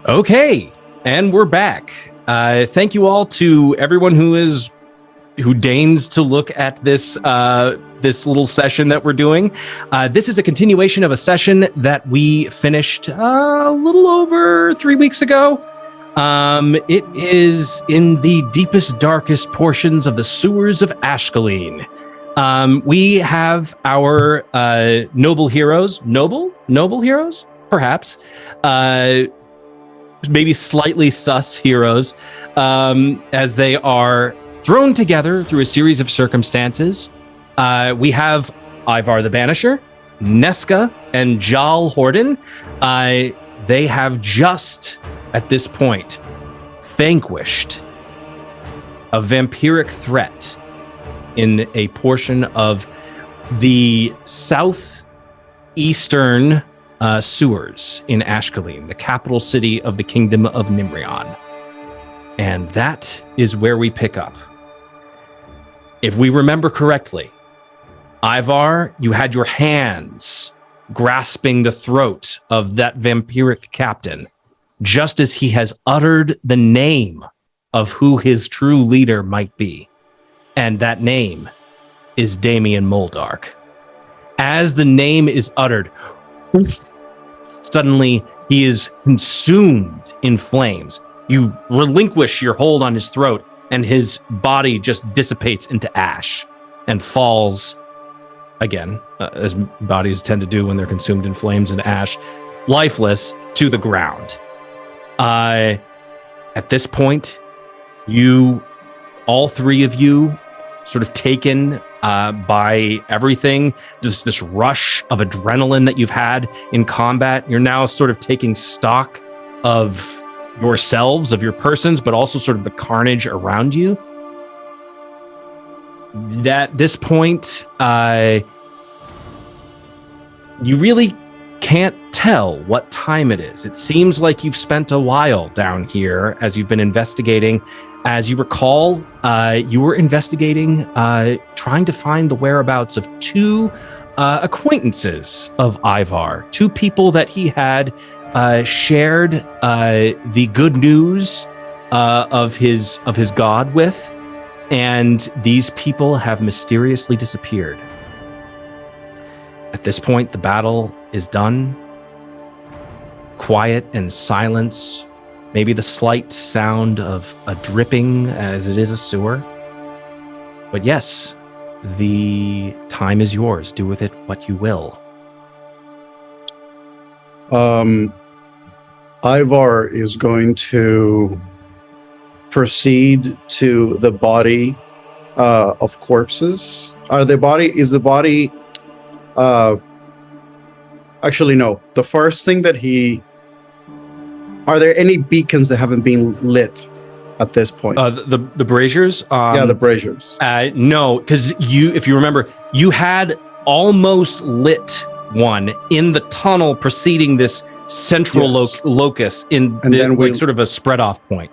Okay, and we're back. Thank you all to everyone who deigns to look at this this little session that we're doing. This is a continuation of a session that we finished a little over 3 weeks ago. It is in the deepest, darkest portions of the sewers of Ashcaleen. We have our noble heroes, perhaps. Maybe slightly sus heroes, as they are thrown together through a series of circumstances. We have Ivar the Banisher, Neska, and Jal Horden. They have just, at this point, vanquished a vampiric threat in a portion of the southeastern sewers in Ashcaleen, the capital city of the kingdom of Nimrion. And that is where we pick up. If we remember correctly, Ivar, you had your hands grasping the throat of that vampiric captain, just as he has uttered the name of who his true leader might be. And that name is Damien Moldark. As the name is uttered, suddenly, he is consumed in flames. You relinquish your hold on his throat, and his body just dissipates into ash and falls, again, as bodies tend to do when they're consumed in flames and ash, lifeless to the ground. At this point, all three of you, sort of taken by everything, just this rush of adrenaline that you've had in combat. You're now sort of taking stock of yourselves, of your persons, but also sort of the carnage around you. At this point, you really can't tell what time it is. It seems like you've spent a while down here as you've been investigating. As you recall, you were investigating, trying to find the whereabouts of two acquaintances of Ivar, two people that he had shared the good news of his god with, and these people have mysteriously disappeared. At this point, the battle is done. Quiet and silence. Maybe the slight sound of a dripping as it is a sewer. But yes, the time is yours. Do with it what you will. Ivar is going to proceed to the body of corpses. Actually, no. The first thing that are there any beacons that haven't been lit at this point? The braziers? The braziers. No, because if you remember, you had almost lit one in the tunnel preceding this central locus in sort of a spread off point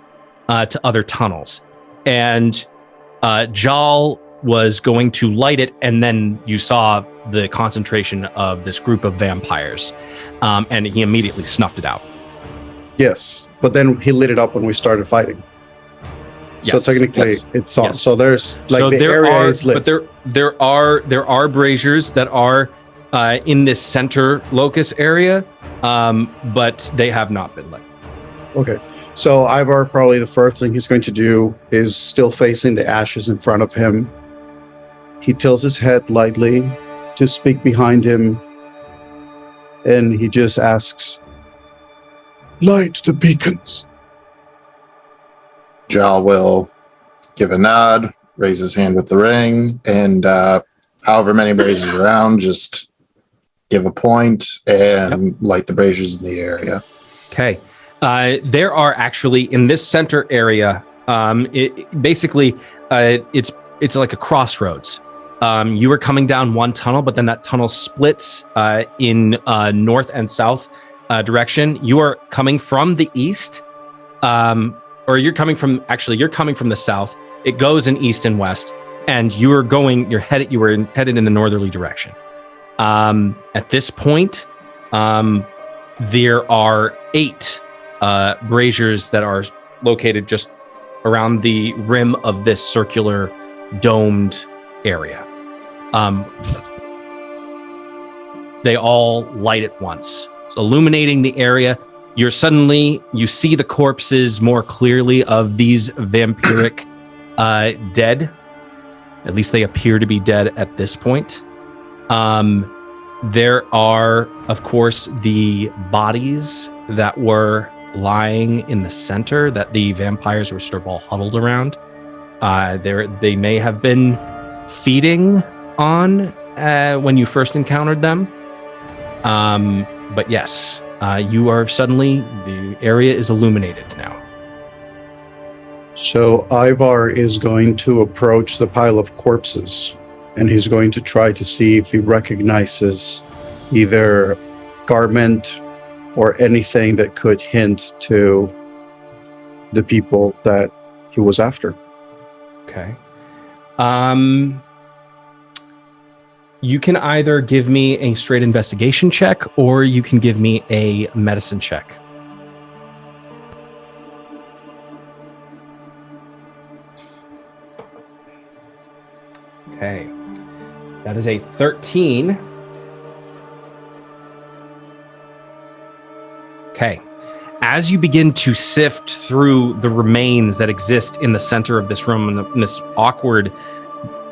to other tunnels. And Jal was going to light it, and then you saw the concentration of this group of vampires, and he immediately snuffed it out. Yes, but then he lit it up when we started fighting. Yes, so technically, it's on. Yes. So there's is lit. But there are braziers that are in this center locus area, but they have not been lit. Okay, so Ivar, probably the first thing he's going to do is, still facing the ashes in front of him, he tilts his head lightly to speak behind him, and he just asks, "Light the beacons." Jal will give a nod, raise his hand with the ring, and however many braziers around, just give a point and light the braziers in the area. Okay. There are actually, in this center area, it's like a crossroads. You were coming down one tunnel, but then that tunnel splits in north and south direction. You are coming from the east, or you're coming from the south. It goes in east and west, and you were headed in the northerly direction. At this point, there are 8 braziers that are located just around the rim of this circular domed area. They all light at once, illuminating the area. You see the corpses more clearly of these vampiric dead. At least they appear to be dead at this point. There are, of course, the bodies that were lying in the center that the vampires were sort of all huddled around. They may have been feeding on when you first encountered them. But yes, you are suddenly, the area is illuminated now. So Ivar is going to approach the pile of corpses, and he's going to try to see if he recognizes either garment or anything that could hint to the people that he was after. Okay. You can either give me a straight investigation check, or you can give me a medicine check. Okay. That is a 13. Okay. As you begin to sift through the remains that exist in the center of this room, in this awkward,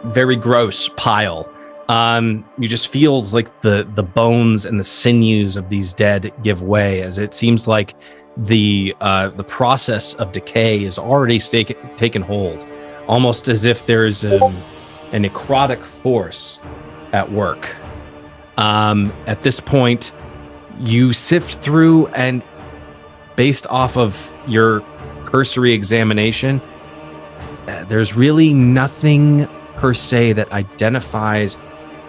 very gross pile, you just feels like the bones and the sinews of these dead give way, as it seems like the process of decay is already taken hold, almost as if there's a necrotic force at work. At this point, you sift through, and based off of your cursory examination, there's really nothing per se that identifies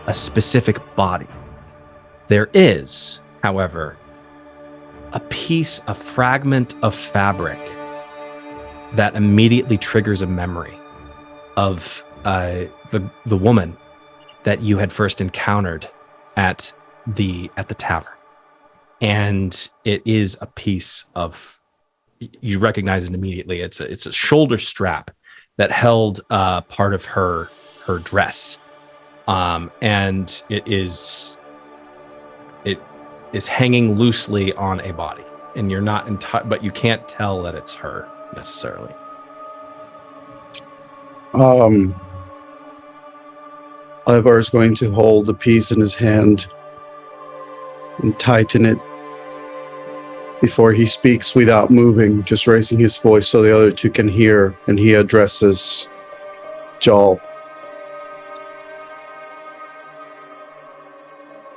a specific body. There is, however, a fragment of fabric that immediately triggers a memory of the woman that you had first encountered at the tavern. And it is a piece of, you recognize it immediately. It's a shoulder strap that held part of her dress. And it is hanging loosely on a body, and you're not but you can't tell that it's her necessarily. Ivar is going to hold the piece in his hand and tighten it before he speaks without moving, just raising his voice so the other two can hear, and he addresses Jarl.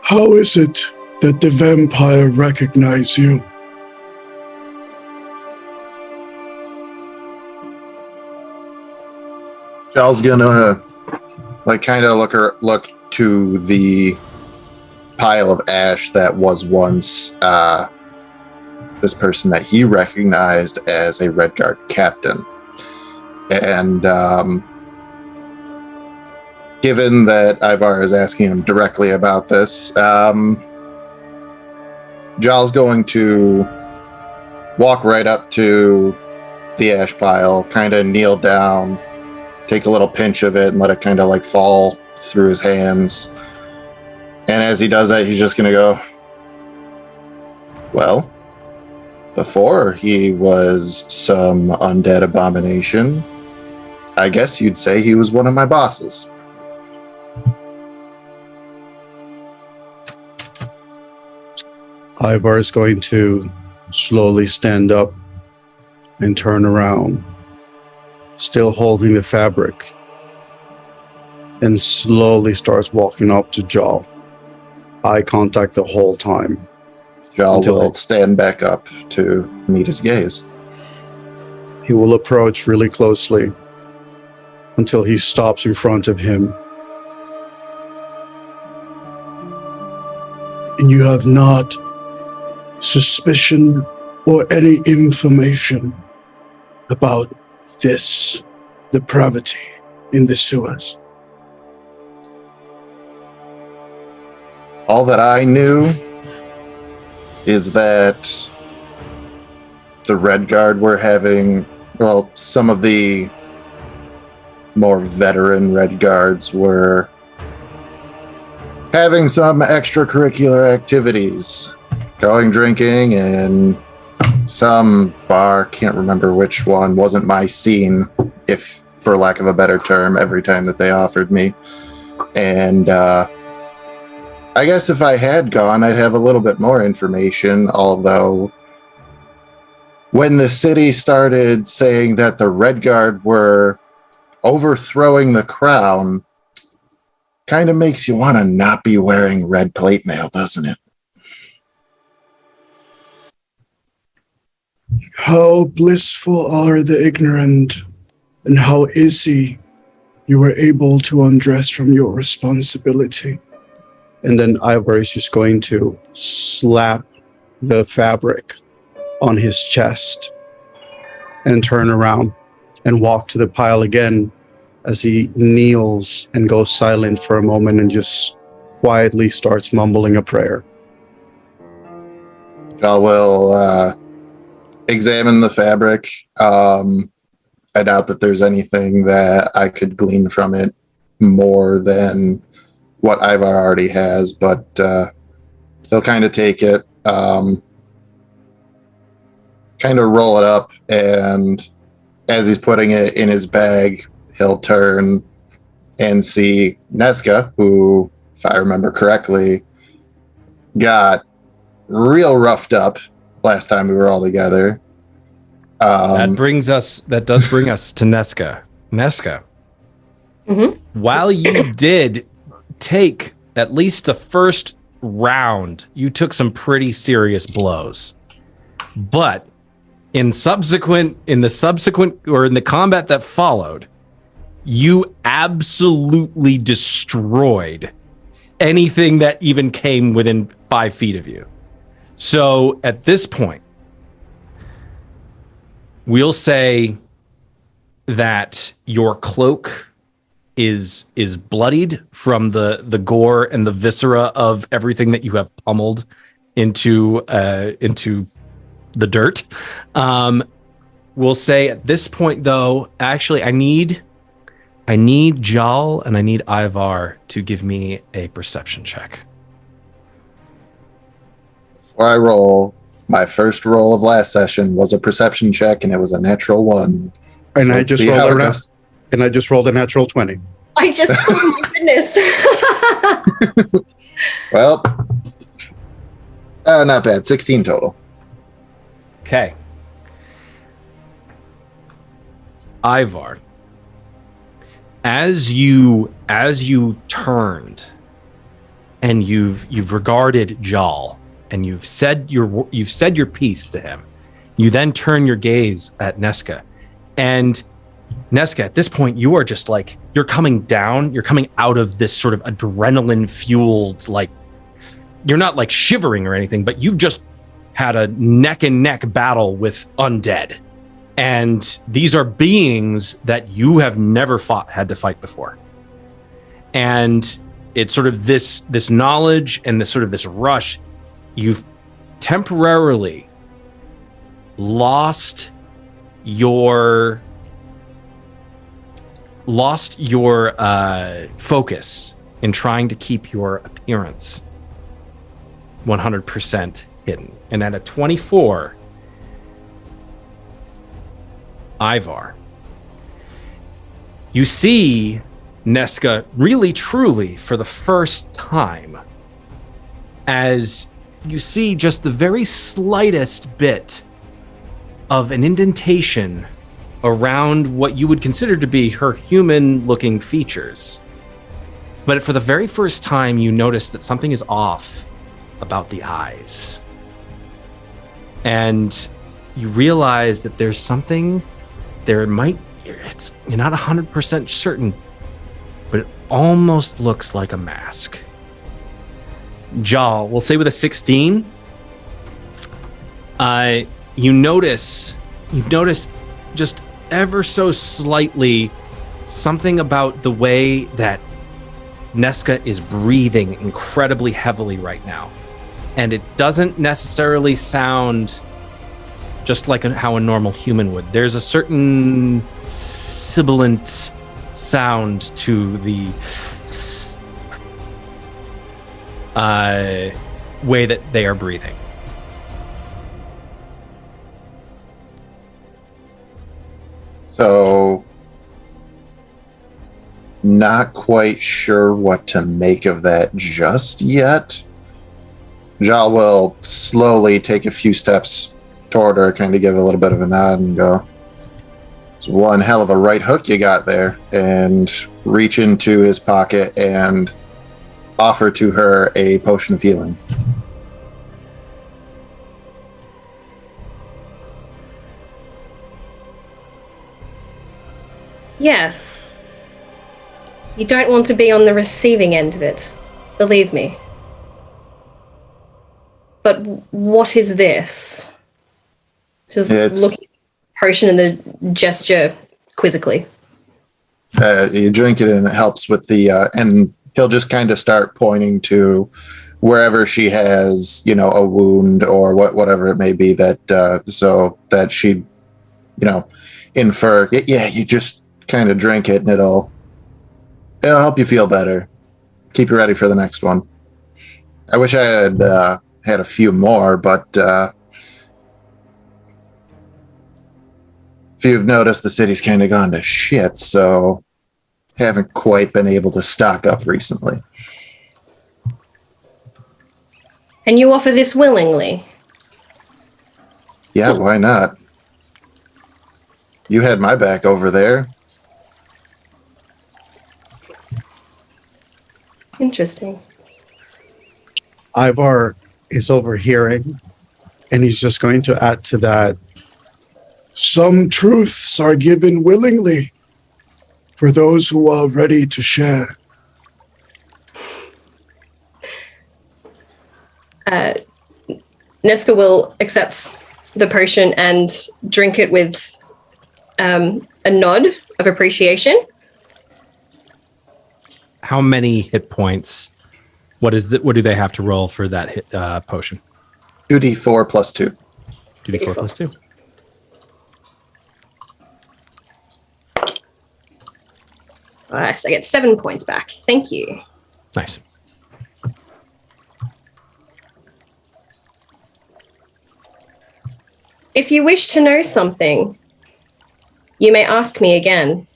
How is it that the vampire recognize you? Jarl's gonna kind of look to the pile of ash that was once this person that he recognized as a Redguard captain, and given that Ivar is asking him directly about this, Jarl's going to walk right up to the ash pile, kind of kneel down, take a little pinch of it, and let it kind of fall through his hands. And as he does that, he's just going to go, well, before he was some undead abomination, I guess you'd say he was one of my bosses. Ivar is going to slowly stand up and turn around, still holding the fabric, and slowly starts walking up to Jarl. Eye contact the whole time. Jarl will stand back up to meet his gaze. He will approach really closely until he stops in front of him. And you have not suspicion or any information about this depravity in the sewers? All that I knew is that the Red Guard were having, well, some of the more veteran Red Guards were having some extracurricular activities, going drinking in some bar, can't remember which one, wasn't my scene, if for lack of a better term, every time that they offered me. And I guess if I had gone, I'd have a little bit more information, although when the city started saying that the Red Guard were overthrowing the crown, kind of makes you want to not be wearing red plate mail, doesn't it? How blissful are the ignorant, and how easy you were able to undress from your responsibility. And then Ivar is just going to slap the fabric on his chest and turn around and walk to the pile again as he kneels and goes silent for a moment and just quietly starts mumbling a prayer. I will examine the fabric. I doubt that there's anything that I could glean from it more than what Ivar already has, but he'll kind of take it, kind of roll it up, and as he's putting it in his bag, he'll turn and see Neska, who, if I remember correctly, got real roughed up last time we were all together. That does bring us to Neska. Neska, while you did take at least the first round, you took some pretty serious blows. But in the combat that followed, you absolutely destroyed anything that even came within 5 feet of you. So at this point, we'll say that your cloak is bloodied from the gore and the viscera of everything that you have pummeled into the dirt. We'll say at this point, though, actually, I need Jal and I need Ivar to give me a perception check. Before I roll, my first roll of last session was a perception check, and it was a natural 1. And So I let's just see rolled how a it nat- goes. and I just rolled a natural 20. I just, oh my goodness. Well, not bad. 16 total. Okay. Ivar, as you turned and you've regarded Jal and you've said your piece to him, you then turn your gaze at Neska. And Neska, at this point, you are just like, you're coming out of this sort of adrenaline fueled, like, you're not like shivering or anything, but you've just had a neck and neck battle with undead. And these are beings that you have never had to fight before. And it's sort of this knowledge and this rush. You've temporarily lost your focus in trying to keep your appearance 100% hidden. And at a 24, Ivar, you see Neska really truly for the first time, as you see just the very slightest bit of an indentation around what you would consider to be her human-looking features. But for the very first time, you notice that something is off about the eyes. And you realize that there's something, you're not 100% certain, but it almost looks like a mask. Jal, we'll say with a 16, you notice just ever so slightly something about the way that Neska is breathing incredibly heavily right now. And it doesn't necessarily sound just like how a normal human would. There's a certain sibilant sound to the way that they are breathing. So, not quite sure what to make of that just yet. Jal will slowly take a few steps toward her, kind of give a little bit of a nod and go, "It's one hell of a right hook you got there," and reach into his pocket and offer to her a potion of healing. Yes. You don't want to be on the receiving end of it. Believe me. But what is this? Just looking at the potion and the gesture quizzically. You drink it and it helps with the, and he'll just kind of start pointing to wherever she has, a wound or whatever it may be that, so that she, infer, yeah, you just kind of drink it and it'll help you feel better. Keep you ready for the next one. I wish I had had a few more, but if you've noticed, the city's kind of gone to shit, so haven't quite been able to stock up recently. And you offer this willingly? Yeah, why not? You had my back over there. Interesting. Ivar is overhearing, and he's just going to add to that. Some truths are given willingly for those who are ready to share. Neska will accept the potion and drink it with a nod of appreciation. How many hit points? What do they have to roll for that potion? 2d4 plus 2. 2d4 plus 2. Alright, so I get 7 points back. Thank you. Nice. If you wish to know something, you may ask me again.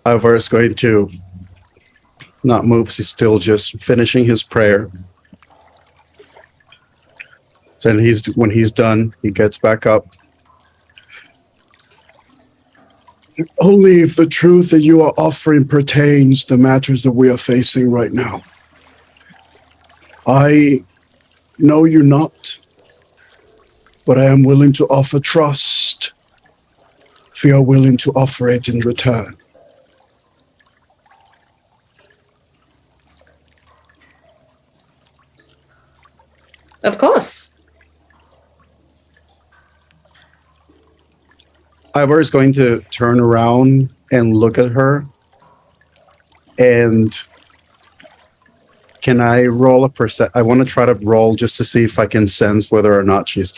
Ivar is going to not move. He's still just finishing his prayer. Then when he's done, he gets back up. Only if the truth that you are offering pertains to the matters that we are facing right now. I know you're not, but I am willing to offer trust if you are willing to offer it in return. Of course. Ivar is going to turn around and look at her. And can I roll a percent? I want to try to roll just to see if I can sense whether or not she's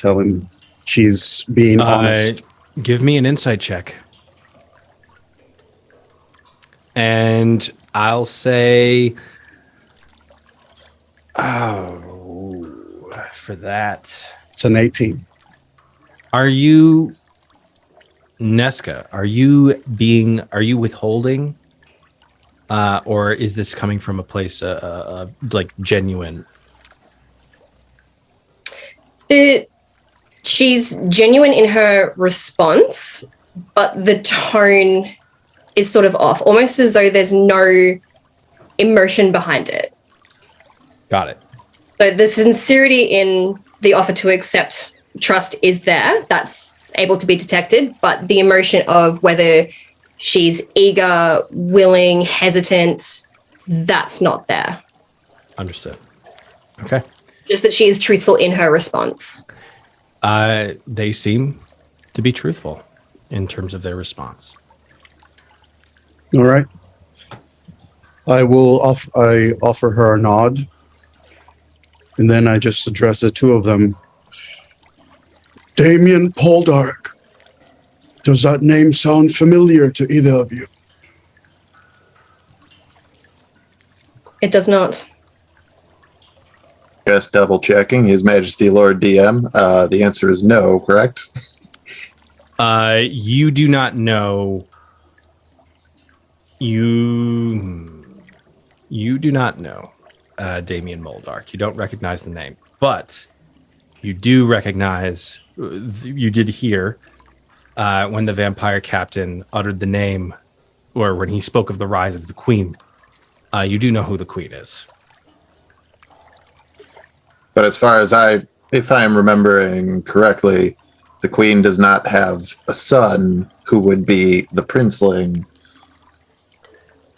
being honest. Give me an insight check. And I'll say, for that. It's an 18. Are you, Neska, are you withholding? Or is this coming from a place of like genuine? She's genuine in her response, but the tone is sort of off, almost as though there's no emotion behind it. Got it. So the sincerity in the offer to accept trust is there. That's able to be detected, but the emotion of whether she's eager, willing, hesitant, that's not there. Understood. Okay. Just that she is truthful in her response. They seem to be truthful in terms of their response. All right. I offer her a nod. And then I just address the two of them. Damien Poldark. Does that name sound familiar to either of you? It does not. Just double checking. His Majesty Lord DM. The answer is no, correct? You do not know. You do not know Damien Moldark. You don't recognize the name, but you do recognize. You did hear when the vampire captain uttered the name, or when he spoke of the rise of the queen. You do know who the queen is. But as far as if I am remembering correctly, the queen does not have a son who would be the princeling.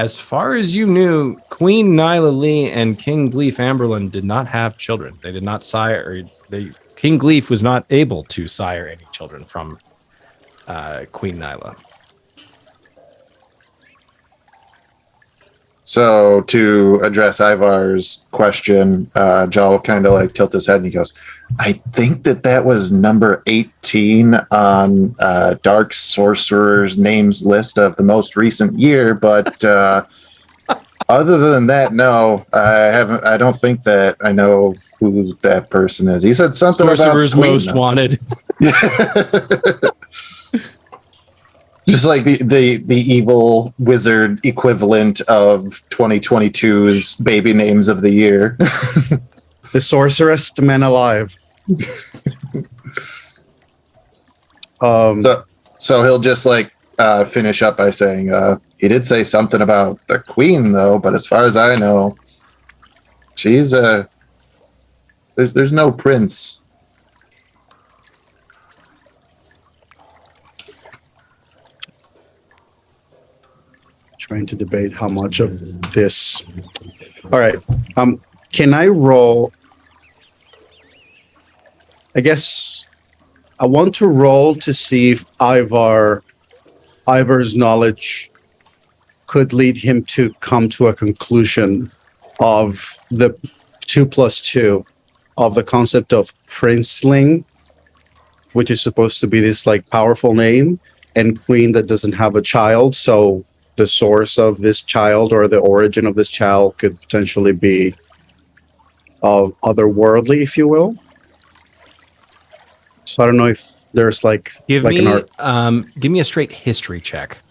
As far as you knew, Queen Nyla Lee and King Gleef Amberlin did not have children. They did not sire. King Gleef was not able to sire any children from Queen Nyla. So to address Ivar's question, Jaw will kind of like tilt his head and he goes, I think that was number 18 on Dark Sorcerer's names list of the most recent year. But other than that, no, I don't think that I know who that person is. He said something Sorcerer's about Queen, Most though. Wanted. Just like the evil wizard equivalent of 2022's baby names of the year. The sorceress man alive. So he'll just like finish up by saying, he did say something about the queen though, but as far as I know, she's there's no prince. Trying to debate how much of this. All right. Can I roll? I guess I want to roll to see if Ivar's knowledge could lead him to come to a conclusion of the 2+2 of the concept of princeling, which is supposed to be this like powerful name, and queen that doesn't have a child. So the source of this child or the origin of this child could potentially be otherworldly, if you will. So I don't know if there's Give an me art. give me a straight history check.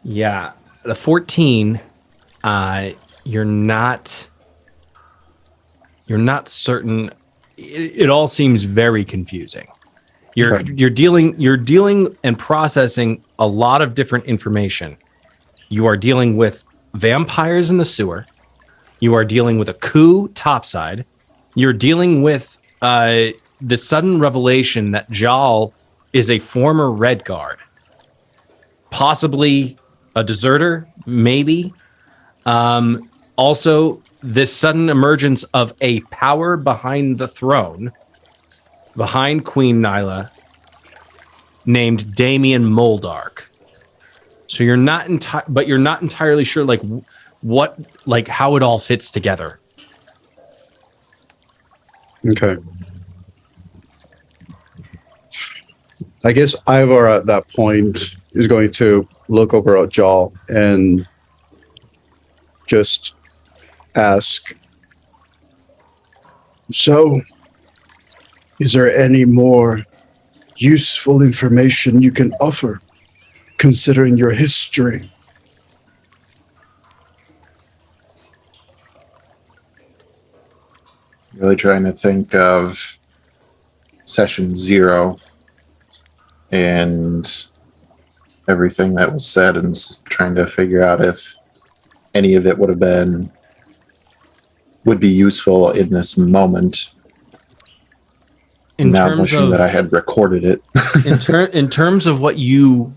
Yeah, the 14. You're not certain. It all seems very confusing. You're dealing and processing a lot of different information. You are dealing with vampires in the sewer. You are dealing with a coup topside. You're dealing with the sudden revelation that Jal is a former Red Guard, possibly a deserter, maybe. Also, this sudden emergence of a power behind the throne, behind Queen Nyla, named Damien Moldark. So you're not entirely sure how it all fits together. Okay. I guess Ivar at that point is going to look over at Jaw and just ask, So, is there any more useful information you can offer, considering your history? Really trying to think of session 0 and everything that was said and trying to figure out if any of it would be useful in this moment. Now wishing that I had recorded it. in terms of what you,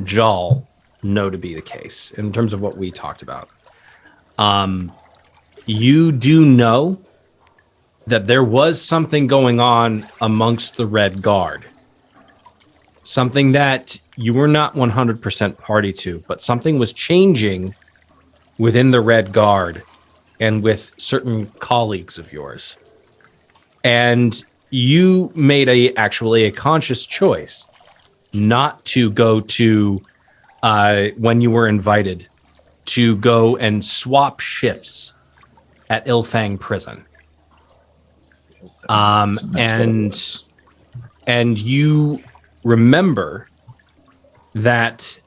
Jal, know to be the case, in terms of what we talked about, you do know that there was something going on amongst the Red Guard something that you were not 100% party to, but something was changing within the Red Guard and with certain colleagues of yours. And you made actually a conscious choice not to go to, when you were invited, to go and swap shifts at Ilfang Prison. And you remember that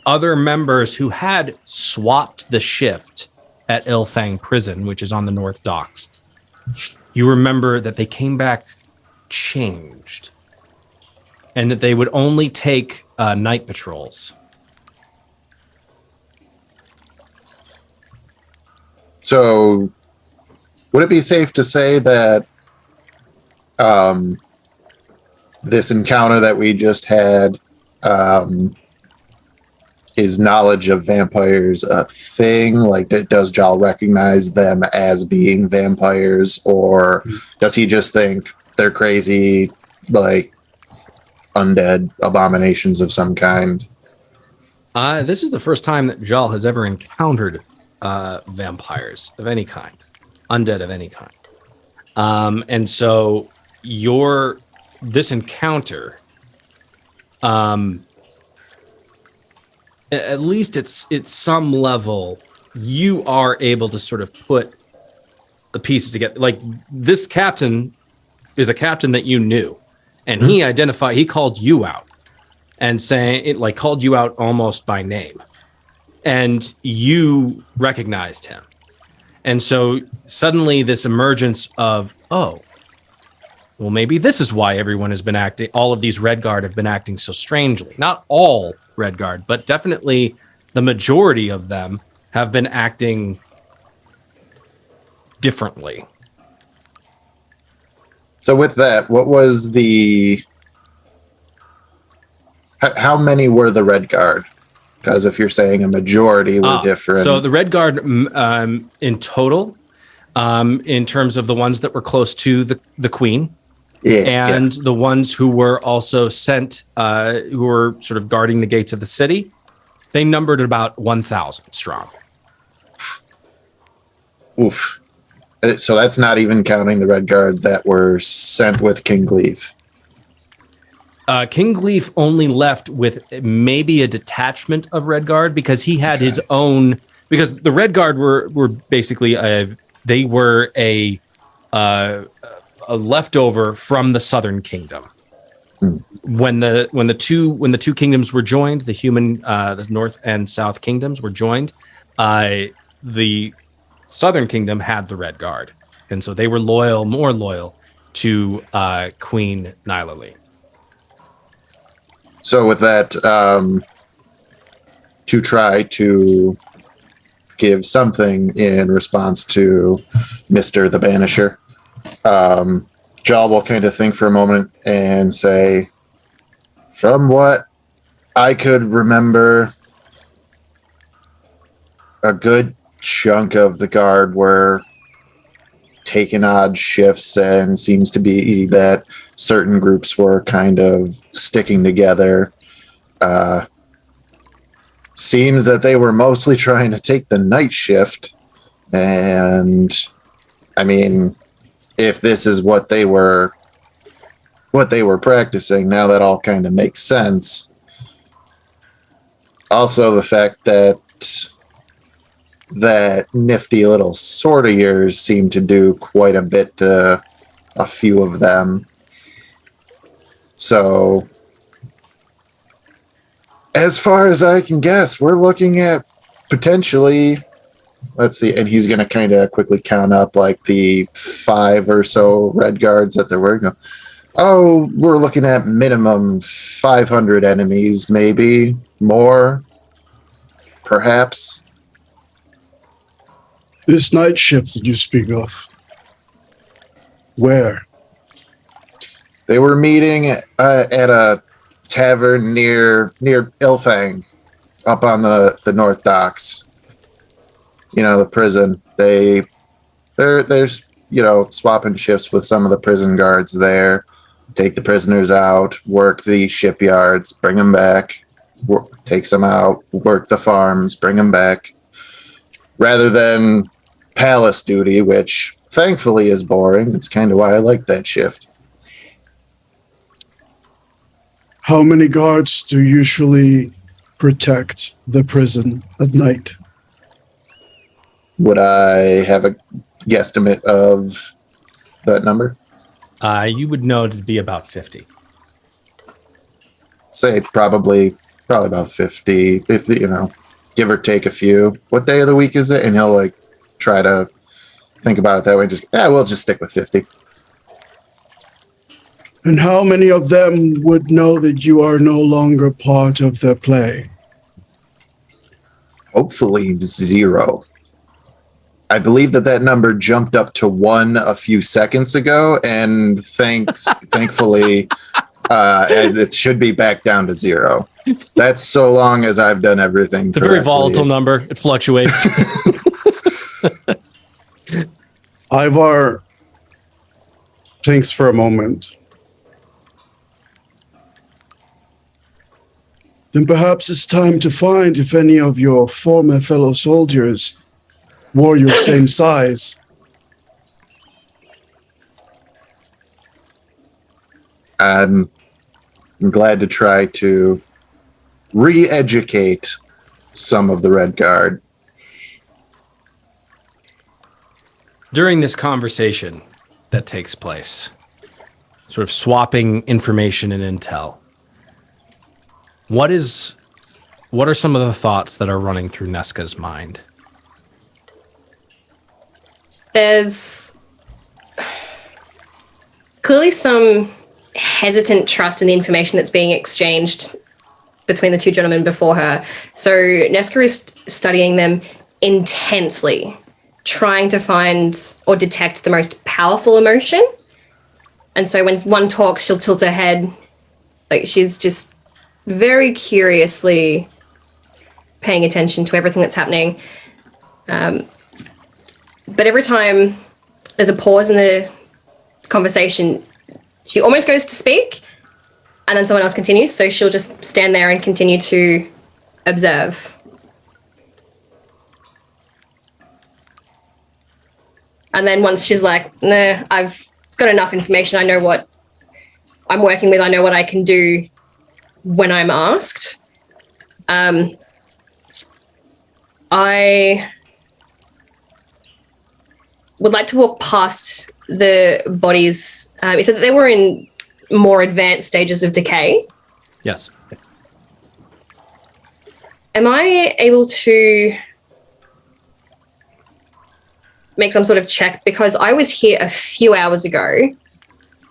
other members who had swapped the shift at Ilfang Prison, which is on the North Docks, you remember that they came back changed and that they would only take night patrols. So would it be safe to say that this encounter that we just had, is knowledge of vampires a thing? Like, does Jal recognize them as being vampires, or does he just think they're crazy, like undead abominations of some kind? This is the first time that Jal has ever encountered vampires of any kind, undead of any kind. And so this encounter, at least it's some level, you are able to sort of put the pieces together. Like, this captain is a captain that you knew, and he called you out and called you out almost by name, and you recognized him. And so suddenly this emergence of, oh, well, maybe this is why everyone has been all of these Red Guard have been acting so strangely. Not all Red Guard, but definitely the majority of them have been acting differently. So with that, what was how many were the Red Guard? Because if you're saying a majority were different. So the Red Guard in total, in terms of the ones that were close to the Queen, and the ones who were also sent, who were sort of guarding the gates of the city, they numbered about 1,000 strong. Oof. So that's not even counting the Red Guard that were sent with King Gleef. King Gleef only left with maybe a detachment of Red Guard because he had his own. Because the Red Guard were basically they were a leftover from the Southern Kingdom. When the two kingdoms were joined, the North and South kingdoms were joined. The Southern Kingdom had the Red Guard, and so they were more loyal to Queen Nylalee. So with that, to try to give something in response to Mr. the Banisher, Jal will kind of think for a moment and say, from what I could remember, a good chunk of the guard were taking odd shifts, and seems to be that certain groups were kind of sticking together. Seems that they were mostly trying to take the night shift, and I mean, if this is what they were practicing, now that all kind of makes sense. Also, the fact that nifty little sword of yours seemed to do quite a bit to a few of them. So, as far as I can guess, we're looking at potentially, let's see, and he's going to kind of quickly count up like the 5 or so Red Guards that there were. Oh, we're looking at minimum 500 enemies, maybe more, perhaps. This night shift that you speak of, where? They were meeting at a tavern near Ilfang, up on the North Docks. You know, the prison. There's swapping shifts with some of the prison guards there. take the prisoners out, work the shipyards, bring them back, takes them out, work the farms, bring them back, rather than palace duty, which thankfully is boring. It's kind of why I like that shift. How many guards do you usually protect the prison at night? Would I have a guesstimate of that number? You would know to be about 50. Say probably about 50, if give or take a few. What day of the week is it? And he'll like try to think about it that way. We'll just stick with 50. And how many of them would know that you are no longer part of their play? Hopefully 0. I believe that number jumped up to 1 a few seconds ago, and thankfully, it should be back down to 0. That's so long as I've done everything. It's a very volatile number. It fluctuates. Ivar thinks for a moment. Then perhaps it's time to find if any of your former fellow soldiers wore your same size. I'm glad to try to re-educate some of the Red Guard. During this conversation that takes place, sort of swapping information and intel, what are some of the thoughts that are running through Neska's mind? There's clearly some hesitant trust in the information that's being exchanged between the two gentlemen before her. So Neska is studying them intensely, trying to find or detect the most powerful emotion. And so when one talks, she'll tilt her head. Like she's just very curiously paying attention to everything that's happening. But every time there's a pause in the conversation, she almost goes to speak and then someone else continues. So she'll just stand there and continue to observe. And then once she's like, nah, I've got enough information. I know what I'm working with. I know what I can do when I'm asked. I would like to walk past the bodies. You said that they were in more advanced stages of decay. Yes. Am I able to make some sort of check? Because I was here a few hours ago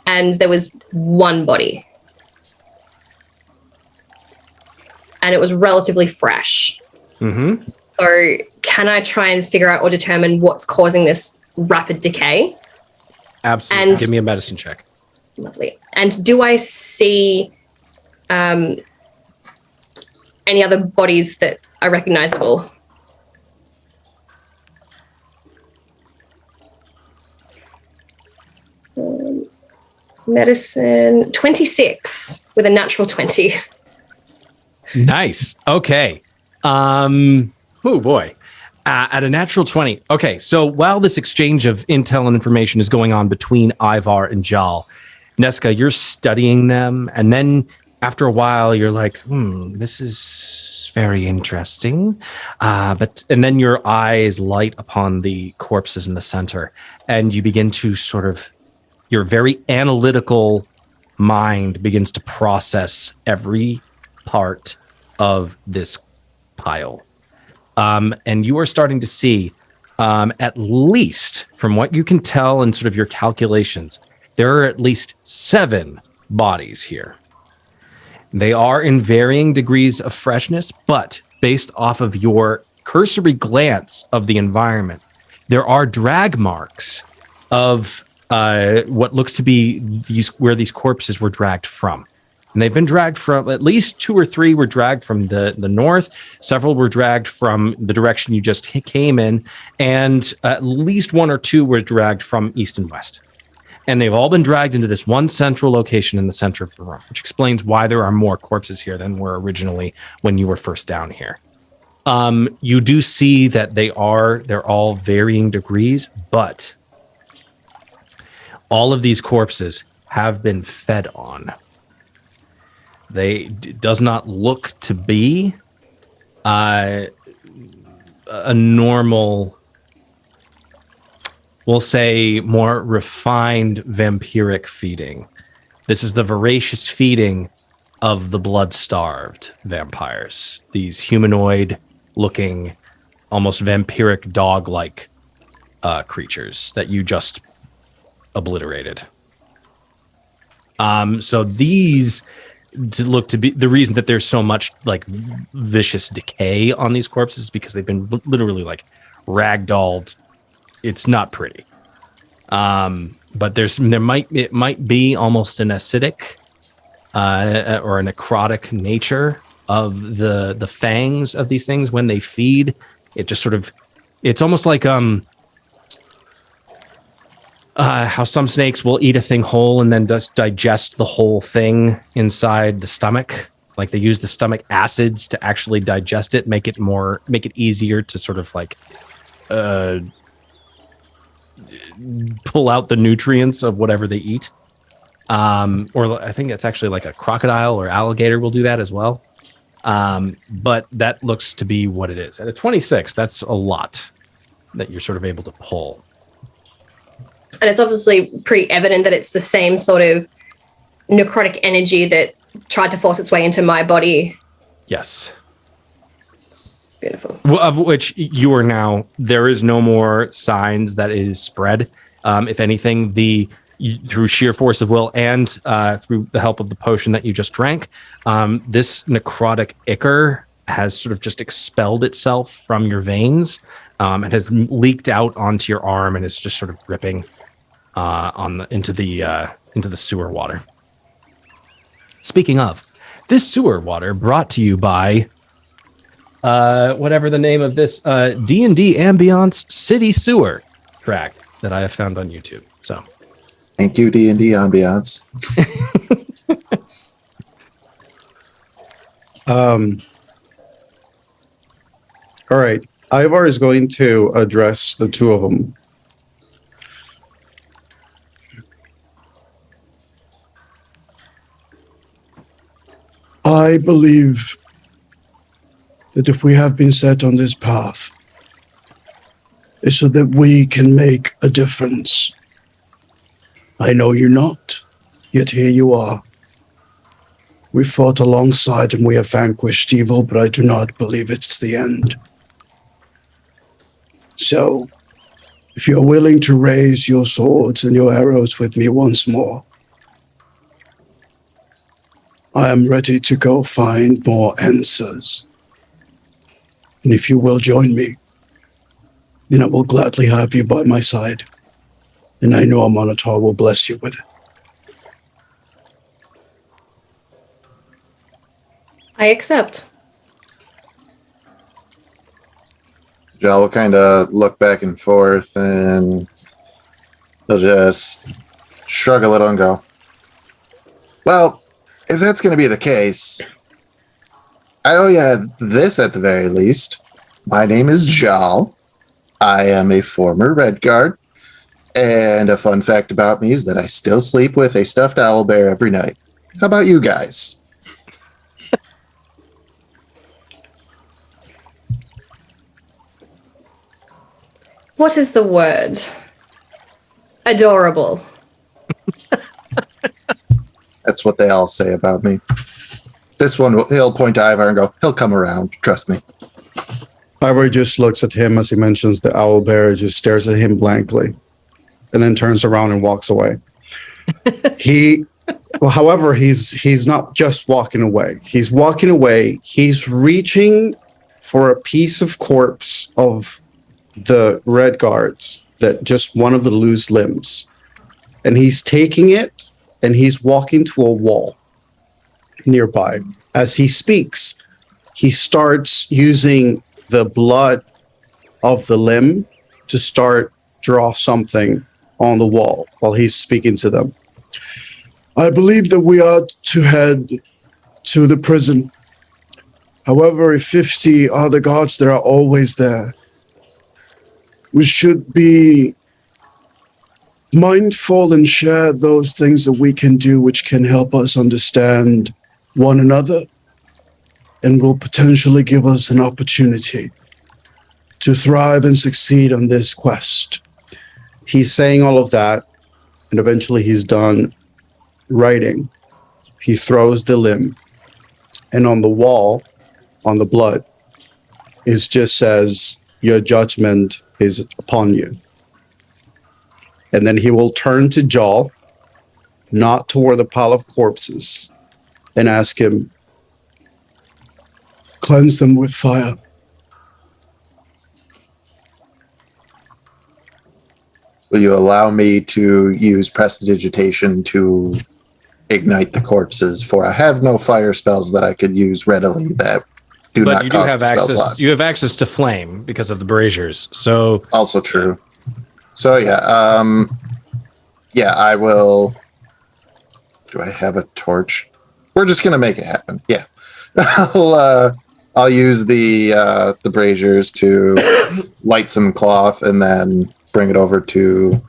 and there was one body. And it was relatively fresh. Mm-hmm. So can I try and figure out or determine what's causing this rapid decay? Absolutely. And give me a medicine check. Lovely. And do I see any other bodies that are recognizable? Medicine 26 with a natural 20. Nice. Okay. Oh boy. At a natural 20. Okay, so while this exchange of intel and information is going on between Ivar and Jal, Neska, you're studying them, and then after a while, you're like, this is very interesting. And then your eyes light upon the corpses in the center, and you begin to your very analytical mind begins to process every part of this pile. And you are starting to see, at least from what you can tell and sort of your calculations, there are at least 7 bodies here. They are in varying degrees of freshness, but based off of your cursory glance of the environment, there are drag marks of what looks to be where these corpses were dragged from. And they've been dragged from, at least 2 or 3 were dragged from the north. Several were dragged from the direction you just came in. And at least 1 or 2 were dragged from east and west. And they've all been dragged into this one central location in the center of the room, which explains why there are more corpses here than were originally when you were first down here. You do see that they're all varying degrees, but all of these corpses have been fed on. Does not look to be a normal, we'll say more refined vampiric feeding. This is the voracious feeding of the blood-starved vampires. These humanoid-looking, almost vampiric dog-like creatures that you just obliterated. So these look to be the reason that there's so much like vicious decay on these corpses is because they've been literally like ragdolled. It's not pretty. But it might be almost an acidic or a necrotic nature of the fangs of these things when they feed. It just sort of, it's almost like how some snakes will eat a thing whole and then just digest the whole thing inside the stomach. Like they use the stomach acids to actually digest it, make it easier to sort of like pull out the nutrients of whatever they eat. Or I think it's actually like a crocodile or alligator will do that as well. But that looks to be what it is. At a 26, that's a lot that you're sort of able to pull. And it's obviously pretty evident that it's the same sort of necrotic energy that tried to force its way into my body. Yes. Beautiful. Of which you are now, there is no more signs that it is spread. If anything, through sheer force of will and through the help of the potion that you just drank, this necrotic ichor has sort of just expelled itself from your veins and has leaked out onto your arm and is just sort of dripping into the sewer water. Speaking of, this sewer water brought to you by whatever the name of this D&D Ambiance City Sewer track that I have found on YouTube. So, thank you, D&D Ambiance. All right. Ivar is going to address the two of them. I believe that if we have been set on this path, it's so that we can make a difference. I know you're not, yet here you are. We fought alongside and we have vanquished evil, but I do not believe it's the end. So, if you're willing to raise your swords and your arrows with me once more, I am ready to go find more answers. And if you will join me, then I will gladly have you by my side. And I know a Minotaur will bless you with it. I accept. Jal will kind of look back and forth and he'll just shrug a little and go, well, if that's going to be the case, I owe you this at the very least. My name is Jal. I am a former Red Guard. And a fun fact about me is that I still sleep with a stuffed owl bear every night. How about you guys? What is the word? Adorable. That's what they all say about me. This one, he'll point to Ivar and go, he'll come around. Trust me. Ivar just looks at him as he mentions the owl bear, just stares at him blankly, and then turns around and walks away. However, he's not just walking away. He's walking away. He's reaching for a piece of corpse of the Red Guards, that just one of the loose limbs. And he's taking it and he's walking to a wall nearby. As he speaks, he starts using the blood of the limb to start draw something on the wall while he's speaking to them. I believe that we are to head to the prison. However, if 50 are the guards that are always there, we should be mindful and share those things that we can do which can help us understand one another and will potentially give us an opportunity to thrive and succeed on this quest. He's saying all of that, and eventually he's done writing. He throws the limb, and on the wall, on the blood, it just says, "Your judgment is upon you." And then he will turn to Jal, not toward the pile of corpses, and ask him, Cleanse them with fire. Will you allow me to use prestidigitation to ignite the corpses? For I have no fire spells that I could use readily that do But not you do cost have a spell access. slot. You have access to flame because of the braziers. So Also true. So yeah, I will. Do I have a torch? We're just gonna make it happen. Yeah, I'll use the braziers to light some cloth and then bring it over to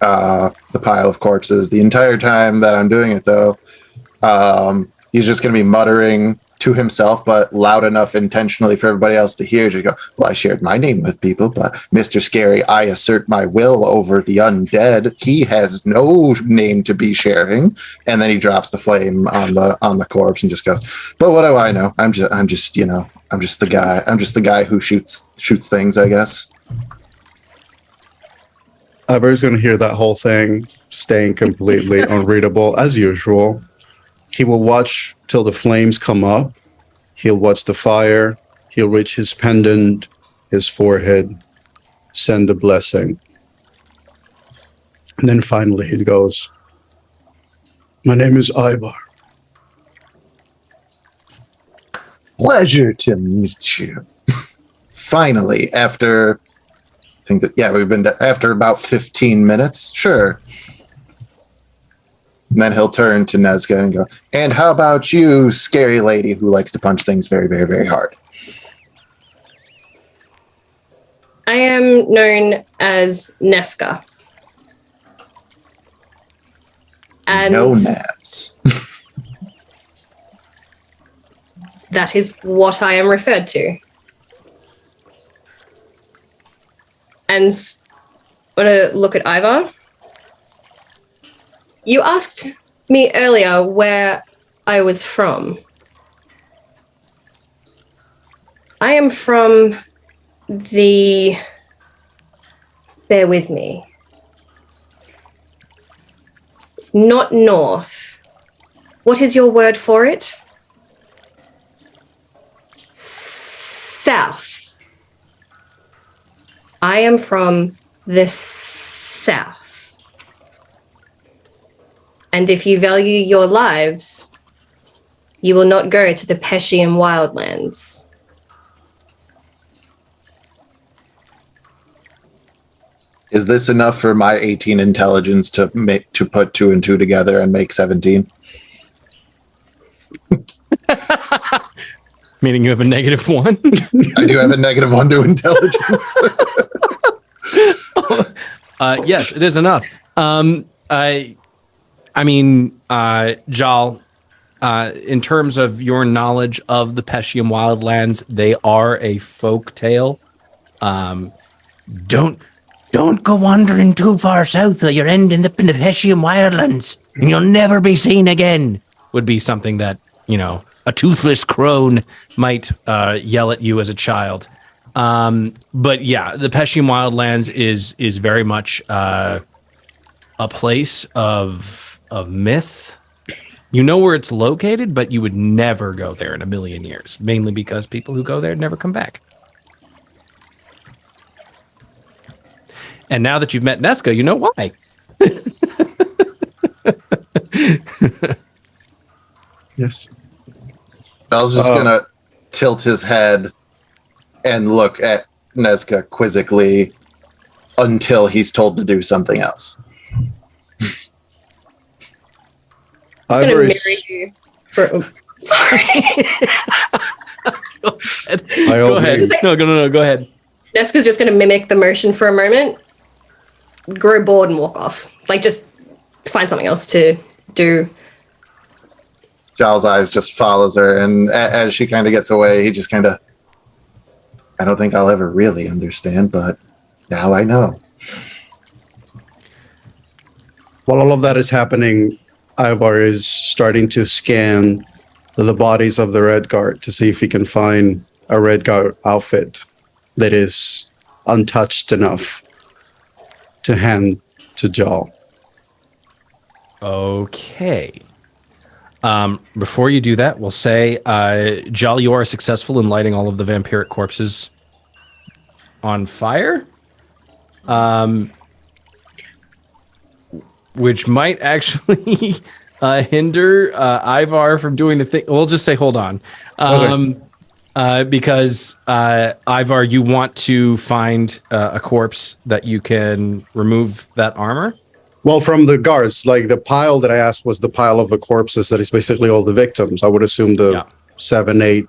the pile of corpses. The entire time that I'm doing it, though, he's just gonna be muttering to himself, but loud enough intentionally for everybody else to hear. Just go, well, I shared my name with people, but Mr. Scary, I assert my will over the undead. He has no name to be sharing. And then he drops the flame on the corpse and just goes, but what do I know? I'm just the guy. I'm just the guy who shoots things, I guess. Ivar's going to hear that whole thing, staying completely unreadable as usual. He will watch till the flames come up. He'll watch the fire. He'll reach his pendant, his forehead, send a blessing. And then finally he goes, My name is Ivar. Pleasure to meet you. Finally, after we've been after about 15 minutes. Sure. And then he'll turn to Neska and go, and how about you, scary lady who likes to punch things very, very, very hard? I am known as Neska. And Known as. that is what I am referred to. And I'm going to look at Ivar. You asked me earlier where I was from. I am from the... Bear with me. Not north. What is your word for it? South. I am from the south. And if you value your lives, you will not go to the Peshian wildlands. Is this enough for my 18 intelligence to put 2 and 2 together and make 17? meaning you have a -1. I do have a -1 to intelligence. Yes, it is enough. I mean, Jal, in terms of your knowledge of the Peshian wildlands, they are a folk tale. Don't go wandering too far south or you're ending up in the Peshian wildlands and you'll never be seen again, would be something that, a toothless crone might yell at you as a child. But yeah, the Peshian wildlands is very much a place of myth. You know where it's located, but you would never go there in a million years, mainly because people who go there never come back. And now that you've met Neska, you know why. yes. Bel's just gonna tilt his head and look at Neska quizzically until he's told to do something else. It's going to Ivar mirror is, you. Sorry. Go ahead. No. Go ahead. Neska's just going to mimic the motion for a moment, grow bored, and walk off. Like, just find something else to do. Giles' eyes just follows her, and as she kind of gets away, he just kind of, I don't think I'll ever really understand, but now I know. while all of that is happening, Ivar is starting to scan the bodies of the Red Guard to see if he can find a Red Guard outfit that is untouched enough to hand to Jal. Okay. Before you do that, we'll say, Jal, you are successful in lighting all of the vampiric corpses on fire. Which might actually hinder Ivar from doing the thing. We'll just say, hold on. Because Ivar, you want to find a corpse that you can remove that armor. Well, from the guards, like the pile that I asked was the pile of the corpses that is basically all the victims. I would assume the 7, 8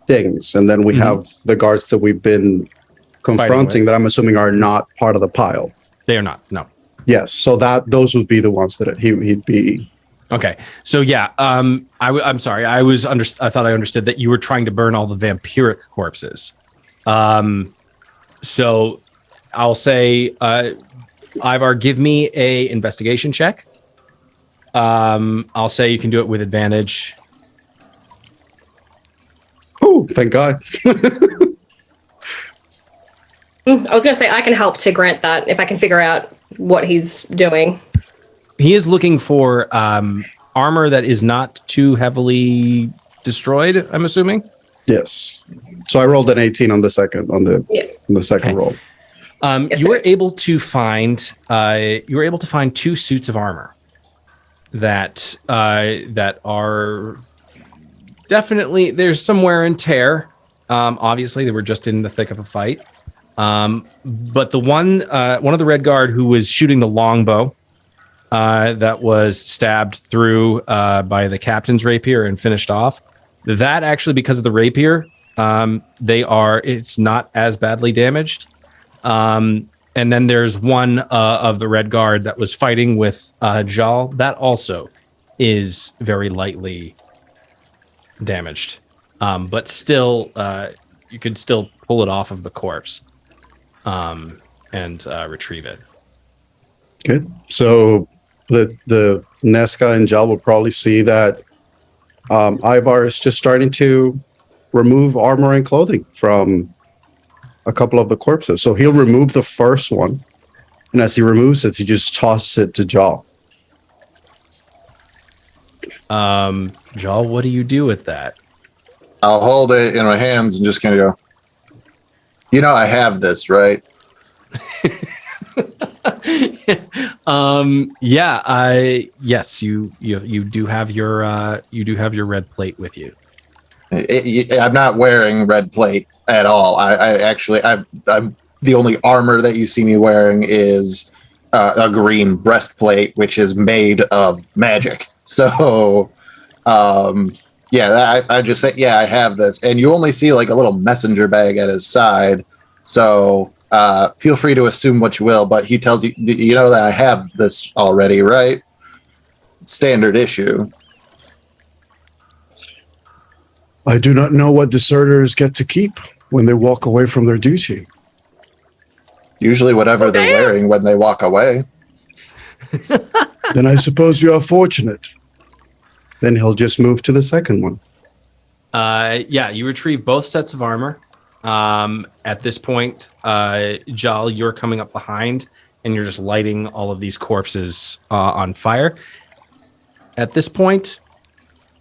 things. And then we have the guards that we've been confronting that I'm assuming are not part of the pile. They are not, no. Yes, so those would be the ones that he'd be. Okay, so yeah, I'm sorry. I thought I understood that you were trying to burn all the vampiric corpses. So I'll say, Ivar, give me a investigation check. I'll say you can do it with advantage. Oh, thank God. I was going to say I can help to grant that if I can figure out what he's doing. He is looking for armor that is not too heavily destroyed, I'm assuming. Yes. So I rolled an 18 on the second roll. Yes, you were sir. able to find 2 suits of armor that are definitely, there's some wear and tear. Obviously, they were just in the thick of a fight. But the one of the Red Guard who was shooting the longbow that was stabbed through by the captain's rapier and finished off, that actually, because of the rapier, it's not as badly damaged. And then there's one of the Red Guard that was fighting with Jal. That also is very lightly damaged. But still, you could still pull it off of the corpse and retrieve it. Good. So the Neska and Jal will probably see that Ivar is just starting to remove armor and clothing from a couple of the corpses. So he'll remove the first one, and as he removes it, he just tosses it to Jal. Jal, what do you do with that? I'll hold it in my hands and just kind of go, I have this, right? Yes, you do have your red plate with you. I'm not wearing red plate at all. I'm the only armor that you see me wearing is a green breastplate, which is made of magic. So, I just say, I have this, and you only see like a little messenger bag at his side. So, feel free to assume what you will, but he tells you, that I have this already, right? Standard issue. I do not know what deserters get to keep when they walk away from their duty. Usually whatever they're wearing when they walk away. Then I suppose you are fortunate. Then he'll just move to the second one. You retrieve both sets of armor. At this point, Jal, you're coming up behind and you're just lighting all of these corpses on fire. At this point,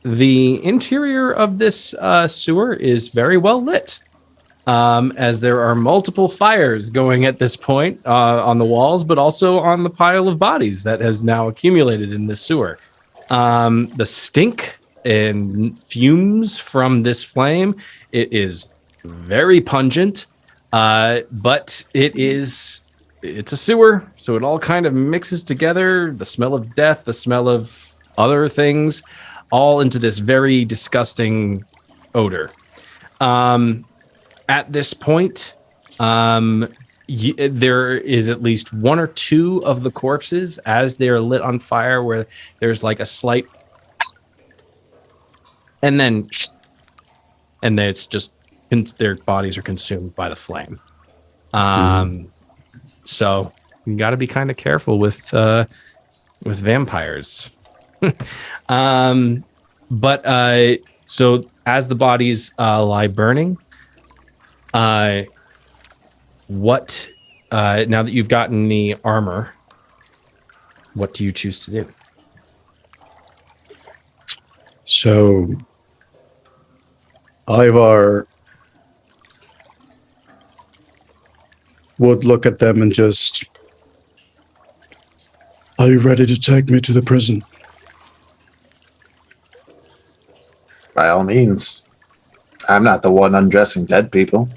the interior of this sewer is very well lit, as there are multiple fires going at this point on the walls, but also on the pile of bodies that has now accumulated in this sewer. The stink and fumes from this flame, it is very pungent, but it is it's a sewer, so it all kind of mixes together. The smell of death, the smell of other things, all into this very disgusting odor. At this point, there is at least one or two of the corpses as they're lit on fire where there's like a slight, and then it's just their bodies are consumed by the flame. So you got to be kind of careful with vampires. So as the bodies lie burning, what now that you've gotten the armor, what do you choose to do? So, Ivar would look at them and just, are you ready to take me to the prison? By all means. I'm not the one undressing dead people.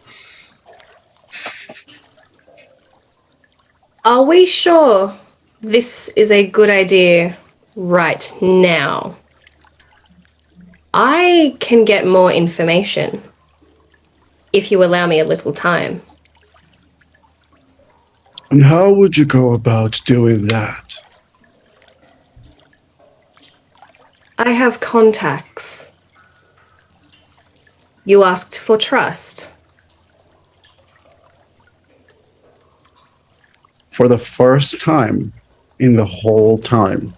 Are we sure this is a good idea right now? I can get more information if you allow me a little time. And how would you go about doing that? I have contacts. You asked for trust. For the first time in the whole time,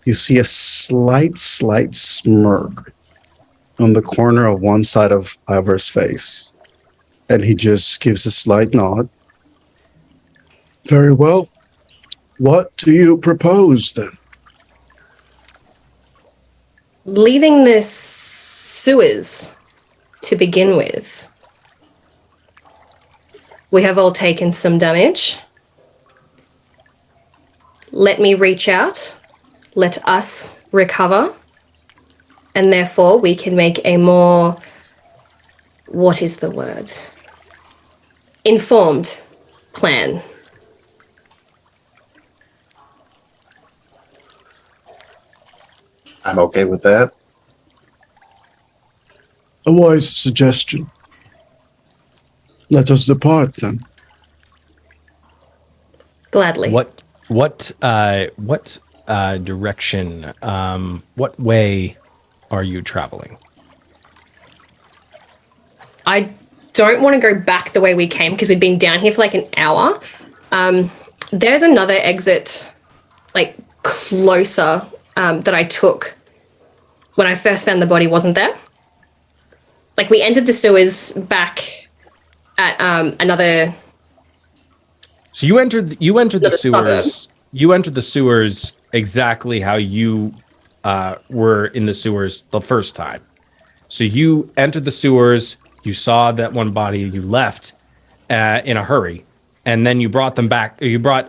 you see a slight smirk on the corner of one side of Ivar's face. And he just gives a slight nod. Very well. What do you propose then? Leaving the sewers to begin with. We have all taken some damage. Let me reach out. Let us recover. And therefore, we can make a more, what is the word? Informed plan. I'm okay with that. A wise suggestion. Let us depart then. Gladly. What direction? What way are you traveling? I don't want to go back the way we came because we'd been down here for like an hour. There's another exit, like closer, that I took when I first found the body, wasn't there? Like we entered the sewers back at another. So you entered the sewers. Suburb. You entered the sewers exactly how you were in the sewers the first time. So you entered the sewers. You saw that one body. You left in a hurry, and then you brought them back. You brought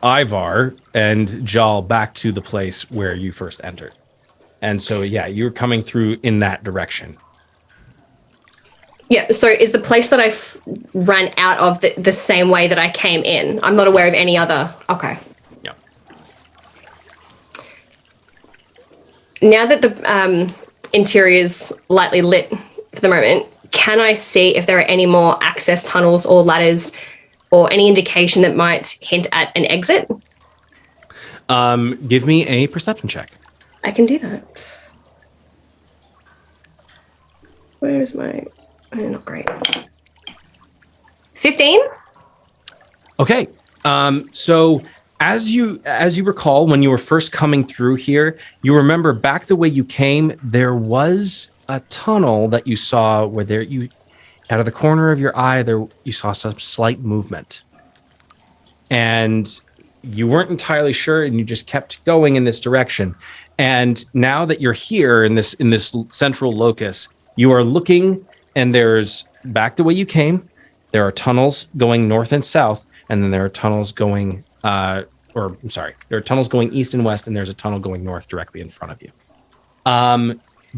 Ivar and Jal back to the place where you first entered. And so, yeah, you were coming through in that direction. Yeah, so is the place that I ran out of the same way that I came in? I'm not aware of any other. Okay. Yeah. Now that the interior is lightly lit for the moment, can I see if there are any more access tunnels or ladders or any indication that might hint at an exit? Give me a perception check. I can do that. Where is my... Oh, not great. 15? Okay. So as you recall, when you were first coming through here, you remember back the way you came, there was a tunnel that you saw where you out of the corner of your eye there you saw some slight movement. And you weren't entirely sure and you just kept going in this direction. And now that you're here in this central locus, you are looking and there's back the way you came, there are tunnels going north and south, and then there are tunnels going there are tunnels going east and west, and there's a tunnel going north directly in front of you.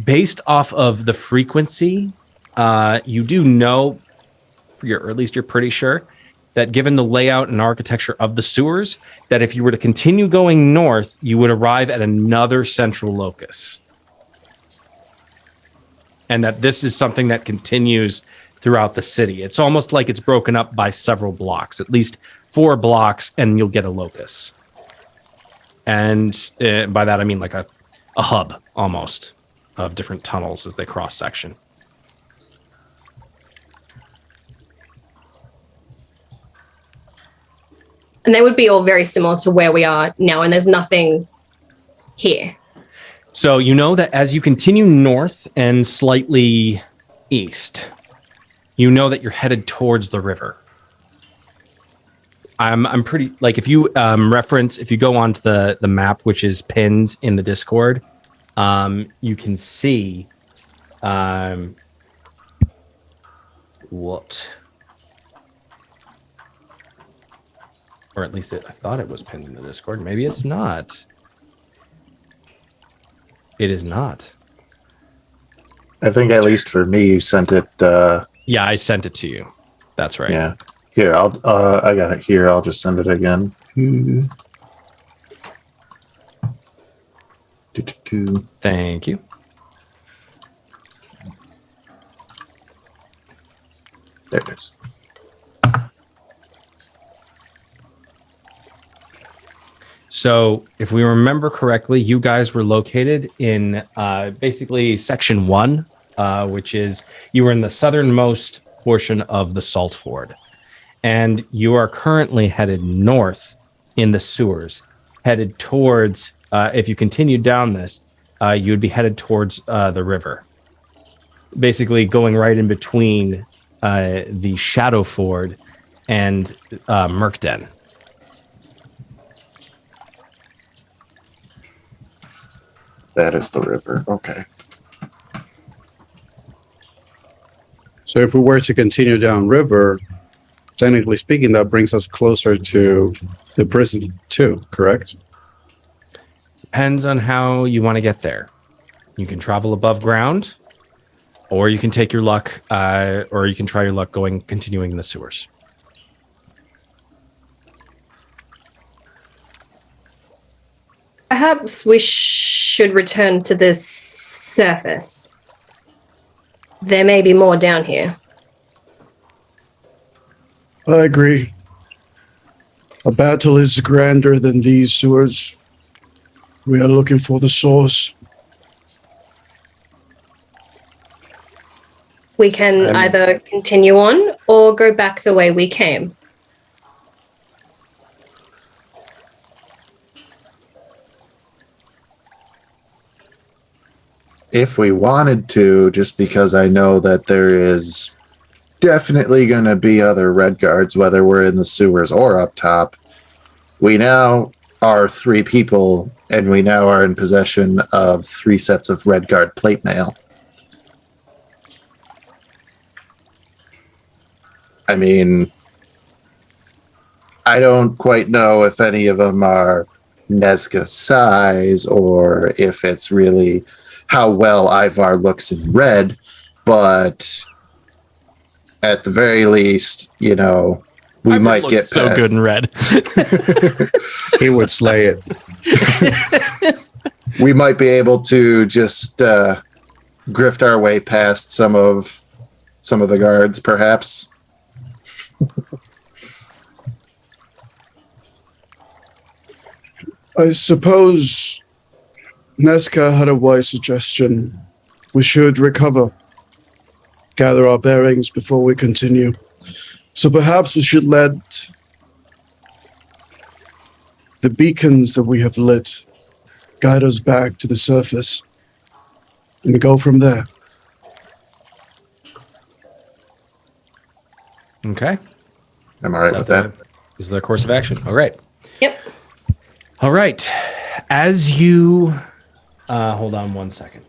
Based off of the frequency, you do know, or at least you're pretty sure, that given the layout and architecture of the sewers, that if you were to continue going north, you would arrive at another central locus. And that this is something that continues throughout the city. It's almost like it's broken up by several blocks, at least 4 blocks, and you'll get a locus. And by that, I mean like a hub almost of different tunnels as they cross section. And they would be all very similar to where we are now, and there's nothing here. So you know that as you continue north and slightly east, you know that you're headed towards the river. I'm pretty, like, if you if you go onto the map, which is pinned in the Discord, you can see what, or at least I thought it was pinned in the Discord. Maybe it's not. It is not. I think at least for me, you sent it. Yeah, I sent it to you. That's right. Yeah. Here, I got it here. I'll just send it again. Thank you. There it is. So, if we remember correctly, you guys were located in basically section 1, which is you were in the southernmost portion of the Salt Ford. And you are currently headed north in the sewers, headed towards, if you continue down this, you would be headed towards the river. Basically going right in between the Shadow Ford and Merkden. That is the river. Okay. So if we were to continue down river, technically speaking, that brings us closer to the prison too, correct? Depends on how you want to get there. You can travel above ground, or you can take your luck, or you can try your luck continuing in the sewers. Perhaps we should return to the surface. There may be more down here. I agree. A battle is grander than these sewers. We are looking for the source. We can either continue on or go back the way we came. If we wanted to, just because I know that there is definitely going to be other red guards, whether we're in the sewers or up top, we now are 3 people, and we now are in possession of 3 sets of red guard plate mail. I mean, I don't quite know if any of them are Neska size or if it's really how well Ivar looks in red, but at the very least, you know, we Ivar might looks get so past. good in red. He would slay it. We might be able to just grift our way past some of the guards, perhaps. I suppose Neska had a wise suggestion. We should recover, gather our bearings before we continue. So perhaps we should let the beacons that we have lit guide us back to the surface and go from there. Okay. Am I right with that? Is the course of action? All right. Yep. All right. As you... hold on one second.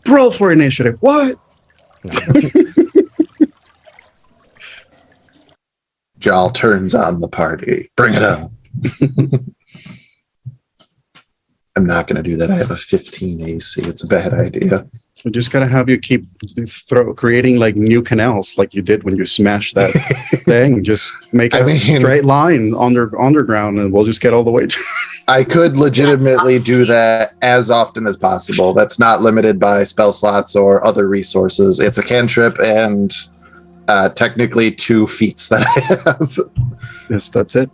Roll for initiative. What? No. Jal turns on the party. Bring it up. And I'm not going to do that. I have a 15 AC. It's a bad idea. We're just gonna have you keep creating like new canals, like you did when you smashed that thing. Just make a straight line underground, and we'll just get all the way. I could legitimately do that as often as possible. That's not limited by spell slots or other resources. It's a cantrip and technically 2 feats that I have. Yes, that's it.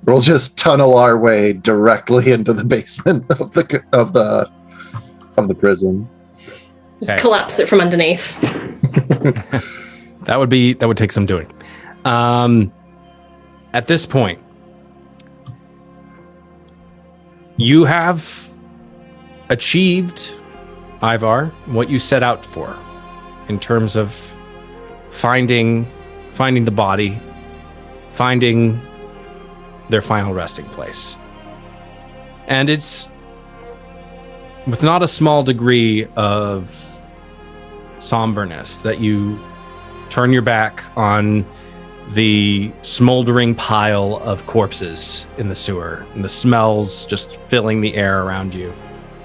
We'll just tunnel our way directly into the basement of the prison. Just collapse it from underneath. That would take some doing. At this point, you have achieved, Ivar, what you set out for in terms of finding the body, finding their final resting place. And it's with not a small degree of somberness that you turn your back on the smoldering pile of corpses in the sewer and the smells just filling the air around you.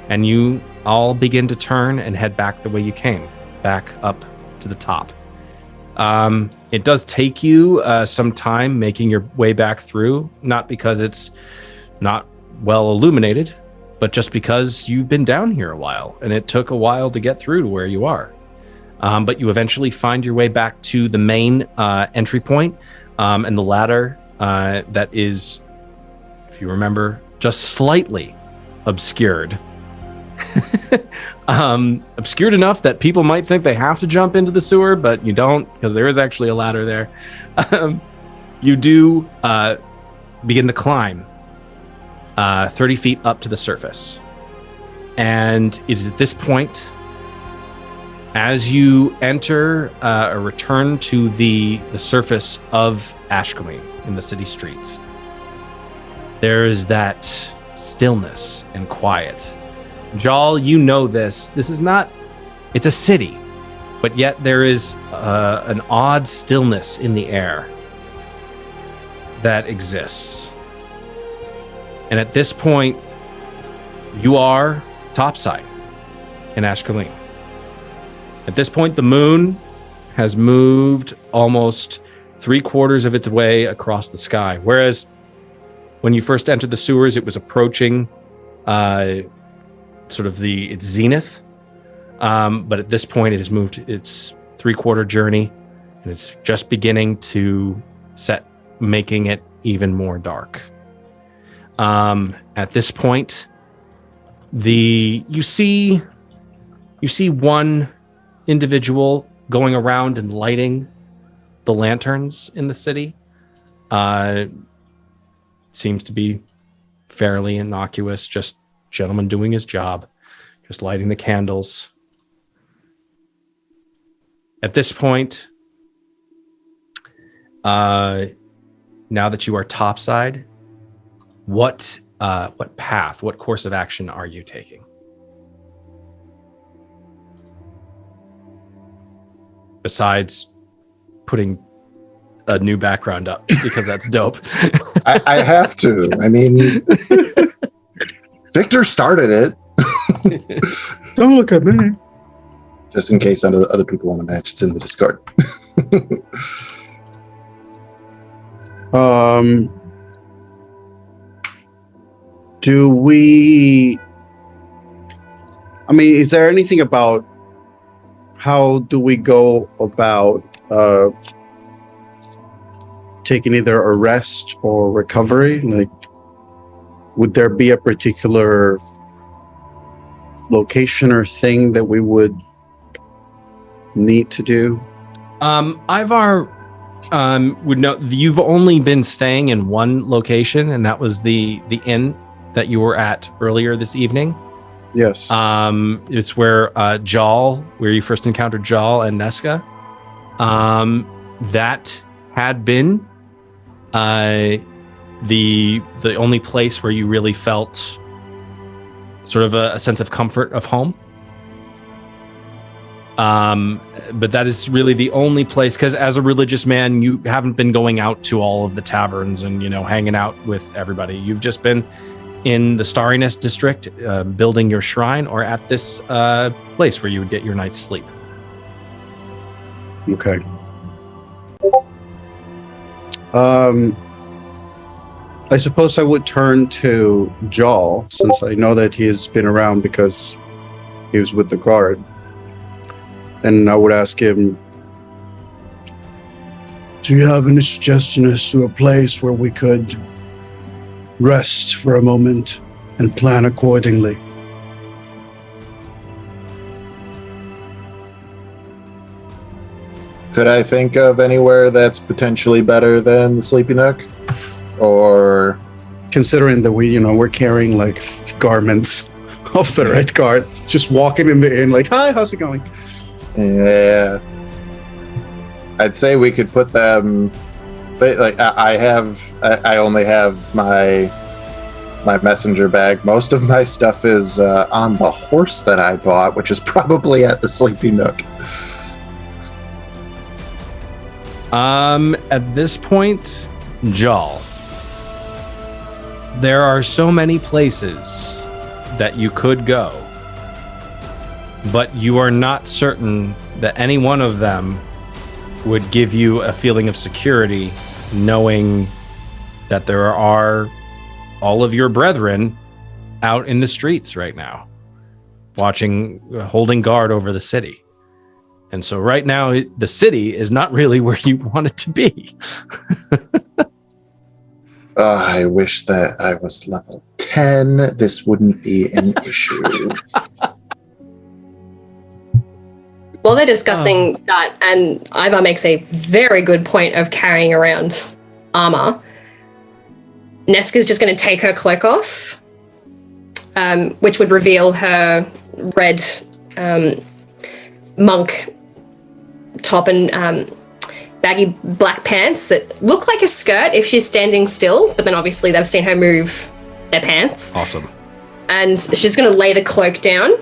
And you all begin to turn and head back the way you came, back up to the top. It does take you some time making your way back through, not because it's not well illuminated, but just because you've been down here a while, and it took a while to get through to where you are. But you eventually find your way back to the main entry point, and the ladder that is, if you remember, just slightly obscured. Obscured enough that people might think they have to jump into the sewer, but you don't, because there is actually a ladder there. You do begin the climb 30 feet up to the surface. And it is at this point, as you enter or return to the surface of Ashcaleen in the city streets, there is that stillness and quiet. Jal, you know this. This is not, it's a city, but yet there is an odd stillness in the air that exists. And at this point, you are topside in Ashcaleen. At this point, the moon has moved almost 3/4 of its way across the sky. Whereas when you first entered the sewers, it was approaching sort of its zenith. But at this point, it has moved its 3/4 journey, and it's just beginning to set, making it even more dark. At this point, you see one individual going around and lighting the lanterns in the city. Seems to be fairly innocuous, just gentleman doing his job, just lighting the candles. At this point, now that you are topside, what path, what course of action are you taking? Besides putting a new background up, because that's dope. I have to. I mean, Victor started it. Don't look at me. Just in case other people want to match, it's in the Discord. Do we... I mean, is there anything about how do we go about taking either a rest or recovery? Like, would there be a particular location or thing that we would need to do? Ivar would know. You've only been staying in one location, and that was the inn that you were at earlier this evening. Yes. It's where where you first encountered Jal and Neska. That had been the only place where you really felt sort of a sense of comfort of home. But that is really the only place, because as a religious man, you haven't been going out to all of the taverns and, hanging out with everybody. You've just been in the Starriness district, building your shrine, or at this place where you would get your night's sleep. Okay. I suppose I would turn to Jal, since I know that he has been around because he was with the guard. And I would ask him, Do you have any suggestion as to a place where we could rest for a moment and plan accordingly? Could I think of anywhere that's potentially better than the Sleepy Nook? Or considering that we're carrying like garments of the Red Guard, just walking in the inn like, hi, how's it going? yeah, I'd say we could put them. I only have my messenger bag. Most of my stuff is on the horse that I bought, which is probably at the Sleepy Nook. At this point, Jal, there are so many places that you could go, but you are not certain that any one of them would give you a feeling of security, knowing that there are all of your brethren out in the streets right now, holding guard over the city. And so right now, the city is not really where you want it to be. I wish that I was level 10. This wouldn't be an issue. While they're discussing that, and Ivar makes a very good point of carrying around armor, Neska's just going to take her cloak off, which would reveal her red monk top and baggy black pants that look like a skirt if she's standing still, but then obviously they've seen her move their pants. Awesome. And she's going to lay the cloak down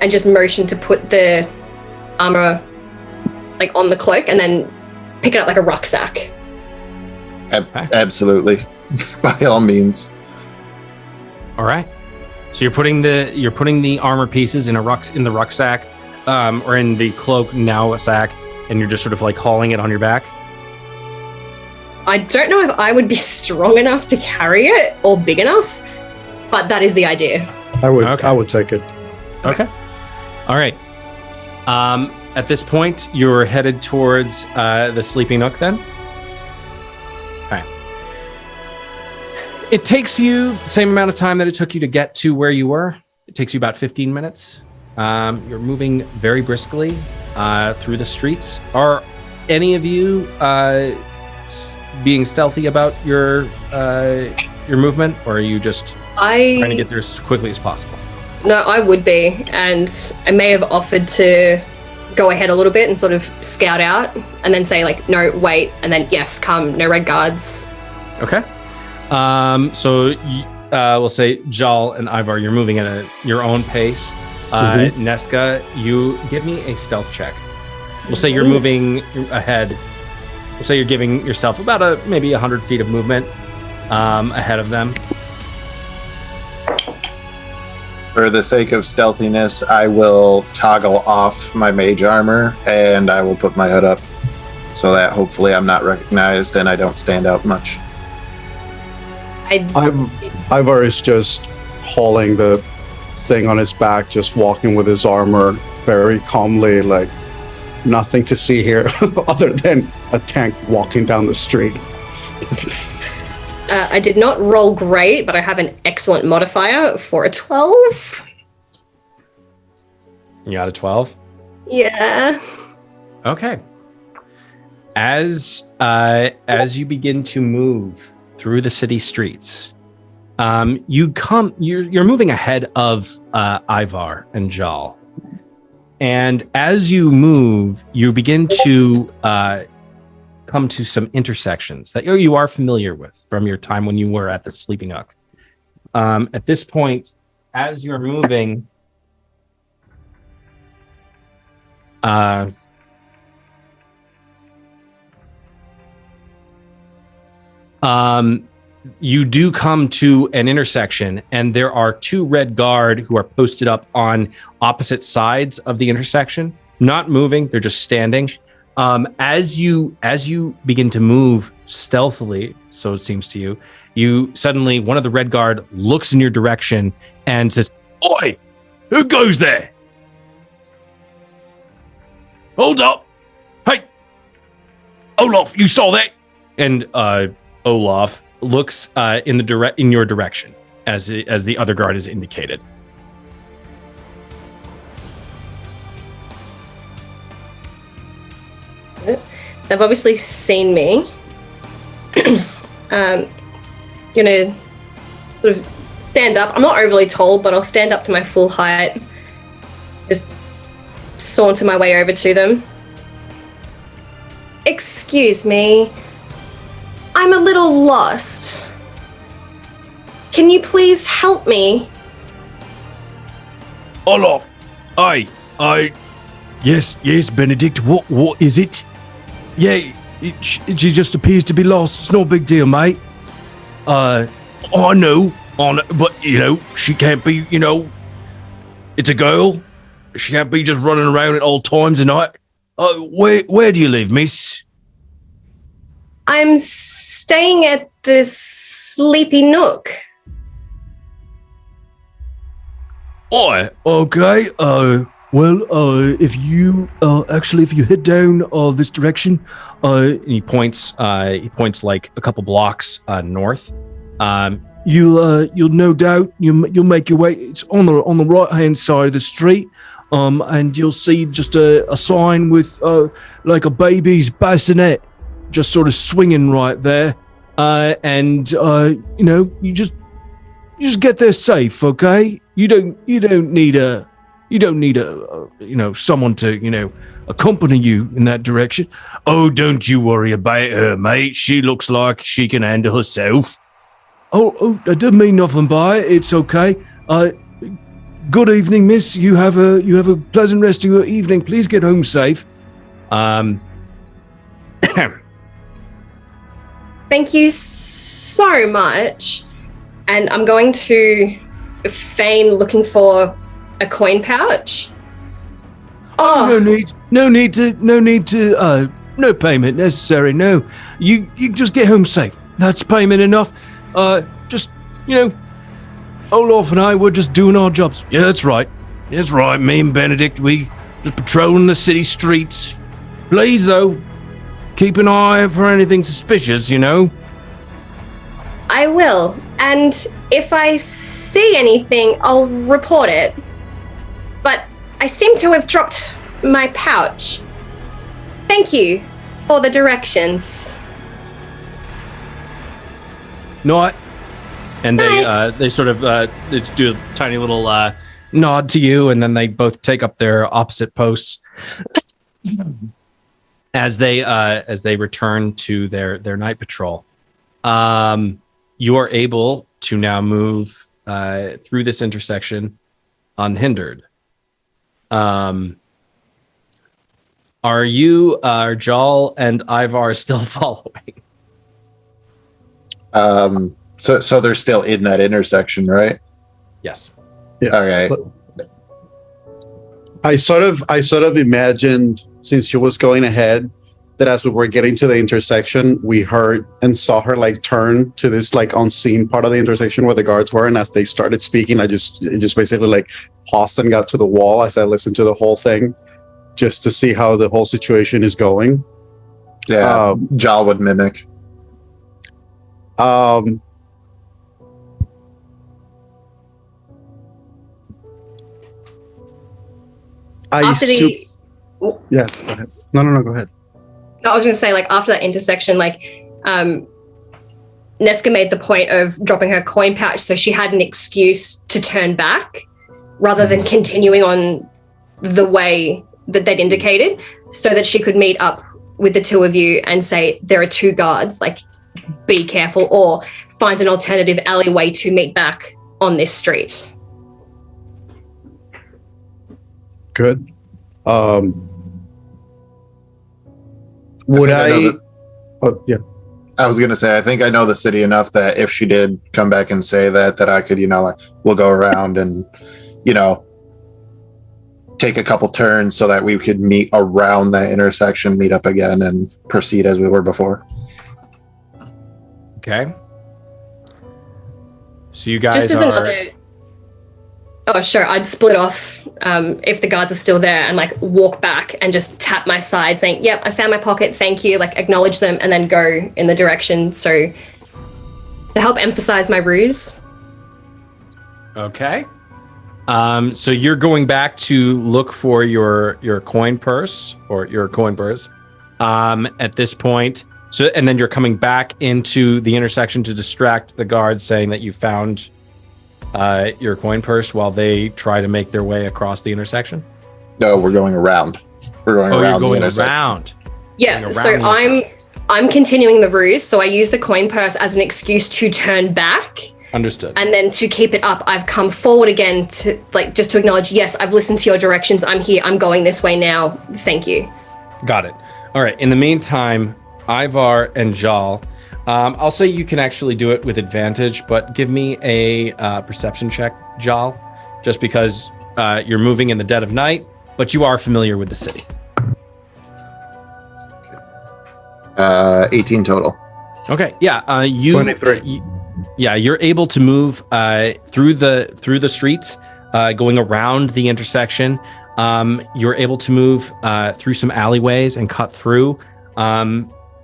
and just motion to put the armor like on the cloak and then pick it up like a rucksack. Absolutely. By all means. All right. So you're putting the armor pieces in the rucksack, or in the cloak now a sack, and you're just sort of like hauling it on your back. I don't know if I would be strong enough to carry it or big enough, but that is the idea. I would take it. Okay. All right. At this point, you're headed towards the Sleeping Nook then? Okay. It takes you the same amount of time that it took you to get to where you were. It takes you about 15 minutes. You're moving very briskly through the streets. Are any of you being stealthy about your movement, or are you just trying to get there as quickly as possible? No, I would be, and I may have offered to go ahead a little bit and sort of scout out, and then say like, no, wait, and then yes, come, no red guards. Okay. So we'll say Jal and Ivar, you're moving at your own pace. Neska, you give me a stealth check. We'll say you're moving ahead. We'll say you're giving yourself about maybe 100 feet of movement ahead of them. For the sake of stealthiness, I will toggle off my mage armor and I will put my hood up so that hopefully I'm not recognized and I don't stand out much. Ivar is just hauling the thing on his back, just walking with his armor very calmly, like nothing to see here other than a tank walking down the street. I did not roll great, but I have an excellent modifier for a 12. You got a 12? Yeah. Okay. As you begin to move through the city streets, you're moving ahead of Ivar and Jal. And as you move, you begin to come to some intersections that you are familiar with from your time when you were at the Sleeping Nook. At this point, as you're moving, You do come to an intersection, and there are two red guard who are posted up on opposite sides of the intersection, not moving. They're just standing. As you begin to move stealthily, so it seems to you, you suddenly, one of the red guard looks in your direction and says, "Oi, who goes there? Hold up. Hey, Olaf, you saw that?" And Olaf looks in your direction as the other guard is indicated. They've obviously seen me. Gonna sort of stand up. I'm not overly tall, but I'll stand up to my full height. Just saunter my way over to them. Excuse me. I'm a little lost. Can you please help me? Olaf, yes, Benedict. What is it? Yeah, she just appears to be lost. It's no big deal, mate. I know, but she can't be. It's a girl. She can't be just running around at all times of night. Where do you live, miss? I'm staying at the Sleepy Nook. Okay. If you head down this direction, He points like a couple blocks north. you'll no doubt you'll make your way. It's on the right hand side of the street, and you'll see just a sign with like a baby's bassinet, just sort of swinging right there. You just get there safe, okay? You don't need someone to accompany you in that direction. Oh, don't you worry about her, mate. She looks like she can handle herself. Oh, I didn't mean nothing by it. It's okay. Good evening, miss. You have a pleasant rest of your evening. Please get home safe. Thank you so much. And I'm going to feign looking for a coin pouch. No payment necessary. No, you just get home safe. That's payment enough. Olaf and I were just doing our jobs. Yeah, that's right. Me and Benedict, we just patrolling the city streets. Please, though, keep an eye out for anything suspicious, I will. And if I see anything, I'll report it. But I seem to have dropped my pouch. Thank you for the directions. Night. And Night. they sort of they do a tiny little nod to you, and then they both take up their opposite posts as they return to their night patrol. You are able to now move through this intersection unhindered. Are Jal and Ivar still following? So they're still in that intersection, right? Yes. Yeah. Okay. I sort of imagined, since she was going ahead, that as we were getting to the intersection, we heard and saw her like turn to this like unseen part of the intersection where the guards were, and as they started speaking, I just basically like paused and got to the wall as I listened to the whole thing, just to see how the whole situation is going. Yeah, Jal would mimic. Yes, go ahead. No, go ahead. I was going to say, like, after that intersection, Neska made the point of dropping her coin pouch so she had an excuse to turn back rather than continuing on the way that they'd indicated, so that she could meet up with the two of you and say, there are two guards, like, be careful, or find an alternative alleyway to meet back on this street. Good. Would I know I? that- Oh, yeah. I was gonna say, I think I know the city enough that if she did come back and say that I could, like, we'll go around and, take a couple turns so that we could meet around that intersection, meet up again, and proceed as we were before. Okay. So you guys Just as are. another. Oh, sure. I'd split off if the guards are still there and like walk back and just tap my side saying, yep, I found my pocket. Thank you. Like acknowledge them and then go in the direction. So to help emphasize my ruse. Okay. So you're going back to look for your coin purse at this point. So, and then you're coming back into the intersection to distract the guards, saying that you found your coin purse while they try to make their way across the intersection. No, we're going around. We're going You're around the going intersection. around. Yeah. Going So around the I'm continuing the ruse. So I use the coin purse as an excuse to turn back. Understood. And then to keep it up, I've come forward again to like just to acknowledge, yes, I've listened to your directions. I'm here. I'm going this way now. Thank you. Got it. All right. In the meantime, Ivar and Jal, I'll say you can actually do it with advantage, but give me a perception check, Jal, just because you're moving in the dead of night, but you are familiar with the city. 18 total. Okay. Yeah. 23. You're able to move through the streets, going around the intersection. You're able to move through some alleyways and cut through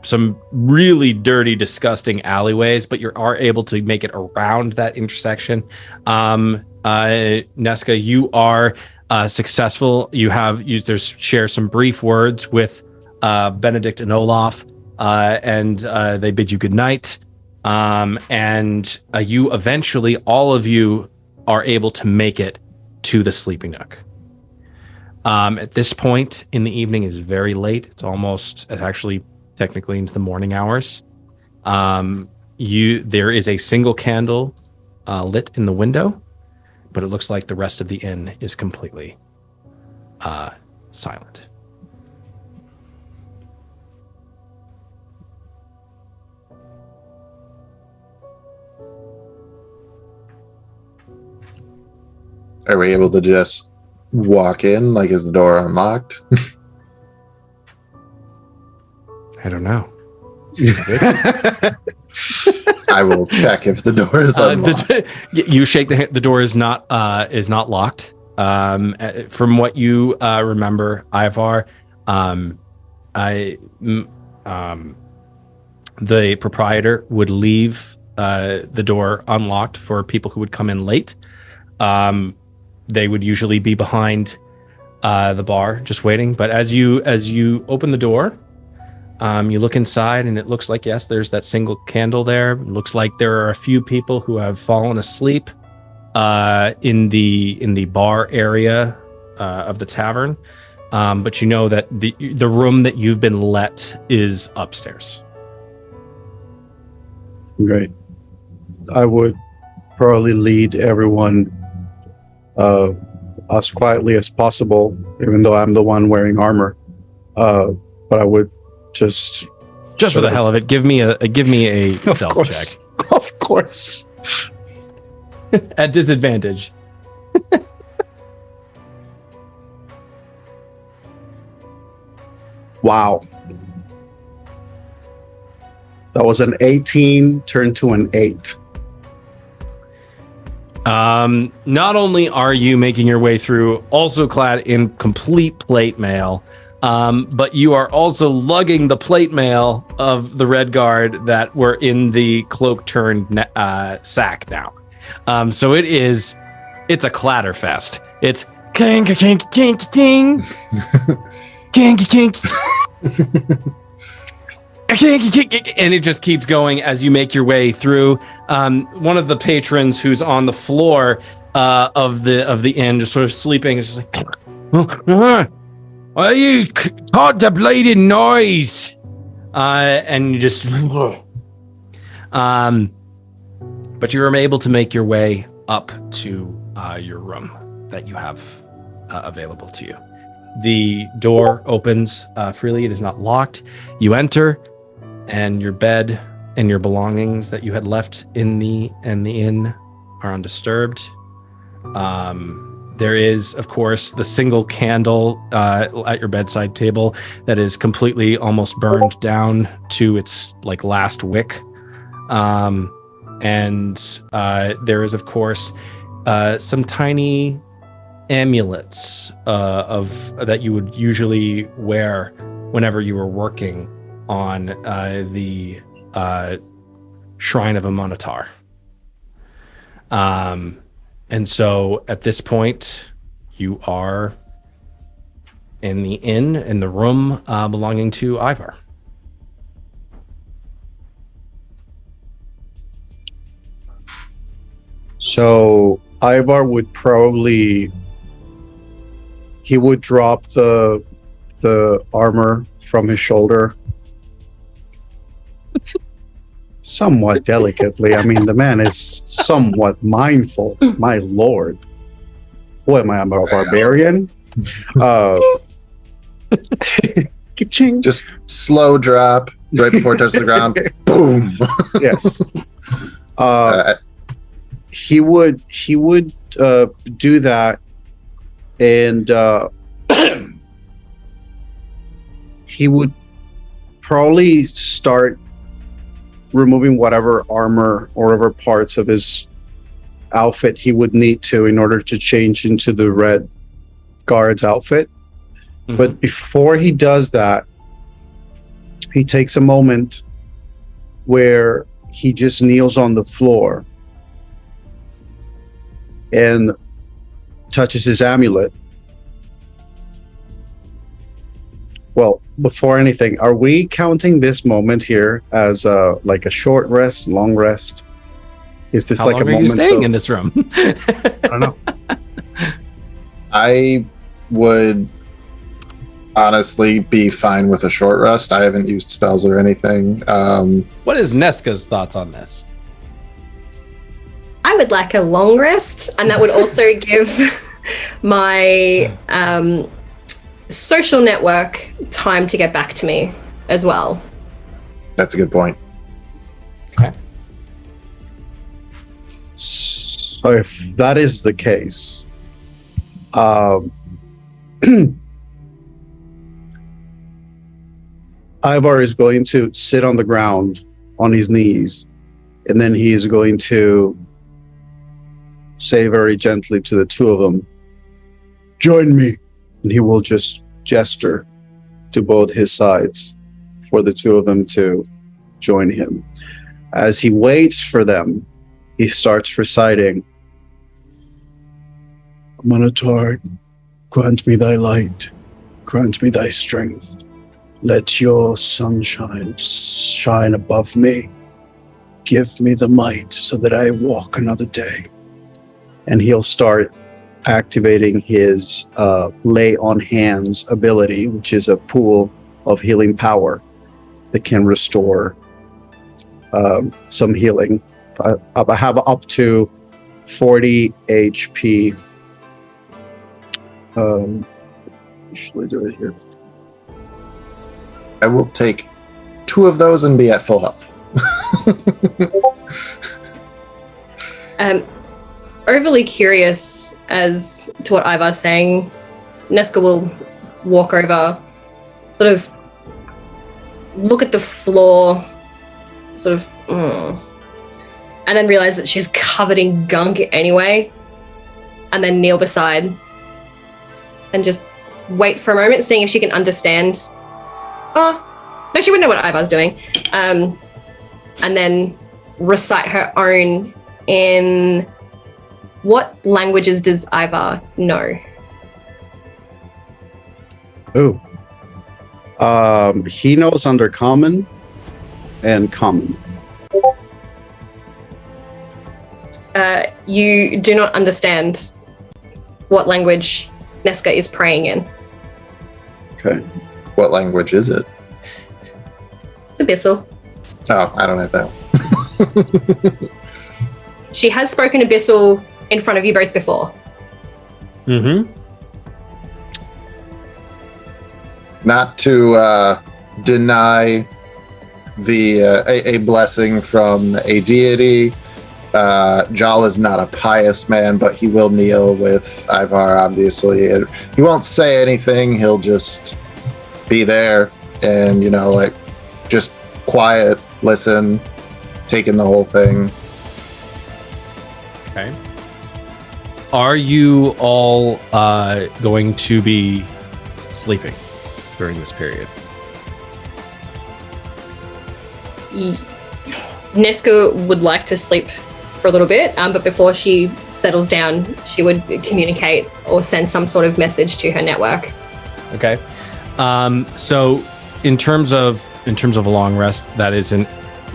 some really dirty, disgusting alleyways, but you are able to make it around that intersection. Neska, you are successful. There's share some brief words with Benedict and Olaf, and they bid you good night. And you eventually, all of you are able to make it to the sleeping nook. At this point in the evening, is very late. It's actually technically into the morning hours. There is a single candle lit in the window, but it looks like the rest of the inn is completely silent. Are we able to just walk in? Like, is the door unlocked? I don't know. I will check if the door is unlocked. You shake the door is not locked. From what you remember, Ivar, the proprietor would leave the door unlocked for people who would come in late. They would usually be behind the bar, just waiting. But as you open the door, you look inside, and it looks like, yes, there's that single candle there. It looks like there are a few people who have fallen asleep in the bar area of the tavern. But you know that the room that you've been let is upstairs. Great. I would probably lead everyone as quietly as possible, even though I'm the one wearing armor. But I would just for the hell of it, give me a stealth check Of course. at disadvantage. Wow. That was an 18 turned to an 8. Not only are you making your way through, also clad in complete plate mail, but you are also lugging the plate mail of the Red Guard that were in the cloak turned sack now. So it's a clatterfest. It's king, king, king, king, king, king. And it just keeps going as you make your way through. One of the patrons who's on the floor of the inn, just sort of sleeping, is just like, "Are you contemplating noise?" And you just, but you're able to make your way up to your room that you have available to you. The door opens freely. It is not locked. You enter, and your bed and your belongings that you had left in the inn are undisturbed. There is, of course, the single candle at your bedside table that is completely almost burned down to its like last wick. And there is, of course, some tiny amulets of that you would usually wear whenever you were working on the Shrine of a Minotaur. And so at this point, you are in the inn, in the room belonging to Ivar. So Ivar would probably drop the armor from his shoulder somewhat delicately. I mean, the man is somewhat mindful. My lord. What am I, a barbarian? Ka-ching. Just slow drop right before it touches the ground. Boom. Yes. He would do that, and he would probably start removing whatever armor or whatever parts of his outfit he would need to in order to change into the red guard's outfit. Mm-hmm. But before he does that, he takes a moment where he just kneels on the floor and touches his amulet. Well, before anything, are we counting this moment here as like a short rest, long rest? Is this How like long a are moment you staying in this room? I don't know. I would honestly be fine with a short rest. I haven't used spells or anything. What is Neska's thoughts on this? I would like a long rest, and that would also give my social network time to get back to me as well. That's a good point. Okay. So if that is the case, Ivar is going to sit on the ground on his knees, and then he is going to say very gently to the two of them, "Join me." And he will just gesture to both his sides for the two of them to join him. As he waits for them, he starts reciting, "Minotaur, grant me thy light, grant me thy strength. Let your sunshine shine above me. Give me the might so that I walk another day." And he'll start activating his lay on hands ability, which is a pool of healing power that can restore some healing. I have up to 40 HP. Usually do it here. I will take 2 of those and be at full health. Overly curious as to what Ivar's saying, Neska will walk over, sort of look at the floor, sort of, and then realize that she's covered in gunk anyway, and then kneel beside and just wait for a moment, seeing if she can understand. Oh, no, she wouldn't know what Ivar's doing. And then recite her own in... What languages does Ivar know? Oh. He knows Undercommon and Common. You do not understand what language Neska is praying in. Okay. What language is it? It's Abyssal. Oh, I don't have that. She has spoken Abyssal in front of you both before. Mm-hmm. not to deny the a blessing from a deity. Jal is not a pious man, but he will kneel with Ivar, obviously. He won't say anything. He'll just be there and, just quiet, listen, taking the whole thing. Okay. Are you all going to be sleeping during this period? Neska would like to sleep for a little bit, but before she settles down, she would communicate or send some sort of message to her network. Okay. So in terms of a long rest, that is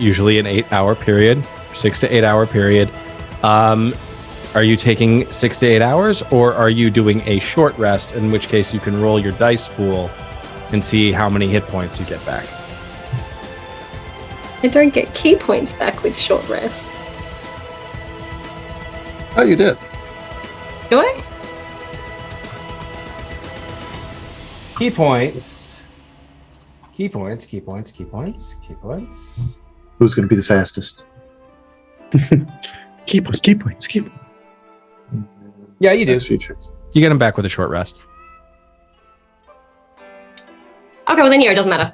usually an 8-hour period, 6 to 8 hour period. Are you taking 6 to 8 hours, or are you doing a short rest, in which case you can roll your dice pool and see how many hit points you get back? I don't get key points back with short rest. Oh, you did. Do I? Key points. Key points, key points, key points, key points. Who's going to be the fastest? Key points, key points, key points. Yeah, you do. Nice features. You get them back with a short rest. Okay, well then it doesn't matter.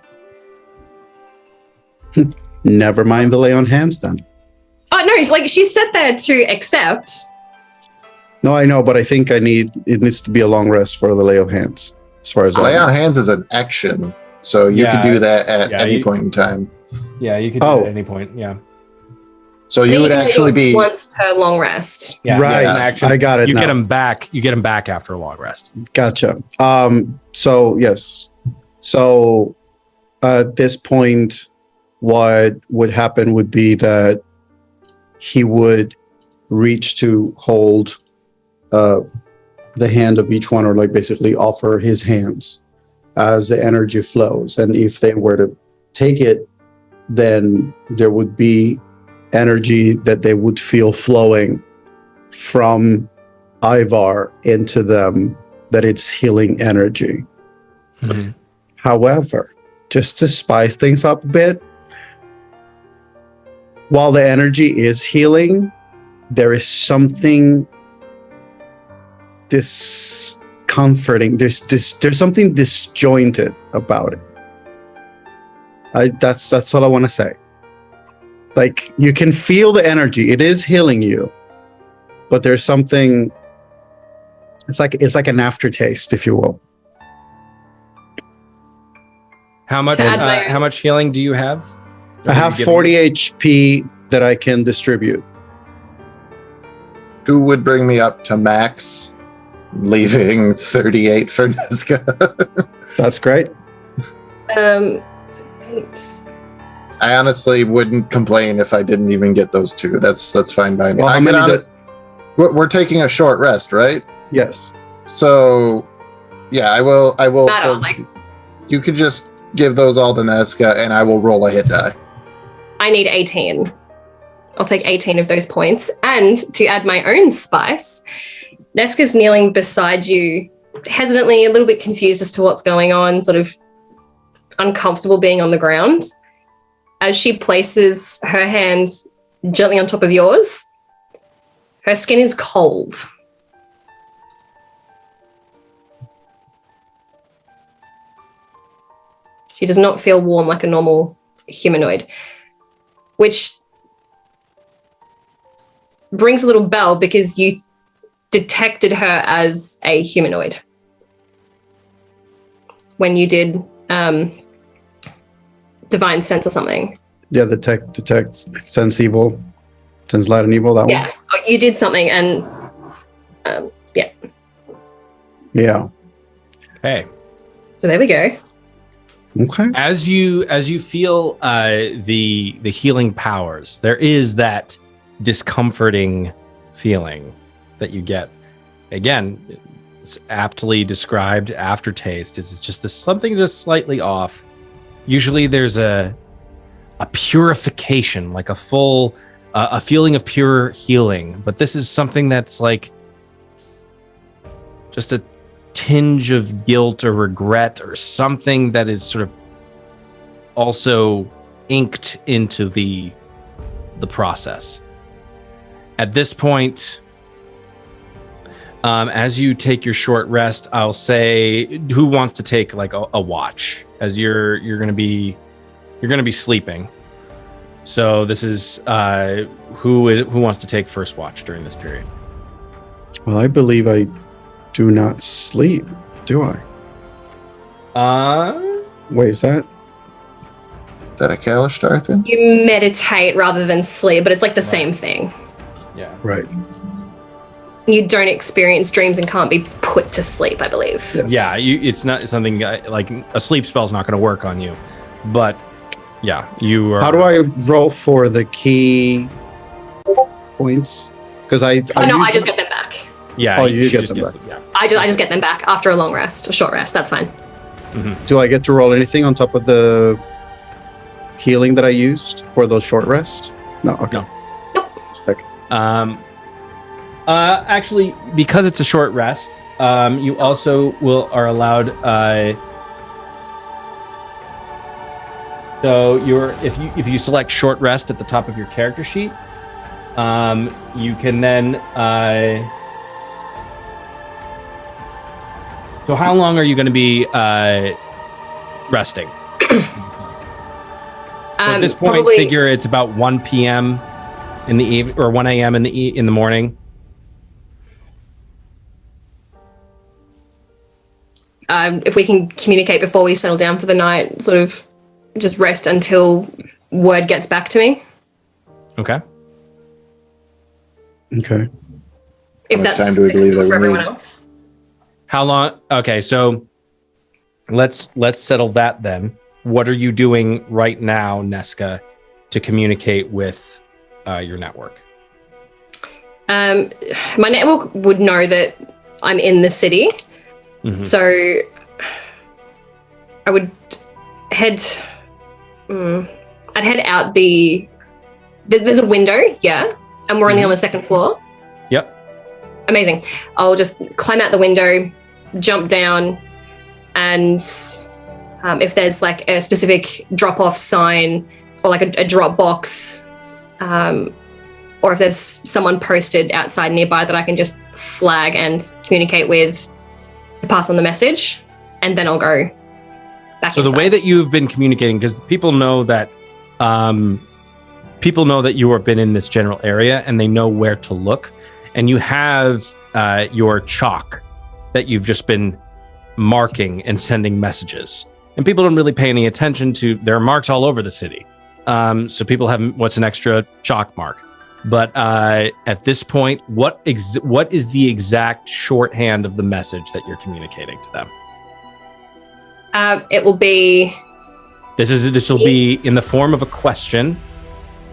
Never mind the lay on hands then. Oh no, like she's set there to accept. No, I know, but I think it needs to be a long rest for the lay of hands. As far as Lay on hands is an action, so you Yeah, can do that at yeah, any point in time. Yeah, you could do it at any point. Yeah. So you would can only actually do it be once per long rest. Yeah, right. yeah, action. I got it. You now. get them back. You get them back after a long rest. Gotcha. So yes. So at this point, what would happen would be that he would reach to hold the hand of each one, or like basically offer his hands as the energy flows. And if they were to take it, then there would be energy that they would feel flowing from Ivar into them, that it's healing energy. Mhm. However, just to spice things up a bit, while the energy is healing, there is something discomforting. There's something disjointed about it. That's all I want to say. Like, you can feel the energy; it is healing you, but there's something. It's like an aftertaste, if you will. How much healing do you have? I have 40 HP that I can distribute. Who would bring me up to max, leaving 38 for Neska. That's great. I honestly wouldn't complain if I didn't even get those two. That's fine by me. Well, how many we're taking a short rest, right? Yes. So, yeah, I will. Matter, You could just give those all to Neska, and I will roll a hit die. I need 18. I'll take 18 of those points. And to add my own spice, Neska's kneeling beside you, hesitantly, a little bit confused as to what's going on, sort of uncomfortable being on the ground. As she places her hand gently on top of yours, her skin is cold. She does not feel warm like a normal humanoid, which rings a little bell because you detected her as a humanoid when you did divine sense or something. Yeah, detect, sense evil, sense light and evil. That one. Yeah, you did something, and yeah. Yeah. Okay. So there we go. Okay. As you feel the healing powers, there is that discomforting feeling that you get. Again, it's aptly described aftertaste. It's just something just slightly off. Usually there's a purification, like a full a feeling of pure healing, but this is something that's like just a tinge of guilt or regret or something that is sort of also inked into the process. At this point, as you take your short rest, I'll say, who wants to take like a watch, as you're gonna be sleeping. So this is who wants to take first watch during this period? Well, I believe I do not sleep, do I? Wait, is that a Kalishtar thing? You meditate rather than sleep, but it's like the same thing. Yeah. right? You don't experience dreams and can't be put to sleep, I believe. Yes. Yeah, it's not something like a sleep spell's not going to work on you, but yeah, you are. How do I roll for the key points? Because I just get them back. Yeah. Oh, you she get just them gets back. yeah. I just get them back after a long rest, a short rest. That's fine. Do I get to roll anything on top of the healing that I used for those short rests? No. Okay. No. Check. Actually, because it's a short rest, you also are allowed. So if you select short rest at the top of your character sheet, you can then. So how long are you going to be resting? So at this point, probably, figure it's about 1 p.m. in the evening or 1 a.m. in the morning. if we can communicate before we settle down for the night, sort of just rest until word gets back to me. Okay. Okay. If How much that's time do we believe acceptable that for we everyone need? else. How long? Okay, so let's settle that then. What are you doing right now, Neska, to communicate with your network? My network would know that I'm in the city, so I would head. I'd head out the. There's a window, yeah, and we're only on the second floor. Yep. Amazing. I'll just climb out the window, jump down, and if there's like a specific drop-off sign or like a drop box, or if there's someone posted outside nearby that I can just flag and communicate with to pass on the message, and then I'll go back So inside. the way that you've been communicating, because people know that you have been in this general area and they know where to look, and you have your chalk that you've just been marking and sending messages, and people don't really pay any attention to. There are marks all over the city, so people have what's an extra chalk mark. But at this point, what is the exact shorthand of the message that you're communicating to them? It will be. This will be in the form of a question.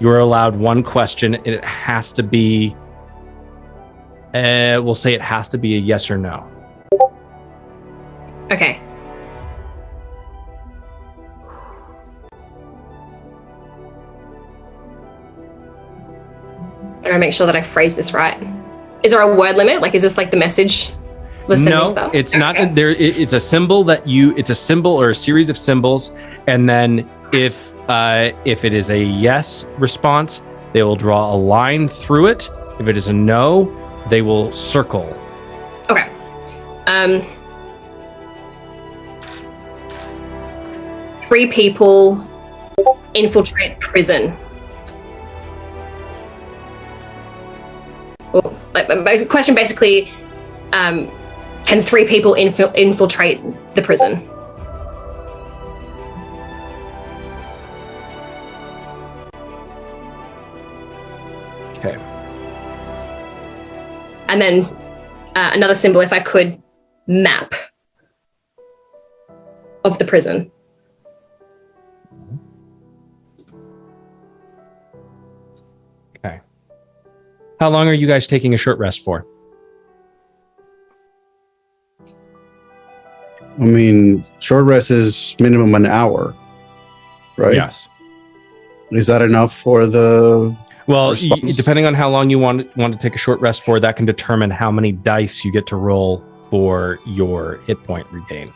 You are allowed one question, and it has to be. We'll say it has to be a yes or no. Okay. I gotta make sure that I phrase this right. Is there a word limit? Like, is this like the message? No, it's not. Okay. It's a symbol it's a symbol or a series of symbols, and then if it is a yes response, they will draw a line through it. If it is a no, they will circle. Okay. 3 people infiltrate prison. Well, my question basically, can 3 people infiltrate the prison? Okay. And then another symbol, if I could, map of the prison. Okay. How long are you guys taking a short rest for? I mean, short rest is minimum an hour, right? Yes. Is that enough for the? Well, response? depending on how long you want to take a short rest for, that can determine how many dice you get to roll for your hit point regain.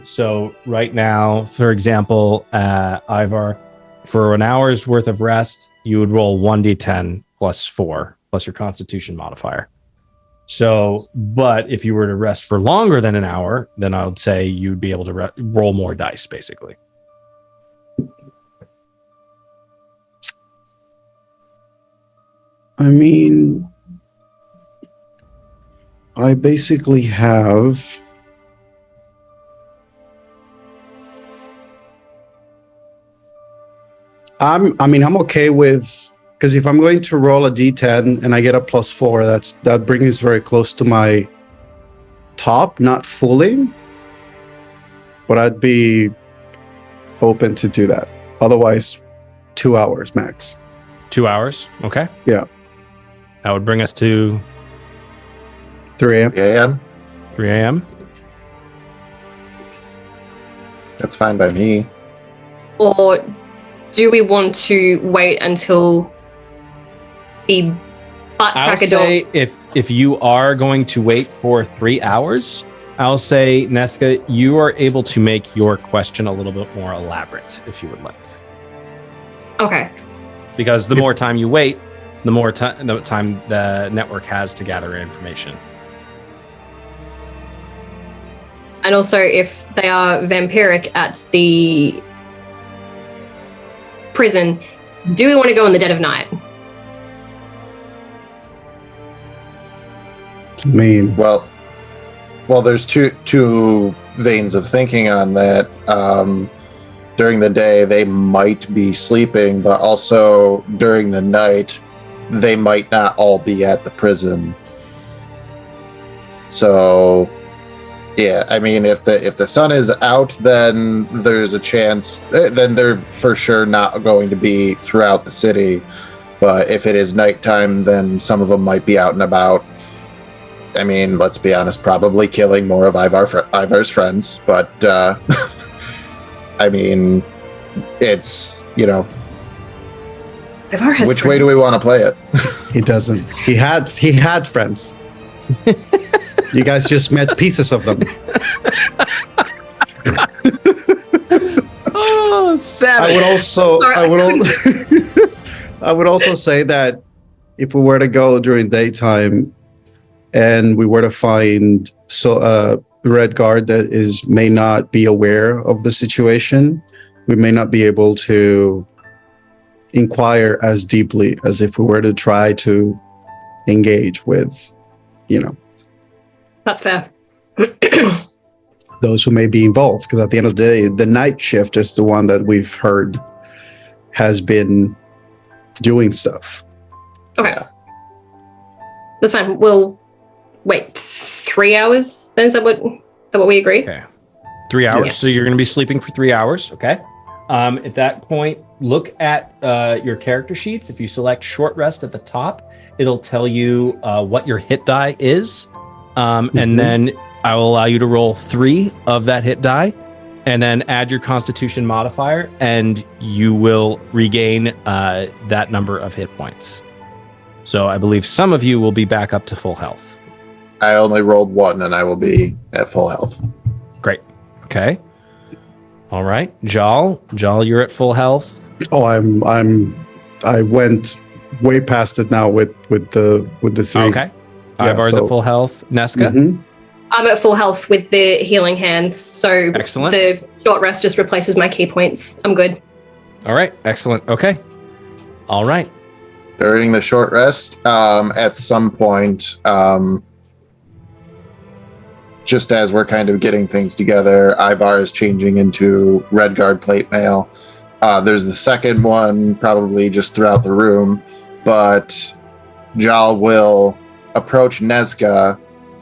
So right now, for example, Ivar, for an hour's worth of rest, you would roll 1d10 plus 4 plus your Constitution modifier. So, but if you were to rest for longer than an hour, then I would say you'd be able to roll more dice, basically. I mean, I basically have I'm okay with, because if I'm going to roll a d10 and I get a +4, that brings us very close to my top, not fully, but I'd be open to do that. Otherwise, 2 hours max. 2 hours, okay. Yeah. That would bring us to 3 a.m. a.m. 3 a.m. That's fine by me. Or do we want to wait until the butt I'll crack of dawn? say if you are going to wait for 3 hours, I'll say, Neska, you are able to make your question a little bit more elaborate if you would like. Okay. Because the more time you wait, the more time the network has to gather information. And also, if they are vampiric at the prison, do we want to go in the dead of night? I mean, Well, there's two veins of thinking on that. During the day, they might be sleeping, but also during the night, they might not all be at the prison. So, yeah, I mean, if the sun is out, then there's a chance. Then they're for sure not going to be throughout the city. But if it is nighttime, then some of them might be out and about. I mean, let's be honest, probably killing more of Ivar's friends. But I mean, it's, Ivar has which way do we want to play it? he doesn't. He had friends. You guys just met pieces of them. Oh, savage. I would also say that if we were to go during daytime and we were to find Red Guard that may not be aware of the situation, we may not be able to inquire as deeply as if we were to try to engage with, That's fair. those who may be involved. Because at the end of the day, the night shift is the one that we've heard has been doing stuff. Okay. That's fine. We'll wait 3 hours. Then is that what we agreed? Okay. 3 hours. Yes. So you're going to be sleeping for 3 hours. Okay. At that point, look at your character sheets. If you select short rest at the top, it'll tell you what your hit die is. And then I will allow you to roll 3 of that hit die and then add your Constitution modifier, and you will regain that number of hit points. So I believe some of you will be back up to full health. I only rolled 1 and I will be at full health. Great. Okay. All right. Jal, you're at full health. Oh, I went way past it now with the 3. Okay. Yeah, Ivar's so- at full health. Neska. Mhm. I'm at full health with the healing hands, so Excellent. the short rest just replaces my key points. I'm good. All right. Excellent. Okay. All right. During the short rest, at some point, just as we're kind of getting things together, Ivar is changing into Red Guard plate mail. There's the second one probably just throughout the room, but Jal will approach Neska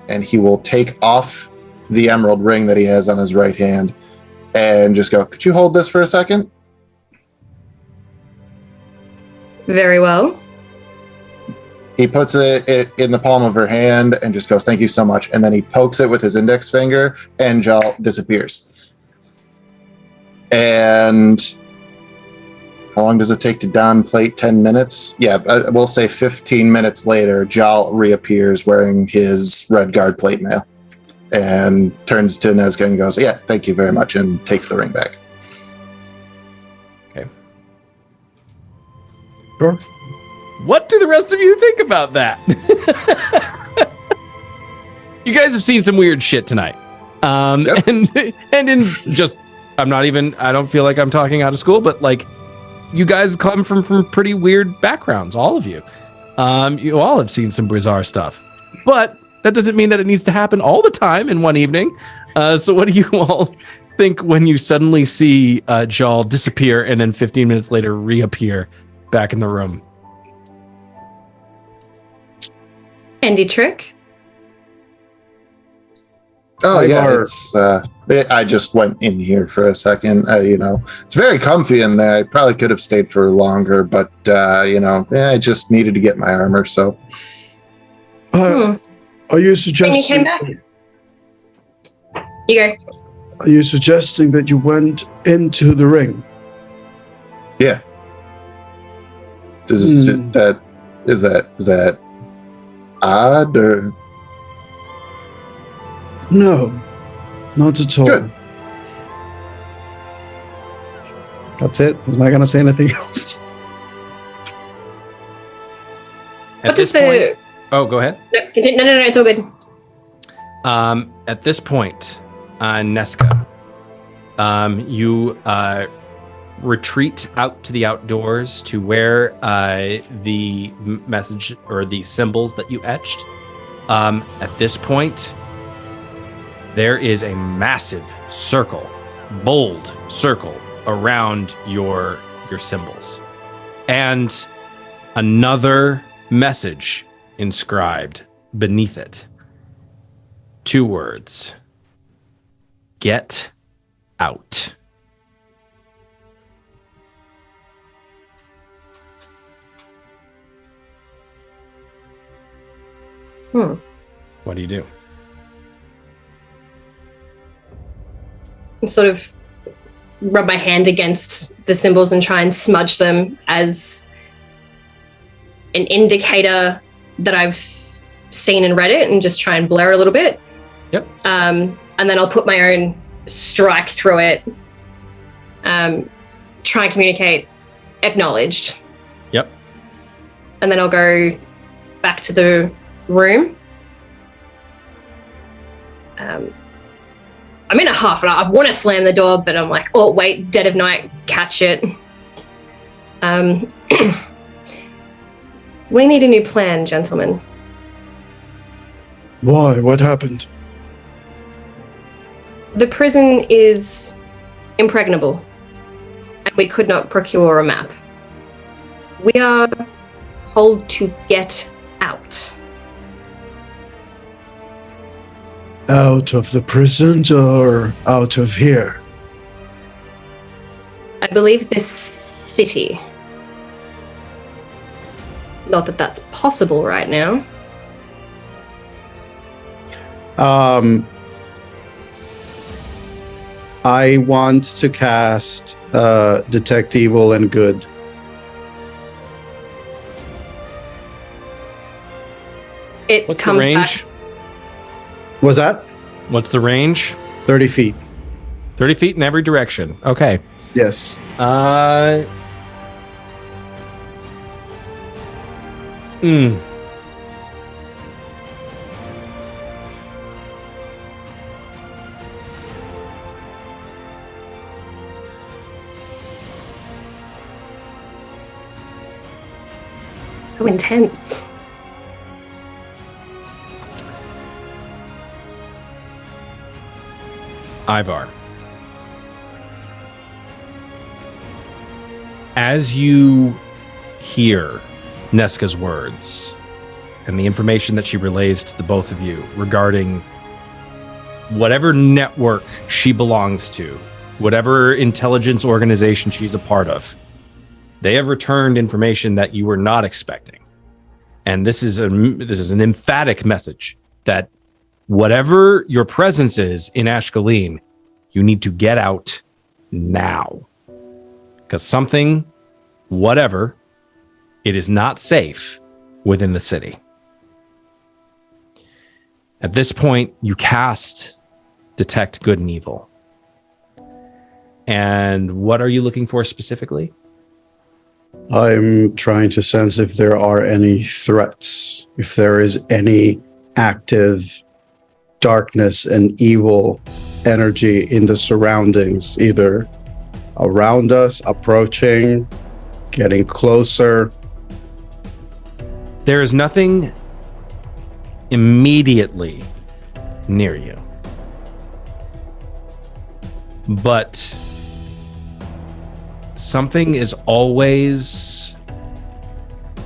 and he will take off the emerald ring that he has on his right hand and just go, "Could you hold this for a second?" Very well. He puts it in the palm of her hand and just goes, "Thank you so much." And then he pokes it with his index finger and Jal disappears. And how long does it take to don plate? 10 minutes? Yeah, we'll say 15 minutes later, Jal reappears wearing his Red Guard plate mail. and turns to Neska and goes, "Yeah, thank you very much," and takes the ring back. Okay. Sure. What do the rest of you think about that? You guys have seen some weird shit tonight. Yep. And in just, I don't feel like I'm talking out of school, but like, you guys come from pretty weird backgrounds, all of you. You all have seen some bizarre stuff, but that doesn't mean that it needs to happen all the time in one evening. So what do you all think when you suddenly see Jal disappear and then 15 minutes later reappear back in the room? Handy trick. Oh yeah, Ivar. it's. I just went in here for a second. It's very comfy in there. I probably could have stayed for longer, but I just needed to get my armor. So, Are you And you suggesting? came back. You go. Are you suggesting that you went into the ring? yeah. Is that odd or? No, not at all. Good. That's it. He's not going to say anything else. What does the... Oh, go ahead. No, continue. No, it's all good. At this point, Neska, you retreat out to the outdoors to where the message or the symbols that you etched. At this point, there is a massive circle, bold circle around your symbols, and another message inscribed beneath it. 2 words: get out. What do you do? Sort of rub my hand against the symbols and try and smudge them as an indicator that I've seen and read it, and just try and blur a little bit. Yep. And then I'll put my own strike through it. Try and communicate acknowledged. Yep. And then I'll go back to the room. I'm in a huff and I want to slam the door, but I'm like, oh, wait, dead of night, catch it. We need a new plan, gentlemen. Why? What happened? The prison is impregnable, and we could not procure a map. We are told to get out. Out of the prison or out of here? I believe this city. Not that that's possible right now. I want to cast Detect Evil and Good. It What's the comes range? back. Was that What's the range? 30 feet? 30 feet in every direction. Okay. Yes. So intense. Ivar. As you hear Neska's words and the information that she relays to the both of you regarding whatever network she belongs to, whatever intelligence organization she's a part of, they have returned information that you were not expecting. And this is an emphatic message that whatever your presence is in Ashcaleen, you need to get out now. Because something, whatever, it is not safe within the city. At this point, you cast Detect Good and Evil. And what are you looking for specifically? I'm trying to sense if there are any threats, if there is any active darkness and evil energy in the surroundings, either around us, approaching, getting closer. There is nothing immediately near you. But something is always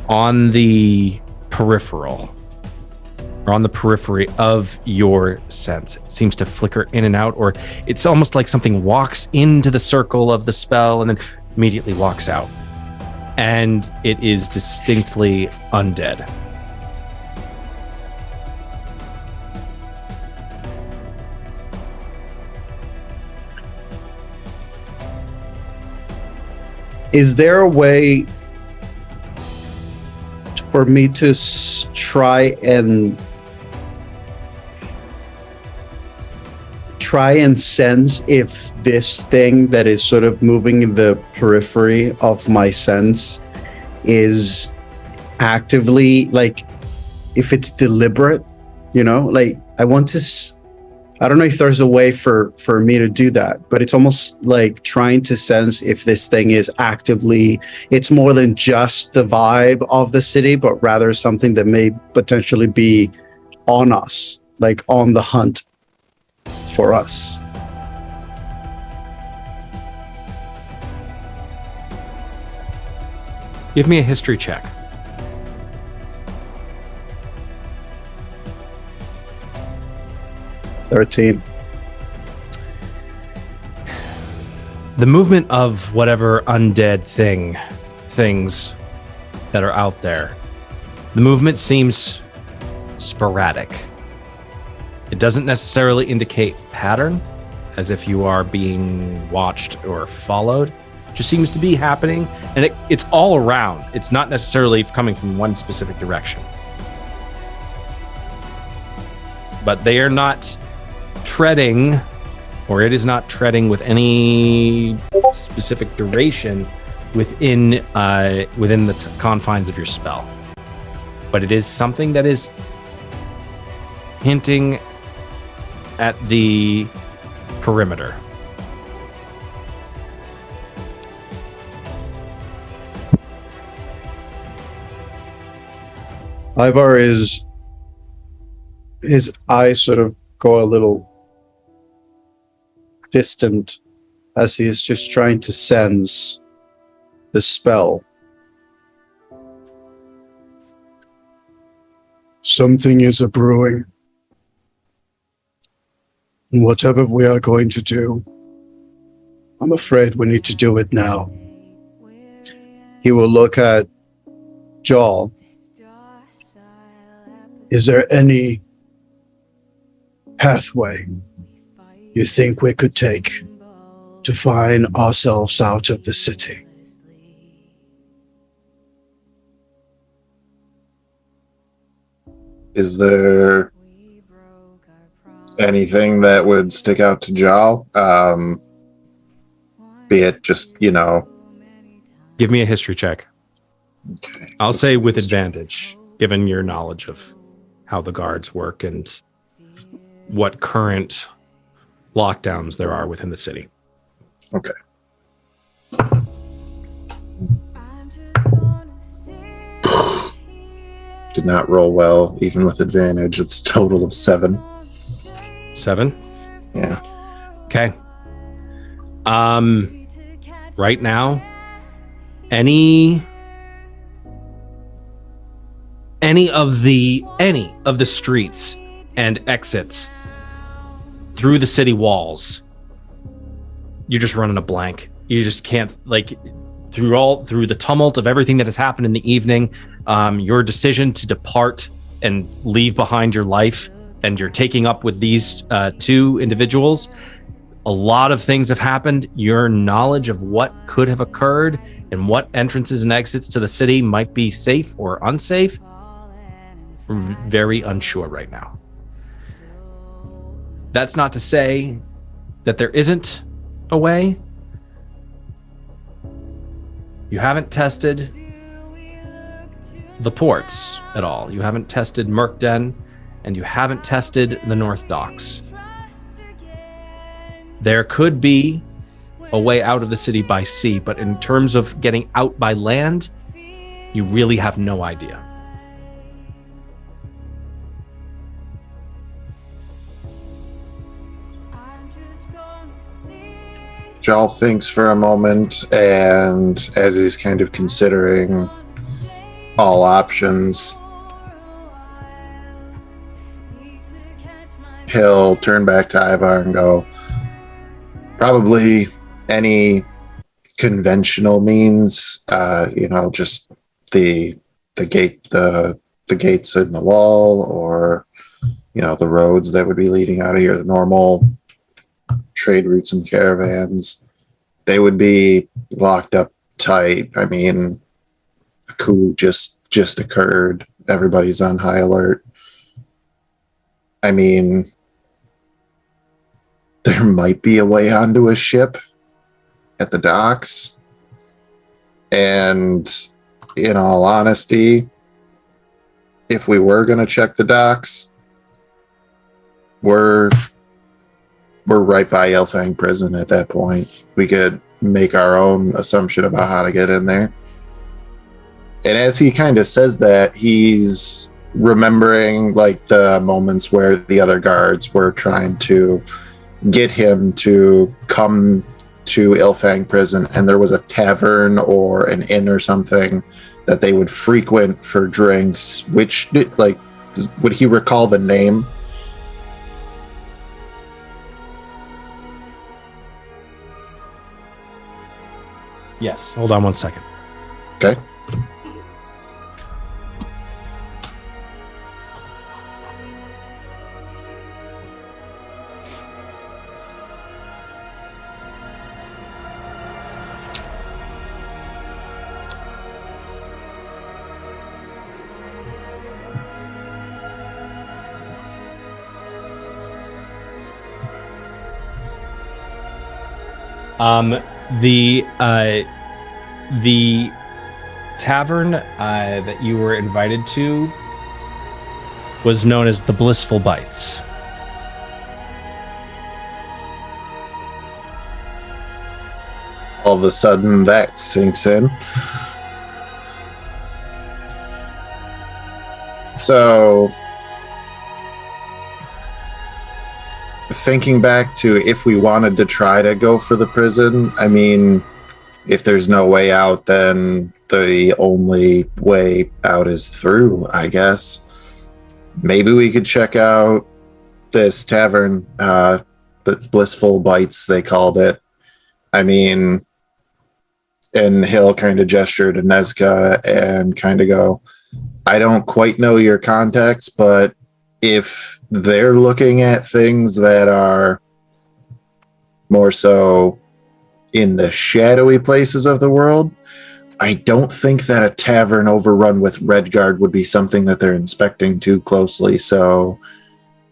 on the peripheral, or on the periphery of your sense. It seems to flicker in and out, or it's almost like something walks into the circle of the spell and then immediately walks out. And it is distinctly undead. Is there a way for me to try and sense if this thing that is sort of moving in the periphery of my sense is actively, like, if it's deliberate, you know? Like, I want to I don't know if there's a way for me to do that, but it's almost like trying to sense if this thing is actively, it's more than just the vibe of the city, but rather something that may potentially be on us, like on the hunt for us. Give me a history check. $13. The movement of whatever undead things that are out there, the movement seems sporadic. It doesn't necessarily indicate pattern, as if you are being watched or followed. It just seems to be happening, and it's all around. It's not necessarily coming from one specific direction. But they are not treading, or it is not treading with any specific duration within the confines of your spell. But it is something that is hinting at the perimeter. Ivar his eyes sort of go a little distant as he is just trying to sense the spell. Something is a brewing. And whatever we are going to do, I'm afraid we need to do it now. He will look at Jaw. Is there any pathway you think we could take to find ourselves out of the city? Is there anything that would stick out to Jal? Be it just, Give me a history check. Okay. I'll say with advantage, given your knowledge of how the guards work and what current lockdowns there are within the city. Okay. Did not roll well, even with advantage. It's a total of 7. 7? Yeah. Okay. Right now, any of the streets and exits through the city walls, you're just running a blank. You just can't, through the tumult of everything that has happened in the evening, your decision to depart and leave behind your life, and you're taking up with these 2 individuals. A lot of things have happened. Your knowledge of what could have occurred and what entrances and exits to the city might be safe or unsafe, very unsure right now. That's not to say that there isn't a way. You haven't tested the ports at all. You haven't tested Merkden, and you haven't tested the North Docks. There could be a way out of the city by sea, but in terms of getting out by land, you really have no idea. Jal thinks for a moment, and as he's kind of considering all options, he'll turn back to Ivar and go, probably any conventional means, just the gates in the wall, or the roads that would be leading out of here, the normal trade routes and caravans, they would be locked up tight. I mean, a coup just occurred. Everybody's on high alert. I mean, there might be a way onto a ship at the docks. And in all honesty, if we were going to check the docks, we're right by Elfang Prison at that point. We could make our own assumption about how to get in there. And as he kind of says that, he's remembering like the moments where the other guards were trying to get him to come to Elfang Prison, and there was a tavern or an inn or something that they would frequent for drinks. Which, like, would he recall the name? Yes. Hold on one second. Okay. The tavern that you were invited to was known as the Blissful Bites. All of a sudden, that sinks in. So, thinking back to if we wanted to try to go for the prison, I mean, if there's no way out, then the only way out is through, I guess. Maybe we could check out this tavern, the Blissful Bites, they called it. I mean, and he'll kind of gesture to Neska and kind of go, I don't quite know your contacts, but if they're looking at things that are more so in the shadowy places of the world, I don't think that a tavern overrun with Redguard would be something that they're inspecting too closely. So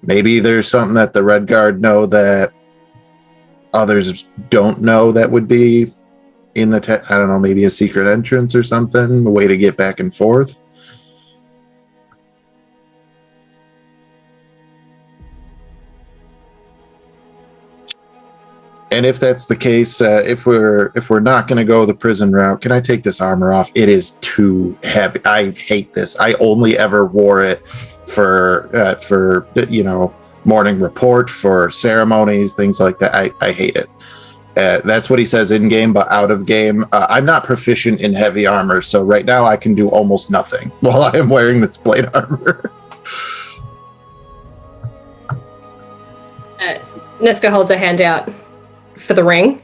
maybe there's something that the Redguard know that others don't know that would be in the I don't know, maybe a secret entrance or something, a way to get back and forth. And if that's the case, if we're not going to go the prison route, can I take this armor off? It is too heavy. I hate this. I only ever wore it for morning report, for ceremonies, things like that. I hate it. That's what he says in game, but out of game, I'm not proficient in heavy armor, so right now I can do almost nothing while I am wearing this plate armor. Neska holds her hand out for the ring.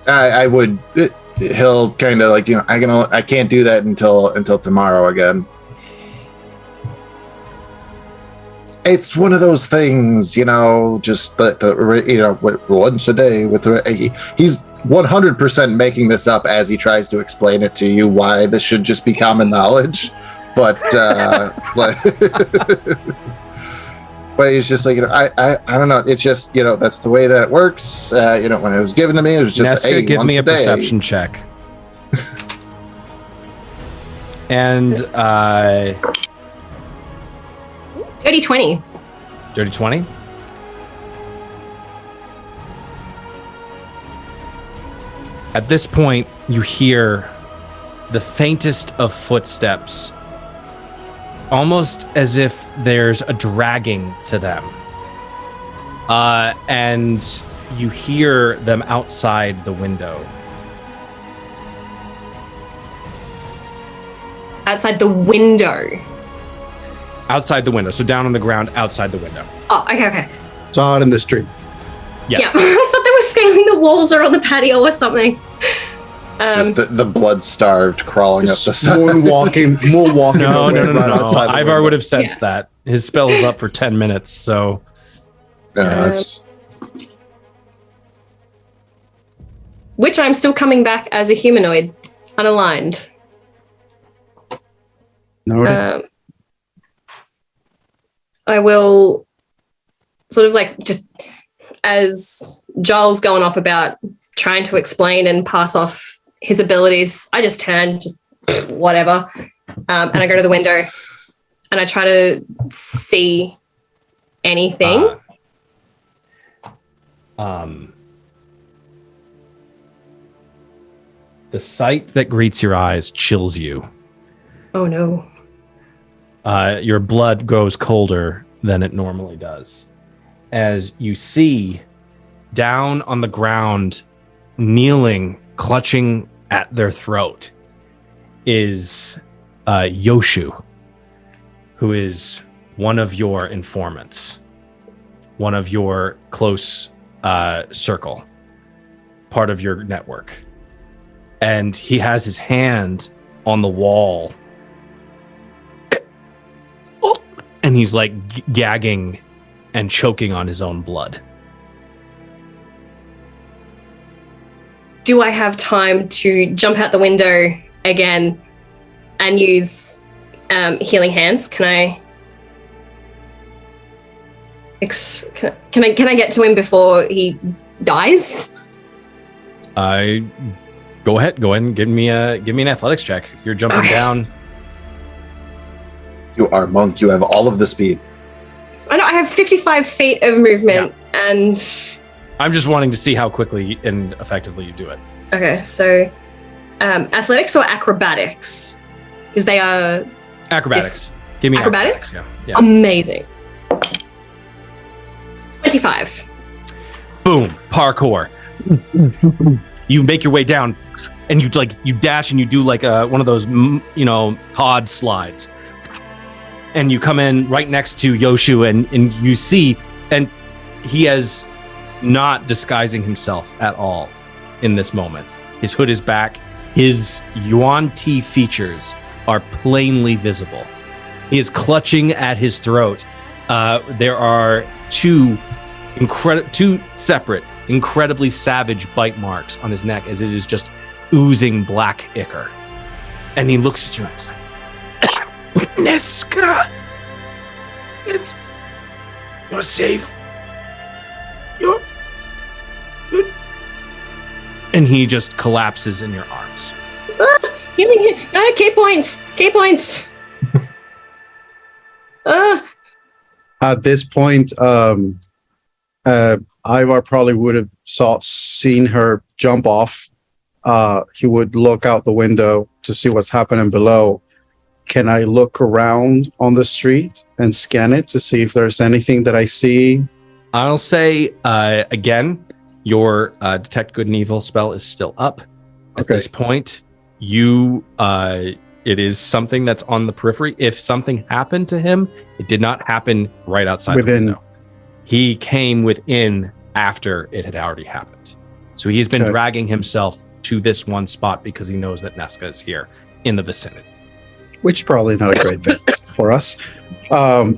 I would. He'll kind of like, I can't do that until tomorrow again. It's one of those things, just once a day with he's 100% making this up as he tries to explain it to you why this should just be common knowledge, but But he's just like, I don't know. It's just, that's the way that it works. When it was given to me, it was just, Neska, hey, give once me a day. perception check. And Dirty 20. dirty 20. At this point, you hear the faintest of footsteps, almost as if there's a dragging to them. And you hear them outside the window. Outside the window. Outside the window. So down on the ground outside the window. Oh, okay. It's out in the street. Yes. Yeah, I thought they were scaling the walls or on the patio or something. Just the blood-starved crawling up the side. Moonwalking No. outside the Ivar window. would have sensed that. His spell is up for 10 minutes, so... That's Which I'm still coming back as a humanoid, unaligned. Noted. I will sort of like just as Giles going off about trying to explain and pass off his abilities, I just turn, just whatever. And I go to the window and I try to see anything. The sight that greets your eyes chills you. Oh no. Your blood grows colder than it normally does. As you see down on the ground, kneeling, clutching at their throat, is Yoshu, who is one of your informants, one of your close circle, part of your network. And he has his hand on the wall. And he's like gagging and choking on his own blood. Do I have time to jump out the window again and use healing hands? Can I get to him before he dies? Go ahead and give me an athletics check. You're jumping down. You are monk. You have all of the speed. I know I have 55 feet of movement, and I'm just wanting to see how quickly and effectively you do it. okay. So, athletics or acrobatics? Because they are Acrobatics. Give me acrobatics. Yeah. Amazing. 25. Boom. Parkour. You make your way down, and you dash and you do like one of those pod slides. And you come in right next to Yoshu, and you see, and he is not disguising himself at all in this moment. His hood is back. His Yuan Ti features are plainly visible. He is clutching at his throat. There are two separate, incredibly savage bite marks on his neck as it is just oozing black ichor. And he looks at you and he's like, Neska, you're safe. You're good. And he just collapses in your arms. Healing. K points. At this point, Ivar probably would have seen her jump off. He would look out the window to see what's happening below. Can I look around on the street and scan it to see if there's anything that I see? I'll say, again, your Detect Good and Evil spell is still up. At this point, it is something that's on the periphery. If something happened to him, it did not happen right outside the window. He came within after it had already happened. So he's been dragging himself to this one spot because he knows that Neska is here in the vicinity. Which is probably not a great thing for us. I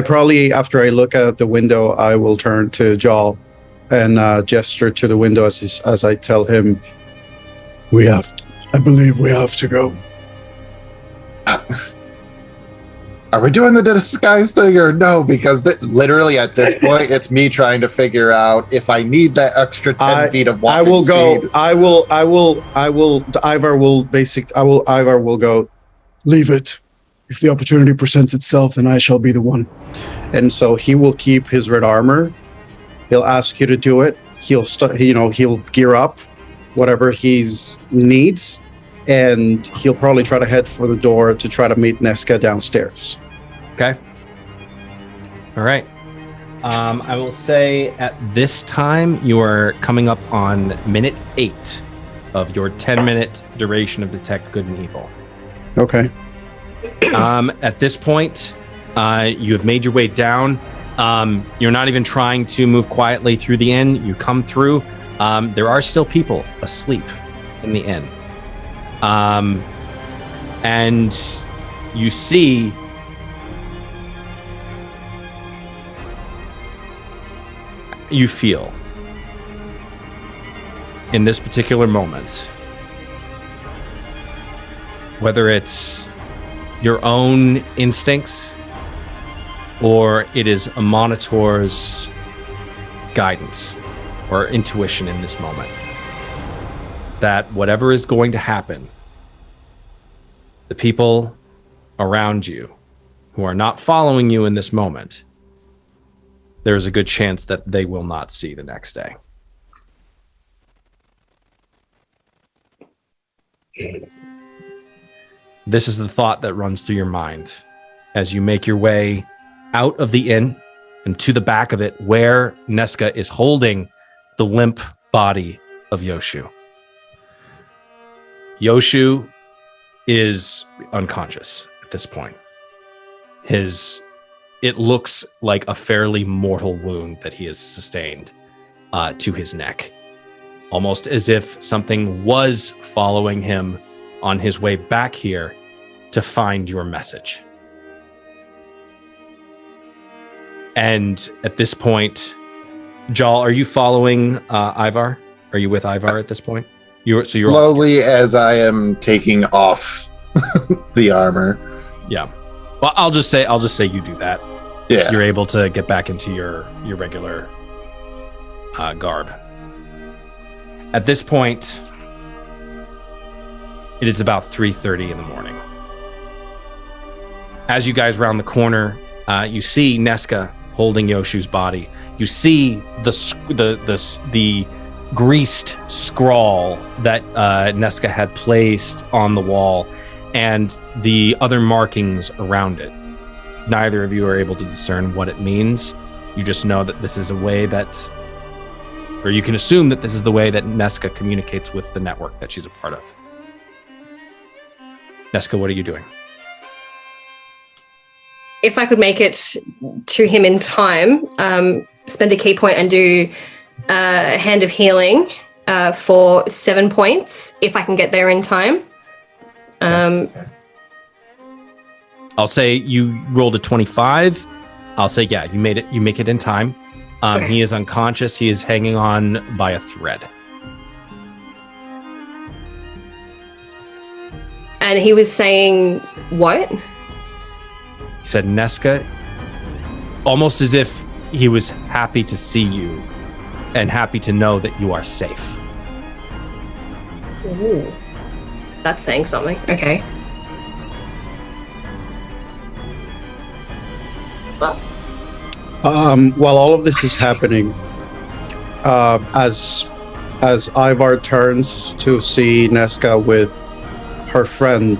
probably, after I look out the window, I will turn to Jal and gesture to the window as I tell him, I believe we have to go. are we doing the disguise thing or no? Because literally at this point, it's me trying to figure out if I need that extra 10 feet of walking speed. Ivar will go, Leave it. If the opportunity presents itself, then I shall be the one. and so he will keep his red armor. He'll ask you to do it. He'll he'll gear up whatever he needs, and he'll probably try to head for the door to try to meet Neska downstairs. Okay. All right. I will say at this time you are coming up on minute 8 of your 10-minute duration of detect good and evil. Okay. At this point, you have made your way down. You're not even trying to move quietly through the inn. You come through. There are still people asleep in the inn. And you see you feel in this particular moment, whether it's your own instincts or it is a monitor's guidance or intuition in this moment, that whatever is going to happen, the people around you who are not following you in this moment, there's a good chance that they will not see the next day. This is the thought that runs through your mind as you make your way out of the inn and to the back of it, where Neska is holding the limp body of Yoshu. Yoshu is unconscious at this point. It looks like a fairly mortal wound that he has sustained to his neck, almost as if something was following him on his way back here to find your message. And at this point, Jal, are you following Ivar? Are you with Ivar at this point? You're slowly as I am taking off the armor. Yeah. Well, I'll just say you do that. Yeah. You're able to get back into your regular garb. At this point, it is about 3:30 in the morning. As you guys round the corner, you see Neska holding Yoshu's body. You see the greased scrawl that Neska had placed on the wall and the other markings around it. Neither of you are able to discern what it means. You just know that this is a way that, or you can assume that this is the way that Neska communicates with the network that she's a part of. Neska, what are you doing? If I could make it to him in time, spend a key point and do a hand of healing for 7 points, if I can get there in time. I'll say you rolled a 25. I'll say, yeah, you made it. You make it in time. Okay. He is unconscious. He is hanging on by a thread. And he was saying what? He said, Neska, almost as if he was happy to see you and happy to know that you are safe. Ooh. That's saying something. Okay. While all of this is happening, as Ivar turns to see Neska with her friend,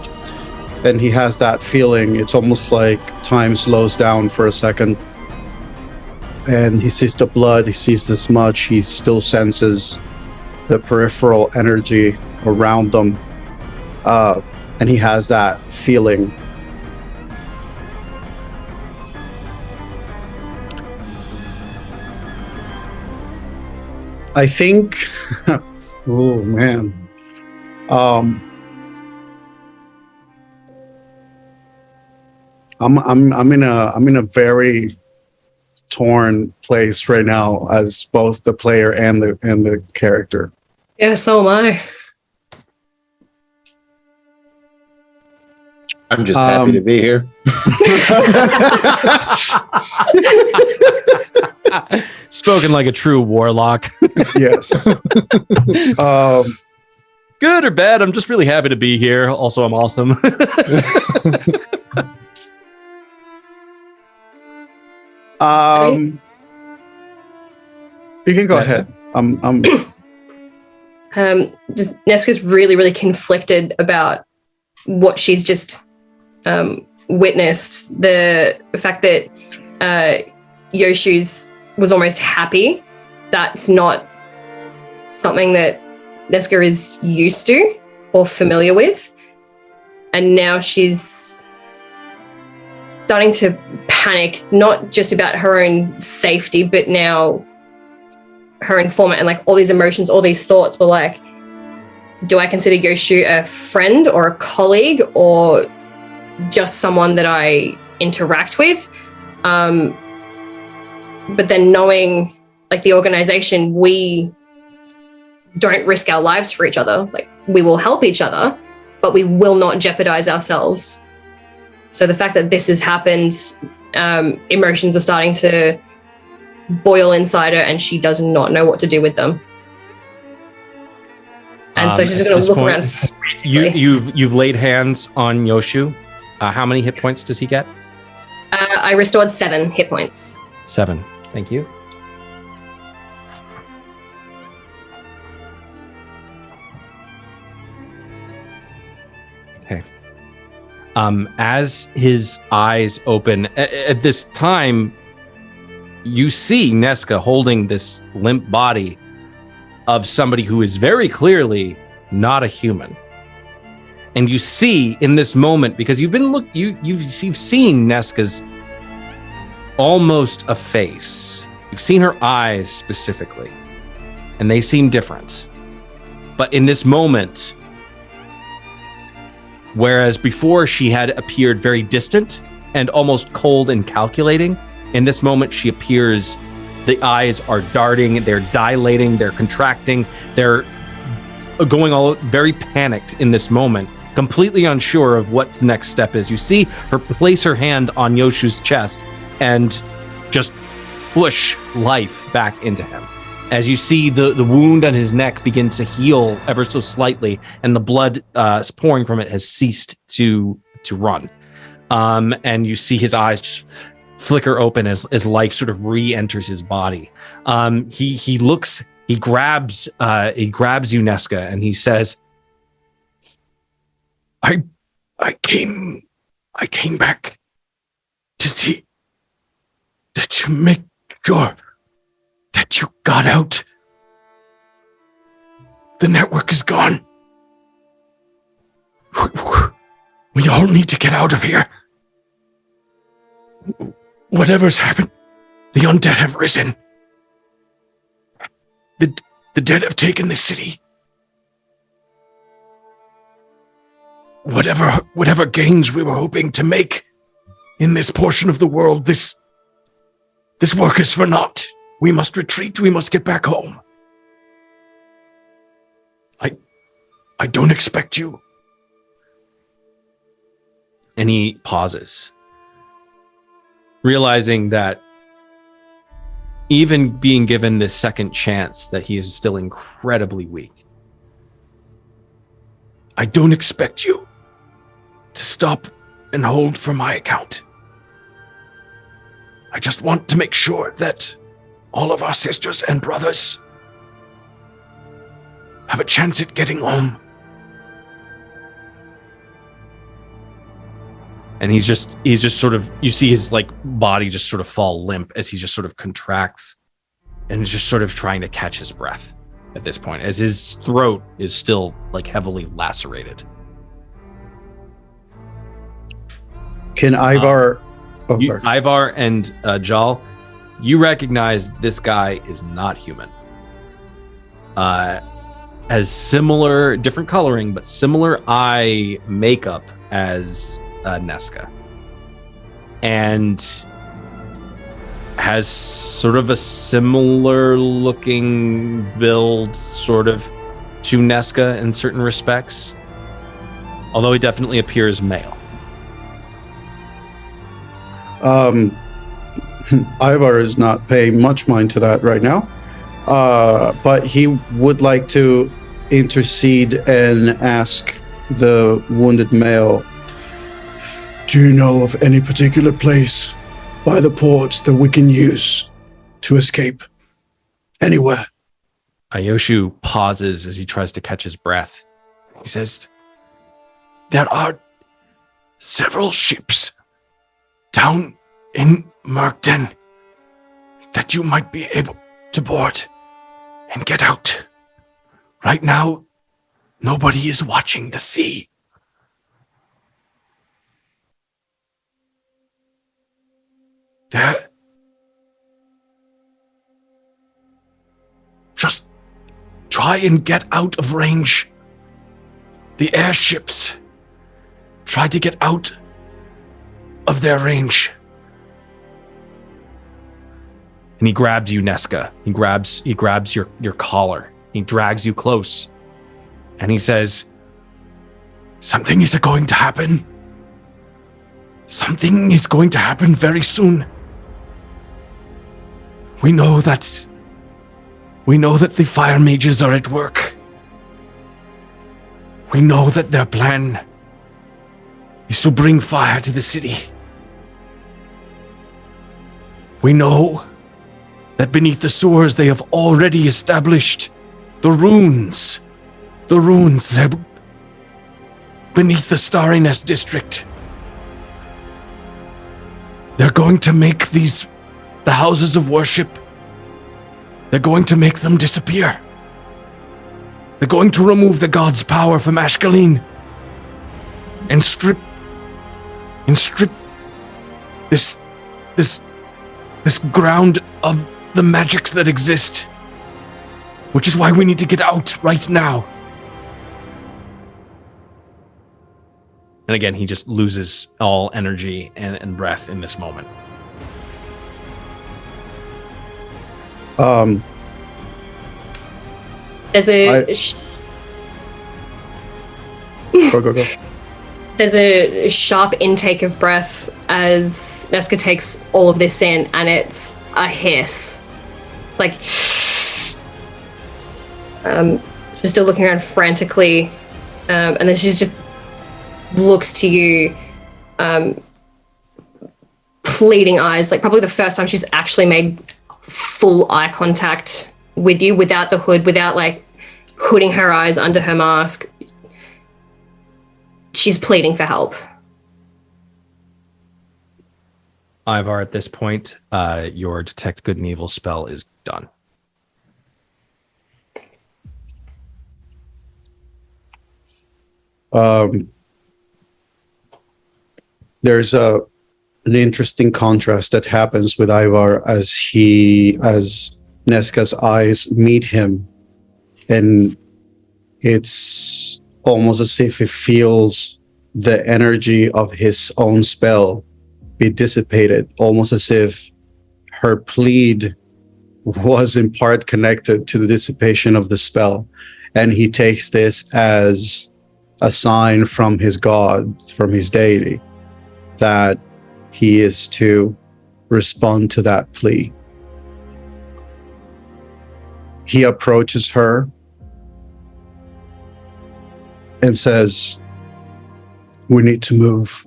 and he has that feeling, it's almost like time slows down for a second. And he sees the blood, he sees the smudge, he still senses the peripheral energy around them. And he has that feeling. I think, oh man, I'm in a very torn place right now as both the player and the character. Yeah, so am I. I'm just happy to be here. Spoken like a true warlock. Yes. Good or bad, I'm just really happy to be here. Also, I'm awesome. You can go Neska. ahead. Just Neska's really, really conflicted about what she's just witnessed. The fact that Yoshu's was almost happy. That's not something that Neska is used to or familiar with. And now she's starting to panic, not just about her own safety, but now her informant, and like all these emotions, all these thoughts were like, do I consider Yoshu a friend or a colleague or just someone that I interact with? But then knowing like the organization, we don't risk our lives for each other. Like we will help each other, but we will not jeopardize ourselves. So the fact that this has happened, emotions are starting to boil inside her, and she does not know what to do with them. And so she's going to look around frantically. You've laid hands on Yoshu. How many hit points does he get? I restored 7 hit points. 7. Thank you. Okay. As his eyes open, at this time, you see Neska holding this limp body of somebody who is very clearly not a human. And you see in this moment, because you've seen Neska's almost a face. You've seen her eyes specifically, and they seem different. But in this moment, whereas before she had appeared very distant and almost cold and calculating, in this moment she appears, the eyes are darting, they're dilating, they're contracting, they're going all very panicked in this moment, completely unsure of what the next step is. You see her place her hand on Yoshu's chest and just push life back into him. As you see the wound on his neck begin to heal ever so slightly, and the blood pouring from it has ceased to run. And you see his eyes just flicker open as life sort of re-enters his body. He grabs you, Neska, and he says, I came back to see that you make sure that you got out. The network is gone. We all need to get out of here. Whatever's happened, the undead have risen. The dead have taken the city. Whatever gains we were hoping to make in this portion of the world, this work is for naught. We must retreat. We must get back home. I don't expect you. and he pauses, realizing that even being given this second chance, that he is still incredibly weak. I don't expect you to stop and hold for my account. I just want to make sure that all of our sisters and brothers have a chance at getting home. And he's just sort of, you see his like body just sort of fall limp as he just sort of contracts and is just sort of trying to catch his breath at this point, as his throat is still like heavily lacerated. Can Ivar... sorry. Ivar and Jal, you recognize this guy is not human. Has similar, different coloring, but similar eye makeup as Neska. And has sort of a similar looking build sort of to Neska in certain respects. Although he definitely appears male. Ivar is not paying much mind to that right now, but he would like to intercede and ask the wounded male. Do you know of any particular place by the ports that we can use to escape? Anywhere. Ayoshu pauses as he tries to catch his breath. He says, there are several ships down in Merkden that you might be able to board and get out. Right now, nobody is watching the sea. There. Just try and get out of range. The airships. Try to get out of their range. And he grabs you, Neska. He grabs your collar. He drags you close. And he says, Something is going to happen. Something is going to happen very soon. We know that the fire mages are at work. We know that their plan is to bring fire to the city. We know that beneath the sewers they have already established the runes that are beneath the Starry Nest district. They're going to make the houses of worship, they're going to make them disappear. They're going to remove the god's power from Ashcaleen and strip this ground of the magics that exist, which is why we need to get out right now. and again, he just loses all energy and breath in this moment. There's a Go. there's a sharp intake of breath as Neska takes all of this in, and it's a hiss. Like, she's still looking around frantically, and then she just looks to you, pleading eyes, like probably the first time she's actually made full eye contact with you without the hood, without like hooding her eyes under her mask. She's pleading for help. Ivar, at this point, your detect good and evil spell is done. There's an interesting contrast that happens with Ivar as Neska's eyes meet him, and it's almost as if he feels the energy of his own spell be dissipated, almost as if her plead was in part connected to the dissipation of the spell. And he takes this as a sign from his god, from his deity, that he is to respond to that plea. He approaches her and says, "We need to move."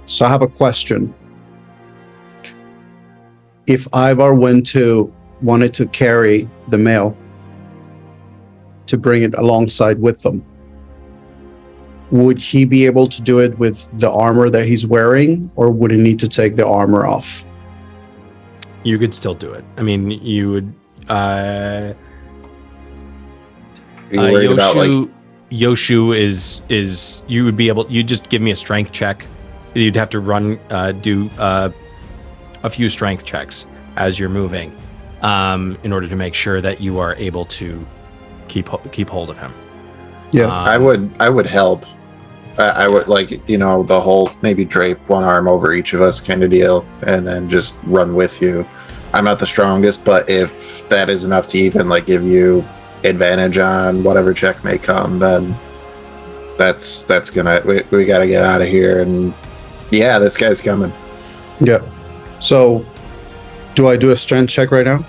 So I have a question. If Ivar wanted to carry the mail to bring it alongside with them, would he be able to do it with the armor that he's wearing, or would he need to take the armor off? You could still do it. I mean, you would. Are you worried about like? Yoshu is you would be able. You just give me a strength check. You'd have to do a few strength checks as you're moving, in order to make sure that you are able to keep hold of him. Yeah, I would help. I would, like, the whole maybe drape one arm over each of us kind of deal, and then just run with you. I'm not the strongest, but if that is enough to even like give you advantage on whatever check may come, then that's gonna we gotta get out of here. And yeah, this guy's coming. Yeah. So, do I do a strength check right now?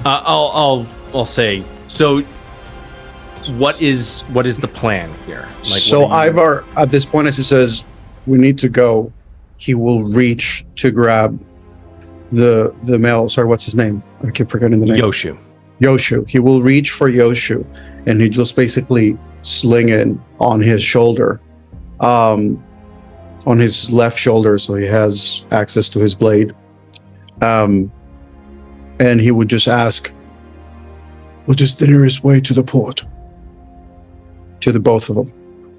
I'll say. So, what is the plan here? Like, So Ivar, at this point, as he says, "We need to go," he will reach to grab the male. Sorry, what's his name? I keep forgetting the name. Yoshu. Yoshu. He will reach for Yoshu, and he just basically sling it on his shoulder, on his left shoulder, so he has access to his blade. And he would just ask, What is the nearest way to the port? to the both of them,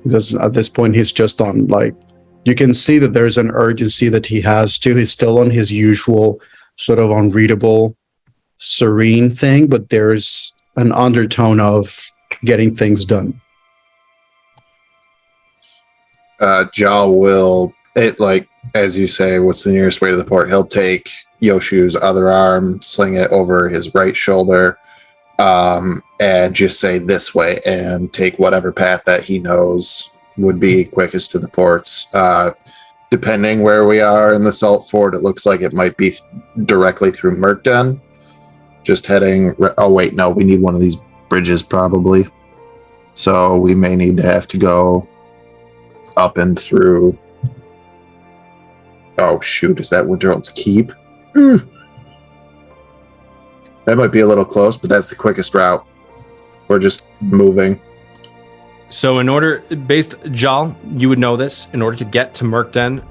because at this point he's just on, like, you can see that there's an urgency that he has too. He's still on his usual sort of unreadable, serene thing, but there's an undertone of getting things done. Jal will, as you say, what's the nearest way to the port? He'll take Yoshu's other arm, sling it over his right shoulder, and just say this way, and take whatever path that he knows would be quickest to the ports. Depending where we are in the Salt Fort, it looks like it might be directly through Merkden. Just heading. Oh wait, no, we need one of these bridges probably. So we may need to have to go up and through. Oh shoot, is that Winterhold's Keep? That might be a little close, but that's the quickest route. We're just moving. So Jal, you would know this. In order to get to Merkden,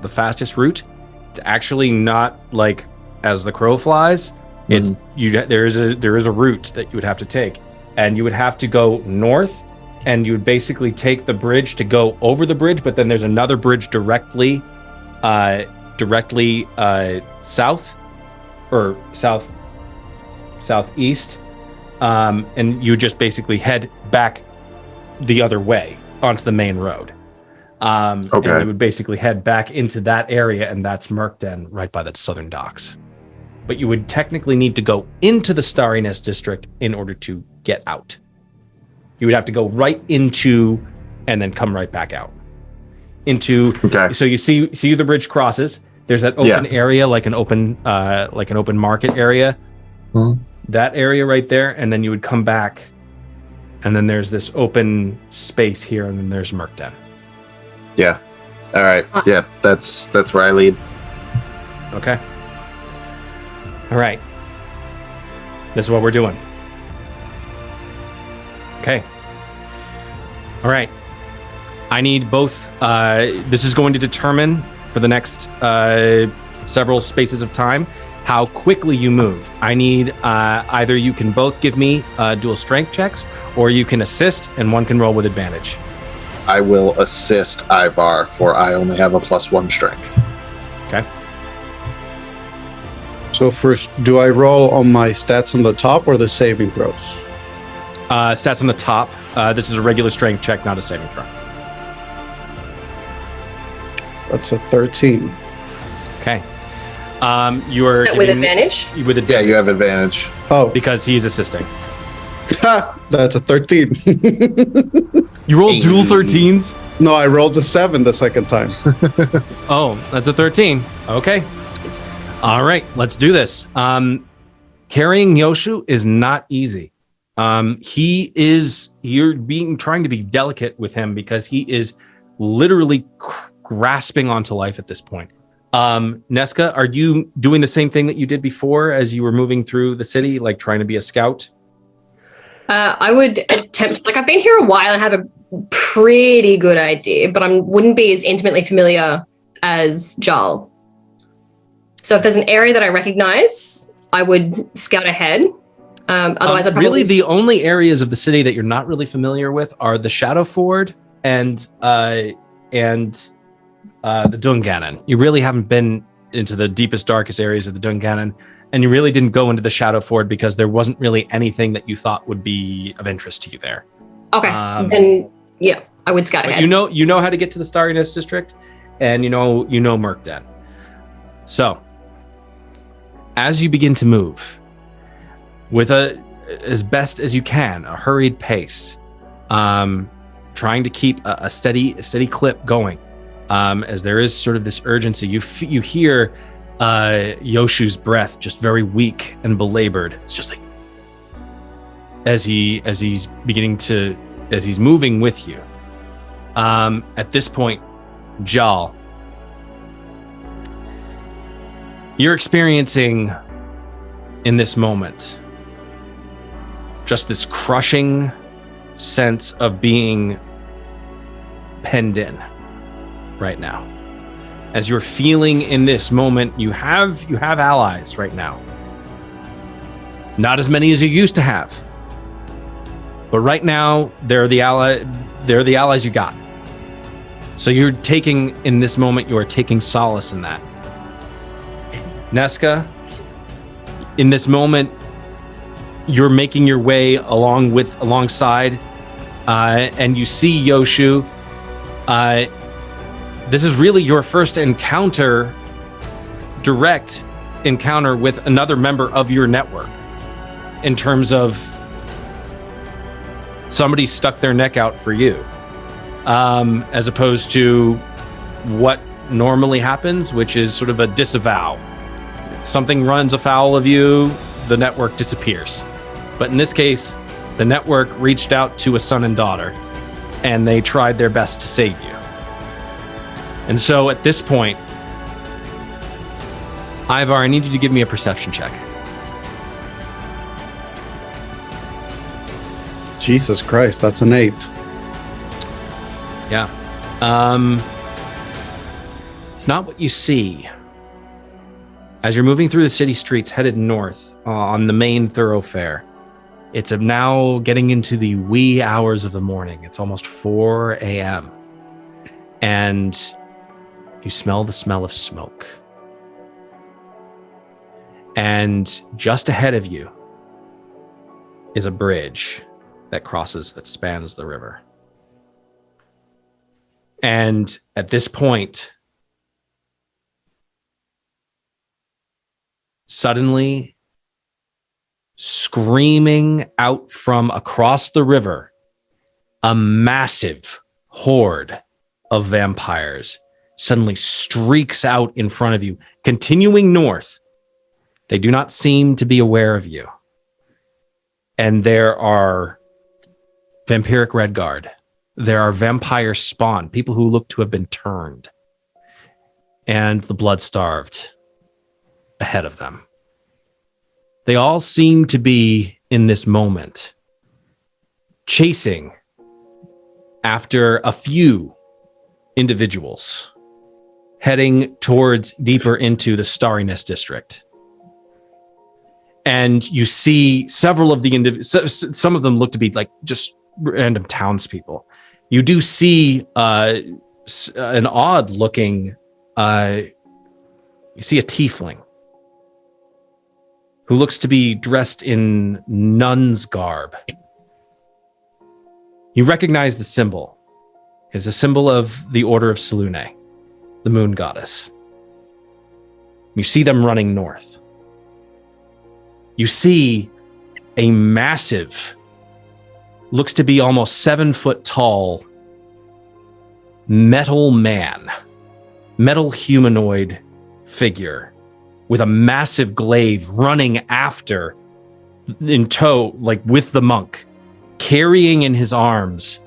the fastest route, it's actually not like as the crow flies. It's there is a route that you would have to take, and you would have to go north, and you would basically take the bridge to go over the bridge. But then there's another bridge directly south or southeast, and you just basically head back the other way onto the main road. And you would basically head back into that area, and that's Merkden, right by the southern docks. But you would technically need to go into the Starry Nest district in order to get out. You would have to go right into and then come right back out. So you see the bridge crosses. There's that open area, like an open market area. That area right there, and then you would come back, and then there's this open space here, and then there's Merkden. Yeah. All right. Yeah, that's where I lead. Okay. All right. This is what we're doing. Okay. All right. I need both. This is going to determine for the next several spaces of time how quickly you move. I need either you can both give me dual strength checks, or you can assist and one can roll with advantage. I will assist Ivar, for I only have a +1 strength. Okay. So first, do I roll on my stats on the top or the saving throws? Stats on the top. This is a regular strength check, not a saving throw. That's a 13. Okay. You are with advantage? With advantage. Yeah, you have advantage. Oh, Because he's assisting. that's a 13. You rolled dual 13s? No, I rolled a 7 the second time. Oh, that's a 13. Okay. All right, let's do this. Carrying Yoshu is not easy. You're trying to be delicate with him because he is literally grasping onto life at this point. Neska, are you doing the same thing that you did before as you were moving through the city, like trying to be a scout? I would attempt, I've been here a while and have a pretty good idea, but I wouldn't be as intimately familiar as Jal. So if there's an area that I recognize, I would scout ahead. Otherwise, I'd probably... Really, the only areas of the city that you're not really familiar with are the Shadow Ford and the Dungannon. You really haven't been into the deepest, darkest areas of the Dungannon, and you really didn't go into the Shadow Ford because there wasn't really anything that you thought would be of interest to you there. Okay, then yeah, I would scout ahead. You know how to get to the Starry Nest district, and you know Merkden. So, as you begin to move, with as best as you can, a hurried pace, trying to keep a steady clip going, as there is sort of this urgency. You hear Yoshu's breath just very weak and belabored. It's just like as he's moving with you. At this point, Jal, you're experiencing in this moment just this crushing sense of being penned in right now. As you're feeling in this moment, you have allies right now. Not as many as you used to have. But right now, they're the allies you got. So you're taking, in this moment, you are taking solace in that. Neska, in this moment, you're making your way alongside, and you see Yoshu. This is really your first direct encounter with another member of your network, in terms of somebody stuck their neck out for you, as opposed to what normally happens, which is sort of a disavow. Something runs afoul of you, the network disappears. But in this case, the network reached out to a son and daughter, and they tried their best to save you. And so at this point, Ivar, I need you to give me a perception check. Jesus Christ, that's an 8. Yeah. It's not what you see. As you're moving through the city streets headed north on the main thoroughfare, it's now getting into the wee hours of the morning. It's almost 4 a.m. And you smell the smell of smoke. And just ahead of you is a bridge that spans the river. And at this point, suddenly, screaming out from across the river, a massive horde of vampires suddenly streaks out in front of you, continuing north. They do not seem to be aware of you. And there are vampiric red guard. There are vampire spawn, people who look to have been turned, and the blood-starved ahead of them. They all seem to be, in this moment, chasing after a few individuals heading towards deeper into the Starriness district. And you see several of the some of them look to be like just random townspeople. You do see an odd looking, you see a tiefling who looks to be dressed in nun's garb. You recognize the symbol. It's a symbol of the Order of Selune, the moon goddess. You see them running north. You see a massive, looks to be almost 7 foot tall, metal humanoid figure with a massive glaive running after, in tow, like with the monk, carrying in his arms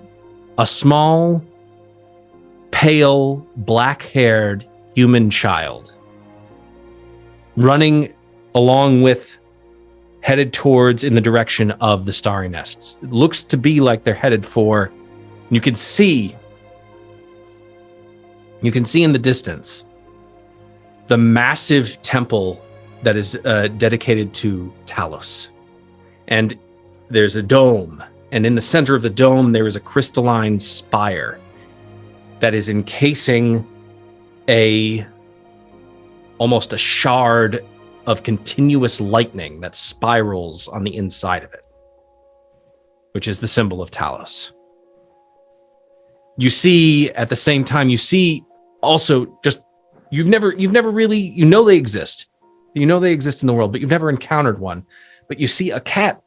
a small, pale, black-haired human child, running along with, headed towards in the direction of the Starry Nests. It looks to be like they're headed for, you can see in the distance the massive temple that is dedicated to Talos. And there's a dome, and in the center of the dome there is a crystalline spire that is encasing almost a shard of continuous lightning that spirals on the inside of it, which is the symbol of Talos. You see, at the same time, you see also just, you've never really, you know they exist in the world, but you've never encountered one. But you see a cat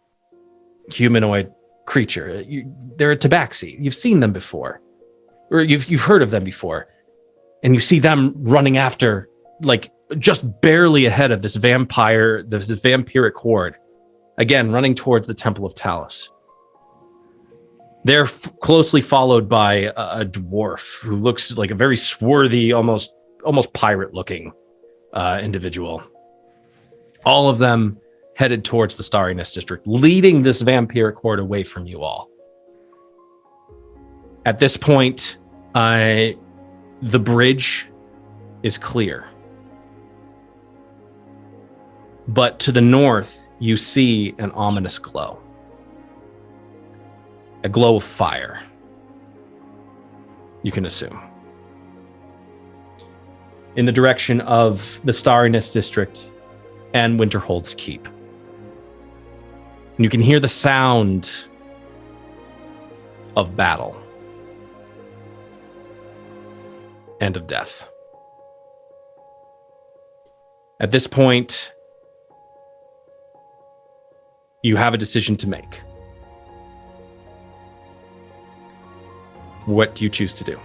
humanoid creature. They're a tabaxi. You've seen them before, or you've heard of them before. And you see them running after, like, just barely ahead of this vampiric horde. Again, running towards the Temple of Talos. They're closely followed by a dwarf who looks like a very swarthy, almost pirate-looking individual. All of them headed towards the Starriness District, leading this vampiric horde away from you all. At this point, the bridge is clear. But to the north, you see an ominous glow. A glow of fire, you can assume. In the direction of the Starriness District and Winterhold's Keep. And you can hear the sound of battle and of death. At this point, you have a decision to make. What do you choose to do?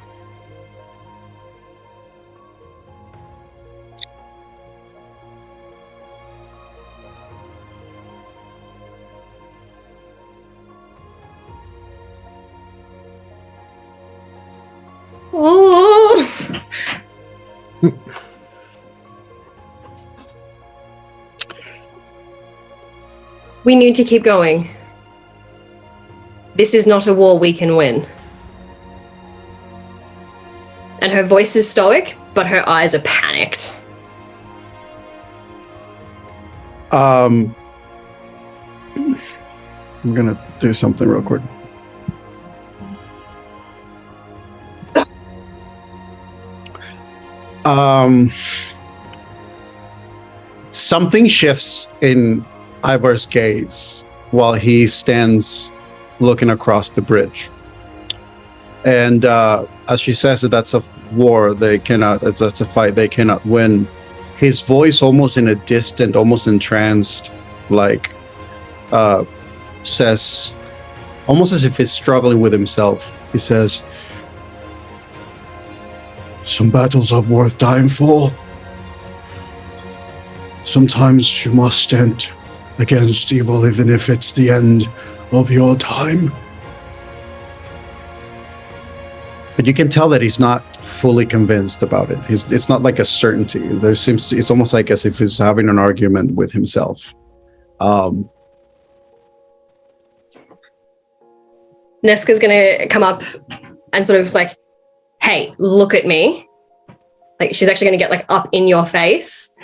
Oh. We need to keep going. This is not a war we can win. And her voice is stoic, but her eyes are panicked. I'm gonna do something real quick. Something shifts in Ivar's gaze while he stands looking across the bridge. And as she says that that's a war, that's a fight they cannot win. His voice, almost in a distant, almost entranced, says, almost as if he's struggling with himself. He says, "Some battles are worth dying for. Sometimes you must stand against evil, even if it's the end of your time." but you can tell that he's not fully convinced about it. It's not like a certainty. It's almost like as if he's having an argument with himself. Neska's gonna come up and sort of like, hey, look at me. Like, she's actually gonna get like up in your face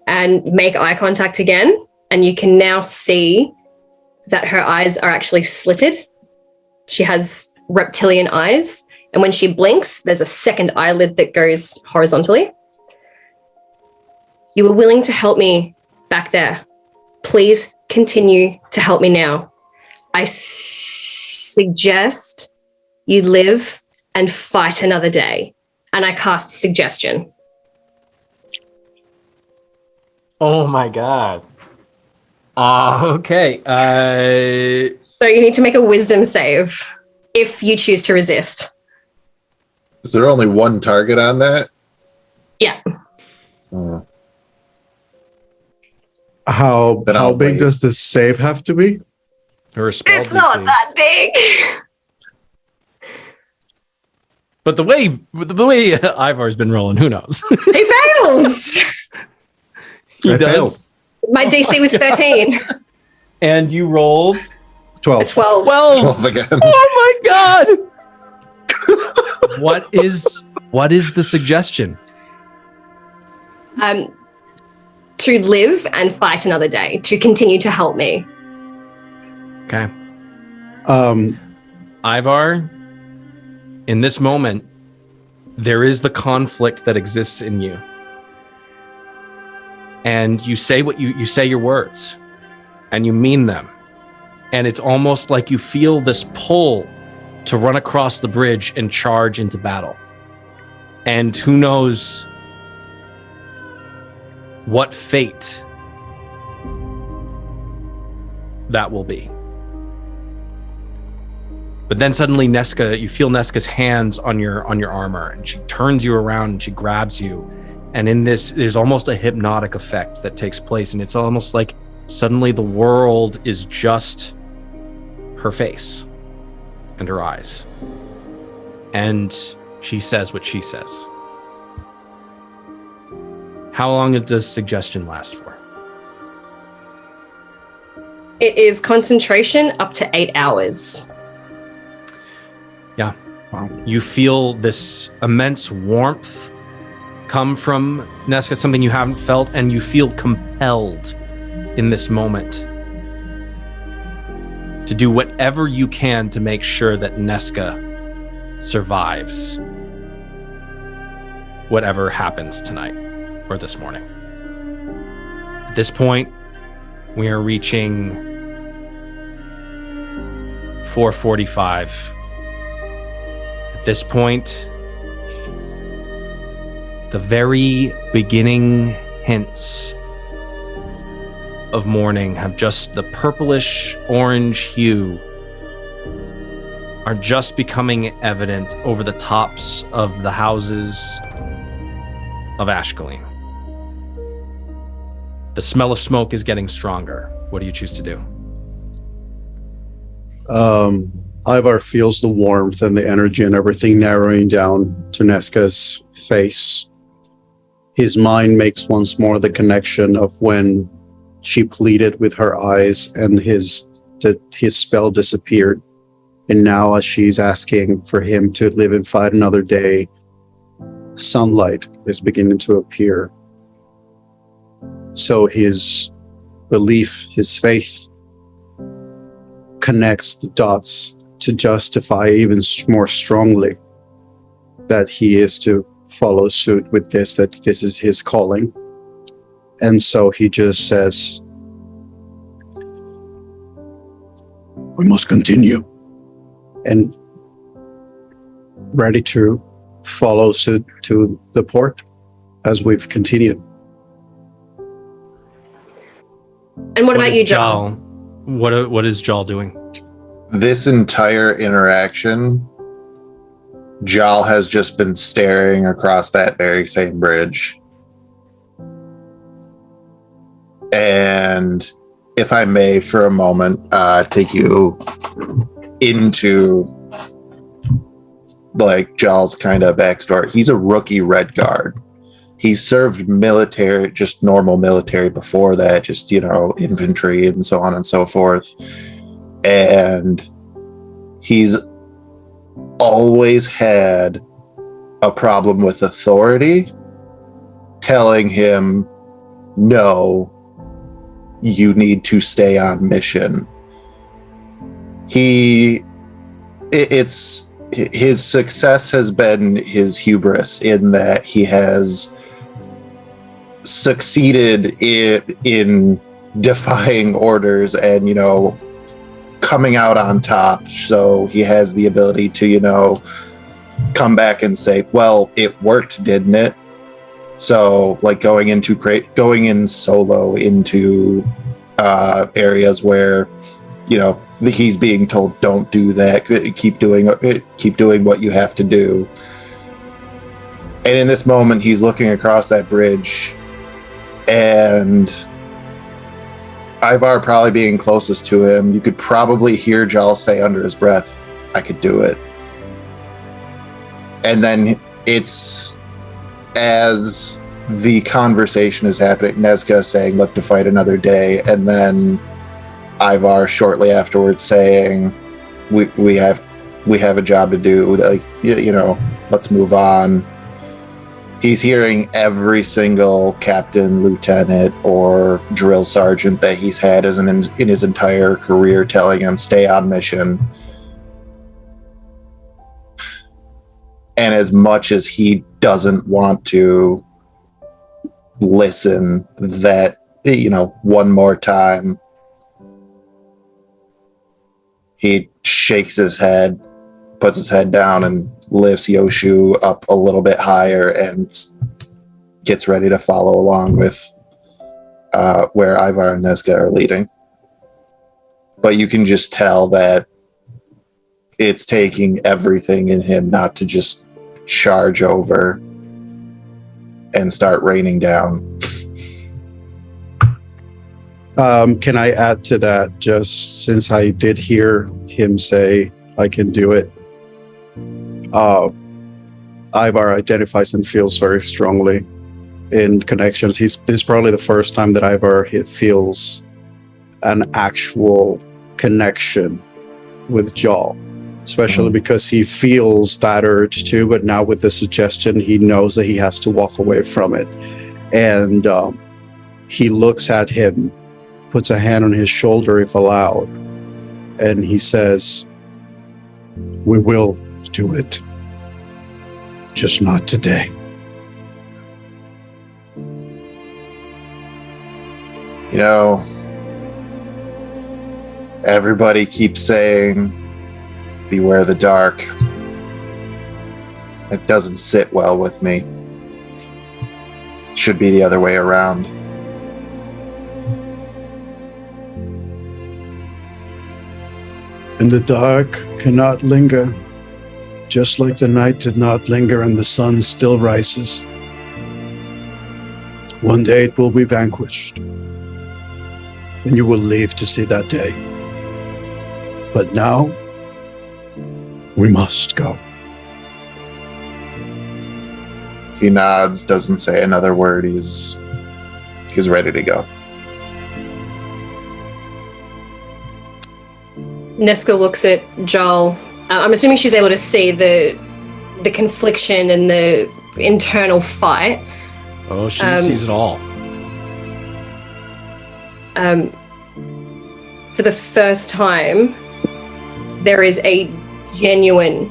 and make eye contact again. And you can now see that her eyes are actually slitted. She has reptilian eyes. And when she blinks, there's a second eyelid that goes horizontally. You were willing to help me back there. Please continue to help me now. I suggest you live and fight another day. And I cast suggestion. Oh my god. Okay. So you need to make a wisdom save if you choose to resist. Is there only one target on that? Yeah. How I'll big wait. does this save have to be? Her spell It's not DC. that big. But the way Ivar's been rolling, who knows? He fails. He I does. failed. My DC was 13. And you rolled 12. 12. 12 again. Oh my god! What is the suggestion? To live and fight another day, to continue to help me. Okay. Um, Ivar, in this moment, there is the conflict that exists in you. And you say you say your words, and you mean them. And it's almost like you feel this pull to run across the bridge and charge into battle. And who knows what fate that will be. But then suddenly Neska, you feel Neska's hands on your armor, and she turns you around and she grabs you. And in this, there's almost a hypnotic effect that takes place, and it's almost like suddenly the world is just her face and her eyes. And she says what she says. How long does suggestion last for? It is concentration up to 8 hours. Yeah. Wow. You feel this immense warmth come from Neska, something you haven't felt, and you feel compelled in this moment to do whatever you can to make sure that Neska survives whatever happens tonight or this morning. At this point, we are reaching 4:45. At this point, the very beginning hints of morning have just the purplish orange hue are just becoming evident over the tops of the houses of Ashcaleen. The smell of smoke is getting stronger. What do you choose to do? Ivar feels the warmth and the energy and everything narrowing down to Neska's face. His mind makes once more the connection of when she pleaded with her eyes and his spell disappeared. And now as she's asking for him to live and fight another day, sunlight is beginning to appear. So his belief, his faith, connects the dots to justify even more strongly that he is to follow suit with this, that this is his calling. And so he just says, We must continue. and ready to follow suit to the port as we've continued. And what about you, Jal? What is Jal doing? This entire interaction, Jal has just been staring across that very same bridge. And if I may, for a moment, take you into like Jal's kind of backstory. He's a rookie Red Guard. He served military, just normal military before that, just, infantry and so on and so forth. And he's always had a problem with authority telling him, no, you need to stay on mission. His success has been his hubris in that he has succeeded in defying orders and, coming out on top. So he has the ability to, come back and say, well, it worked, didn't it? So like going in solo into areas where, he's being told, don't do that. Keep doing what you have to do. And in this moment, he's looking across that bridge, and Ivar probably being closest to him, you could probably hear Jal say under his breath, I could do it. And then it's as the conversation is happening, Neska saying, live to fight another day, and then Ivar shortly afterwards saying, we have a job to do, like, let's move on. He's hearing every single captain, lieutenant, or drill sergeant that he's had in his entire career telling him, stay on mission. And as much as he doesn't want to listen, that, one more time, he shakes his head, puts his head down, and lifts Yoshu up a little bit higher and gets ready to follow along with where Ivar and Neska are leading. But you can just tell that it's taking everything in him not to just charge over and start raining down. Can I add to that, just since I did hear him say I can do it? Ivar identifies and feels very strongly in connections. This is probably the first time that Ivar feels an actual connection with Jal, especially because he feels that urge too, but now with the suggestion, he knows that he has to walk away from it. And he looks at him, puts a hand on his shoulder if allowed, and he says, "We will do it. Just not today." You know, everybody keeps saying, beware the dark. It doesn't sit well with me. It should be the other way around. And the dark cannot linger, just like the night did not linger and the sun still rises. One day it will be vanquished, and you will live to see that day. But now, we must go. He nods, doesn't say another word. He's ready to go. Neska looks at Jal. I'm assuming she's able to see the confliction and the internal fight. Oh, she sees it all. For the first time, there is a genuine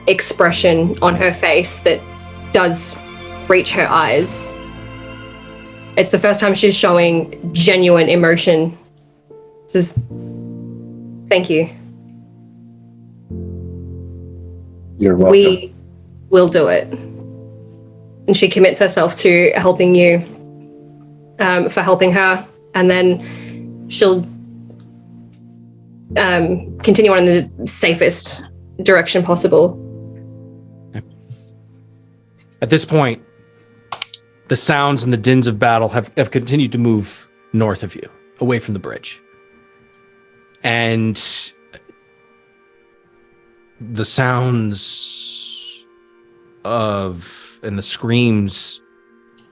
expression on her face that does reach her eyes. It's the first time she's showing genuine emotion. Says, "Thank you. You're welcome." We will do it." And she commits herself to helping you, for helping her, and then she'll continue on in the safest direction possible. At this point, the sounds and the dins of battle have continued to move north of you, away from the bridge. And the sounds of and the screams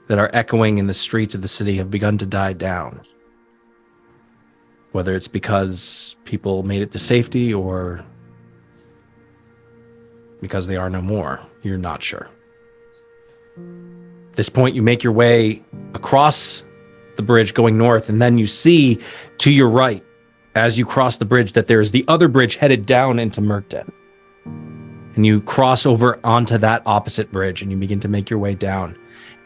that are echoing in the streets of the city have begun to die down. Whether it's because people made it to safety or because they are no more, you're not sure. At this point, you make your way across the bridge going north, and then you see to your right, as you cross the bridge, that there is the other bridge headed down into Murkden. And you cross over onto that opposite bridge, and you begin to make your way down.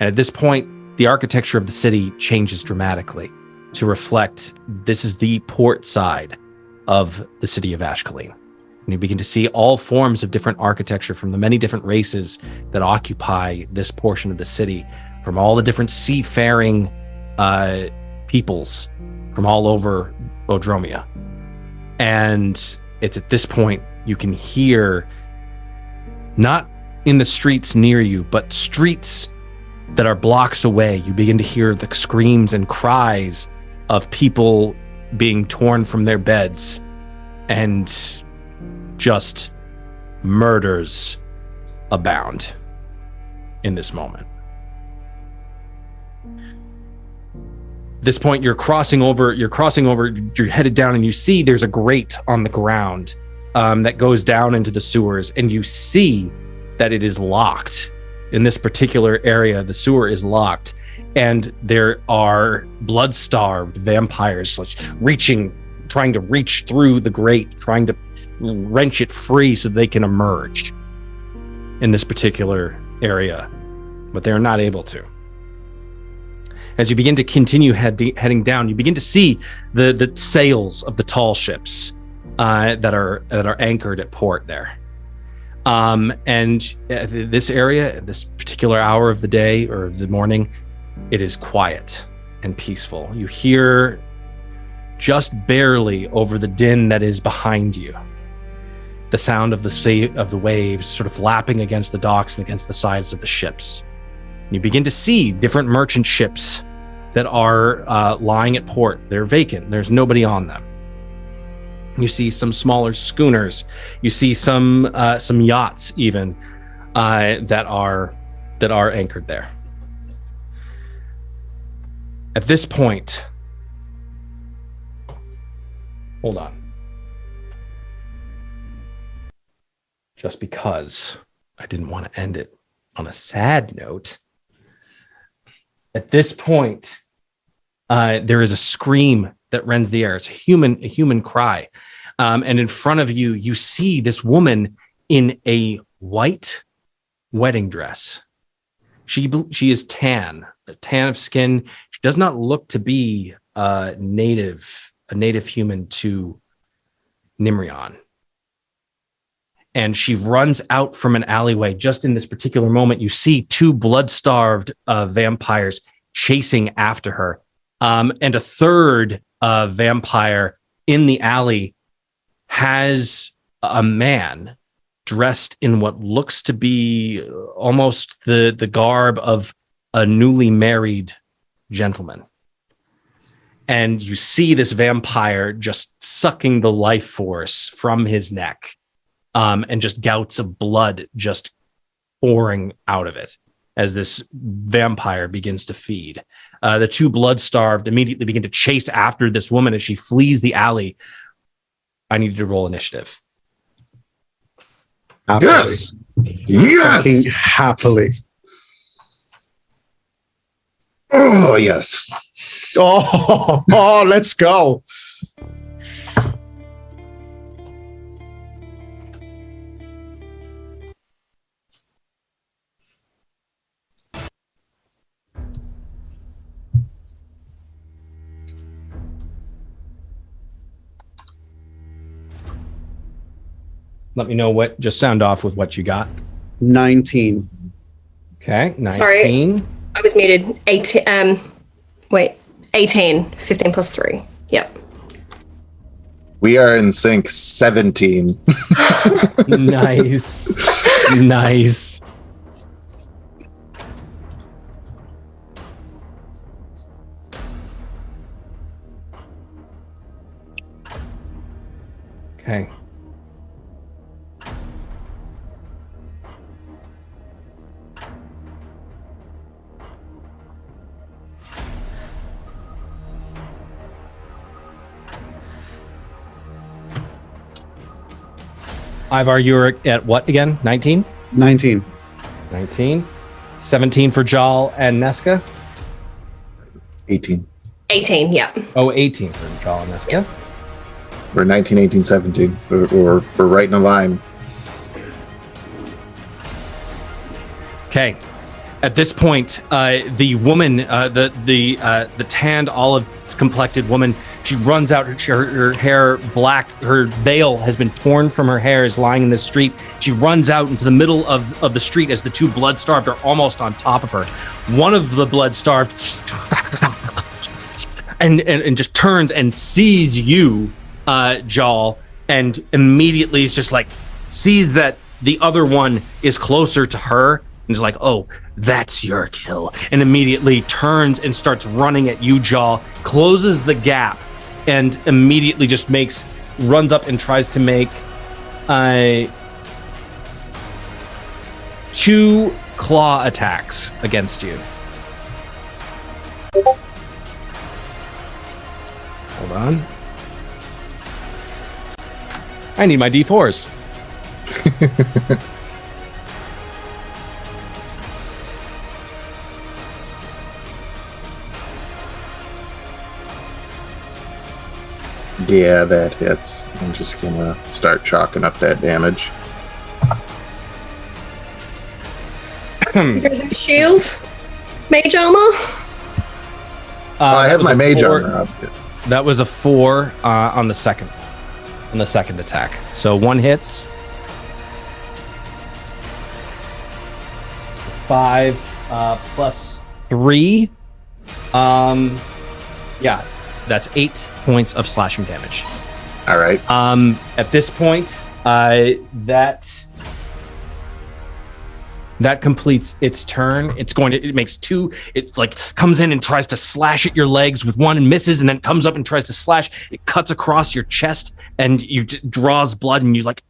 And at this point, the architecture of the city changes dramatically to reflect this is the port side of the city of Ashcaleen. And you begin to see all forms of different architecture from the many different races that occupy this portion of the city, from all the different seafaring peoples from all over Odromia. And it's at this point you can hear, not in the streets near you, but streets that are blocks away, you begin to hear the screams and cries of people being torn from their beds, and just murders abound in this moment. At this point, you're crossing over, you're headed down, and you see there's a grate on the ground that goes down into the sewers, and you see that it is locked. In this particular area, the sewer is locked, and there are blood-starved vampires trying to reach through the grate, trying to wrench it free so they can emerge in this particular area, but they're not able to. As you begin to continue heading down, you begin to see the sails of the tall ships that are anchored at port there. And this area, at this particular hour of the day or of the morning, it is quiet and peaceful. You hear just barely over the din that is behind you. the sound of the waves sort of lapping against the docks and against the sides of the ships. You begin to see different merchant ships that are lying at port. They're vacant. There's nobody on them. You see some smaller schooners. You see some yachts even that are anchored there. At this point, hold on. Just because I didn't want to end it on a sad note. At this point, there is a scream that rends the air. It's a human cry. And in front of you, you see this woman in a white wedding dress. She is tan of skin. She does not look to be a native human to Nimrion. And she runs out from an alleyway. Just in this particular moment, you see two blood-starved vampires chasing after her. And a third vampire in the alley has a man dressed in what looks to be almost the garb of a newly married gentleman. And you see this vampire just sucking the life force from his neck. And just gouts of blood just pouring out of it as this vampire begins to feed. The two blood-starved immediately begin to chase after this woman as she flees the alley. I need you to roll initiative. Happily. Yes. Yes. Fucking happily. Oh, yes. Oh, let's go. Let me know just sound off with what you got. 19. Okay, 19. Sorry. I was muted. 18. 18. 15 plus 3. Yep. We are in sync. 17. Nice. Nice. Okay. Ivar, you're at what again? 19? 19. 19. 17 for Jal and Neska. 18. 18, yeah. Oh, 18 for Jal and Neska. Yep. We're 19, 18, 17. We're right in a line. Okay. At this point, the woman, the tanned olive-complected woman, she runs out. Her hair black. Her veil has been torn from her hair. Is lying in the street. She runs out into the middle of the street as the two blood-starved are almost on top of her. One of the blood-starved and just turns and sees you, Jal, and immediately is just like sees that the other one is closer to her and is like, oh, that's your kill, and immediately turns and starts running at you, Jal, closes the gap, and immediately just runs up and tries to make 2 claw attacks against you. Hold on. I need my D4s. Yeah, that hits. I'm just gonna start chalking up that damage. Shield? Mage armor? I that have was my a mage 4. armor up. That was a 4 on the second attack. So 1 hits. 5 plus 3. Yeah, that's 8 points of slashing damage. All right. At this point, That completes its turn. It makes two. It like comes in and tries to slash at your legs with one and misses, and then comes up and tries to slash. It cuts across your chest, and you draws blood, and you like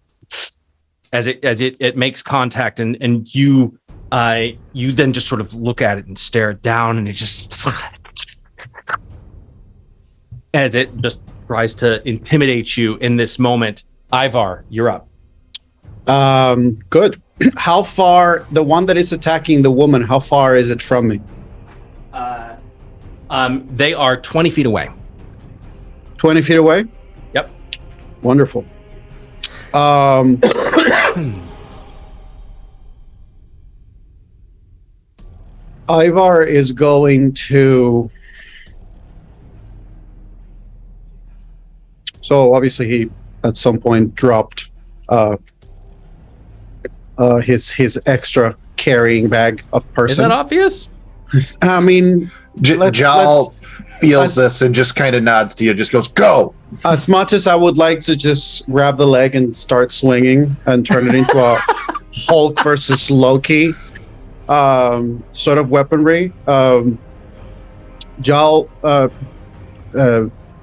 as it makes contact, and you then just sort of look at it and stare it down, and it just as it just tries to intimidate you in this moment. Ivar, you're up. Good. How far, the one that is attacking the woman, how far is it from me? They are 20 feet away. 20 feet away? Yep. Wonderful. Ivar is going to... So obviously he at some point dropped his extra carrying bag of person. Is that obvious? I mean, Jal feels this and just kind of nods to you, just goes, go! As much as I would like to just grab the leg and start swinging and turn it into a Hulk versus Loki sort of weaponry, Jal,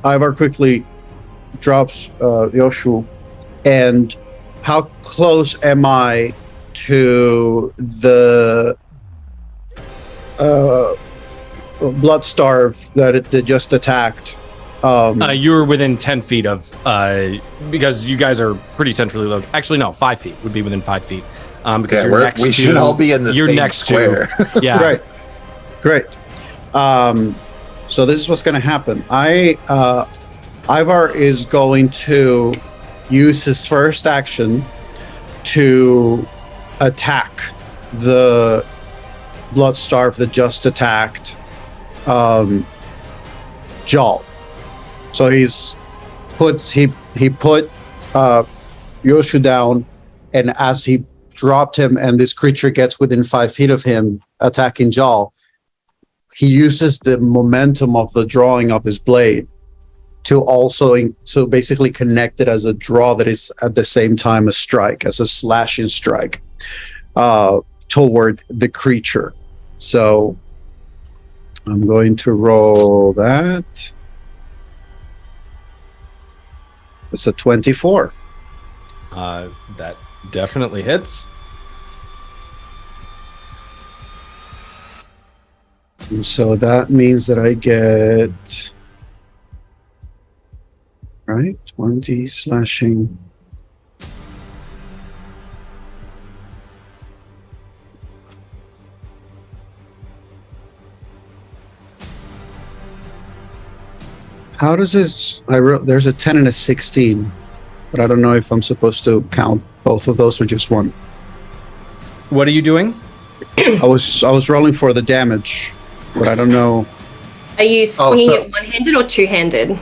Ivar quickly drops Yoshu. And how close am I to the blood-starved that it just attacked? You're within 10 feet of, because you guys are pretty centrally located. Actually, no, 5 feet would be within 5 feet. Because you're next we to, should all be in the you're same next square. To, yeah. Great. So this is what's going to happen. Ivar is going to use his first action to attack the blood-starved that just attacked Jal. So he put Yoshu down, and as he dropped him and this creature gets within 5 feet of him attacking Jal, he uses the momentum of the drawing of his blade to also so basically connect it as a draw that is at the same time a strike, as a slashing strike toward the creature. So I'm going to roll that. It's a 24. That definitely hits. And so that means that I get... Right, 1d slashing. How does this? There's a 10 and a 16, but I don't know if I'm supposed to count both of those or just one. What are you doing? I was rolling for the damage, but I don't know. Are you swinging it one-handed or two-handed?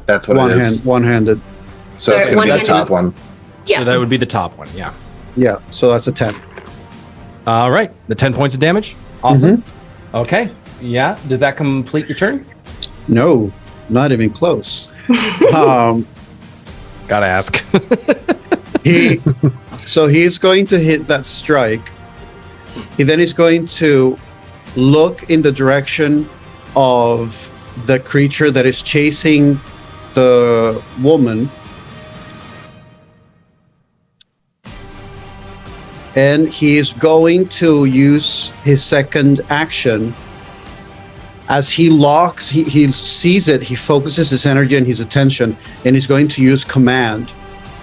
That's what it is. One-handed. So it's going to be the top one. Yeah. So that would be the top one, yeah. Yeah, so that's a 10. All right, the 10 points of damage. Awesome. Okay, yeah. Does that complete your turn? No, not even close. Gotta ask. He's going to hit that strike. He then is going to look in the direction of the creature that is chasing the woman, and he is going to use his second action. As he locks, he sees it, he focuses his energy and his attention, and he's going to use command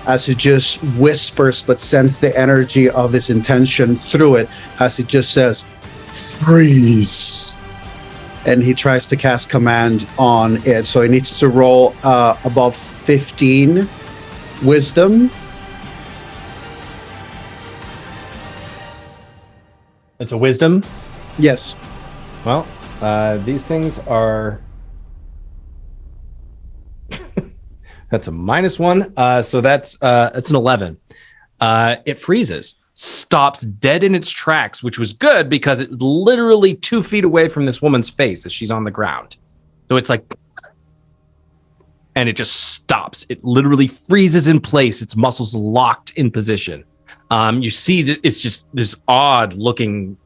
as he just whispers but sends the energy of his intention through it as he just says, freeze. And he tries to cast command on it. So he needs to roll above 15 wisdom. It's a wisdom? Yes. Well, these things are... That's a -1. So that's an 11. It freezes. Stops dead in its tracks, which was good because it's literally 2 feet away from this woman's face as she's on the ground. So it's like, and it just stops. It literally freezes in place, its muscles locked in position. You see that it's just this odd looking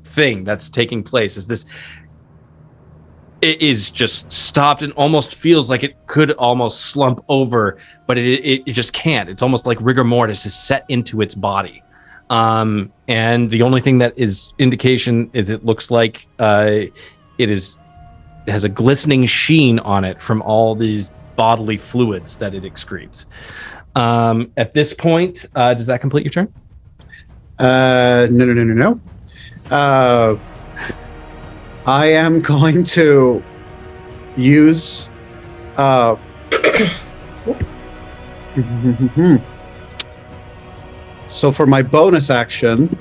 thing that's taking place. It is just stopped and almost feels like it could almost slump over, but it just can't. It's almost like rigor mortis is set into its body. And the only thing that is indication is it looks like it has a glistening sheen on it from all these bodily fluids that it excretes. At this point, does that complete your turn? No. I am going to use so for my bonus action,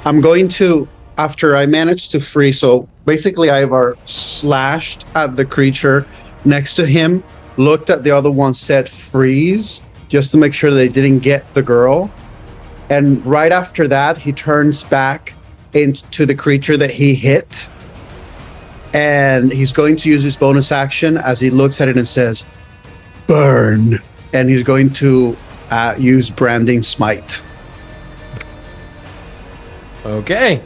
I'm going to, after I manage to free, so basically Ivar slashed at the creature next to him, looked at the other one, said freeze, just to make sure they didn't get the girl. And right after that, he turns back into the creature that he hit. And he's going to use his bonus action as he looks at it and says, burn. And he's going to use Branding Smite. Okay.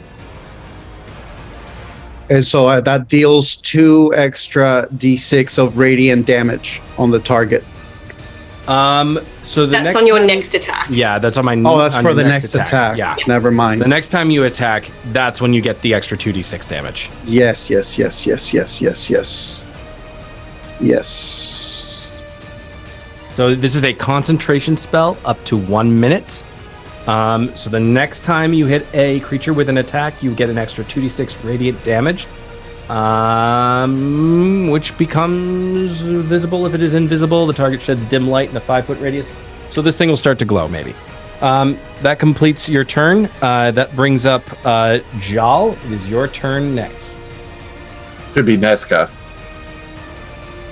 And so that deals 2 extra d6 of radiant damage on the target. So that's on your next attack. Yeah, that's on my. Oh, that's for the next attack. Yeah. Never mind. The next time you attack, that's when you get the extra 2d6 damage. Yes. So this is a concentration spell up to 1 minute. So the next time you hit a creature with an attack, you get an extra 2d6 radiant damage, which becomes visible if it is invisible. The target sheds dim light in a 5-foot radius. So this thing will start to glow, maybe. That completes your turn. That brings up Jal. It is your turn next. Should be Neska.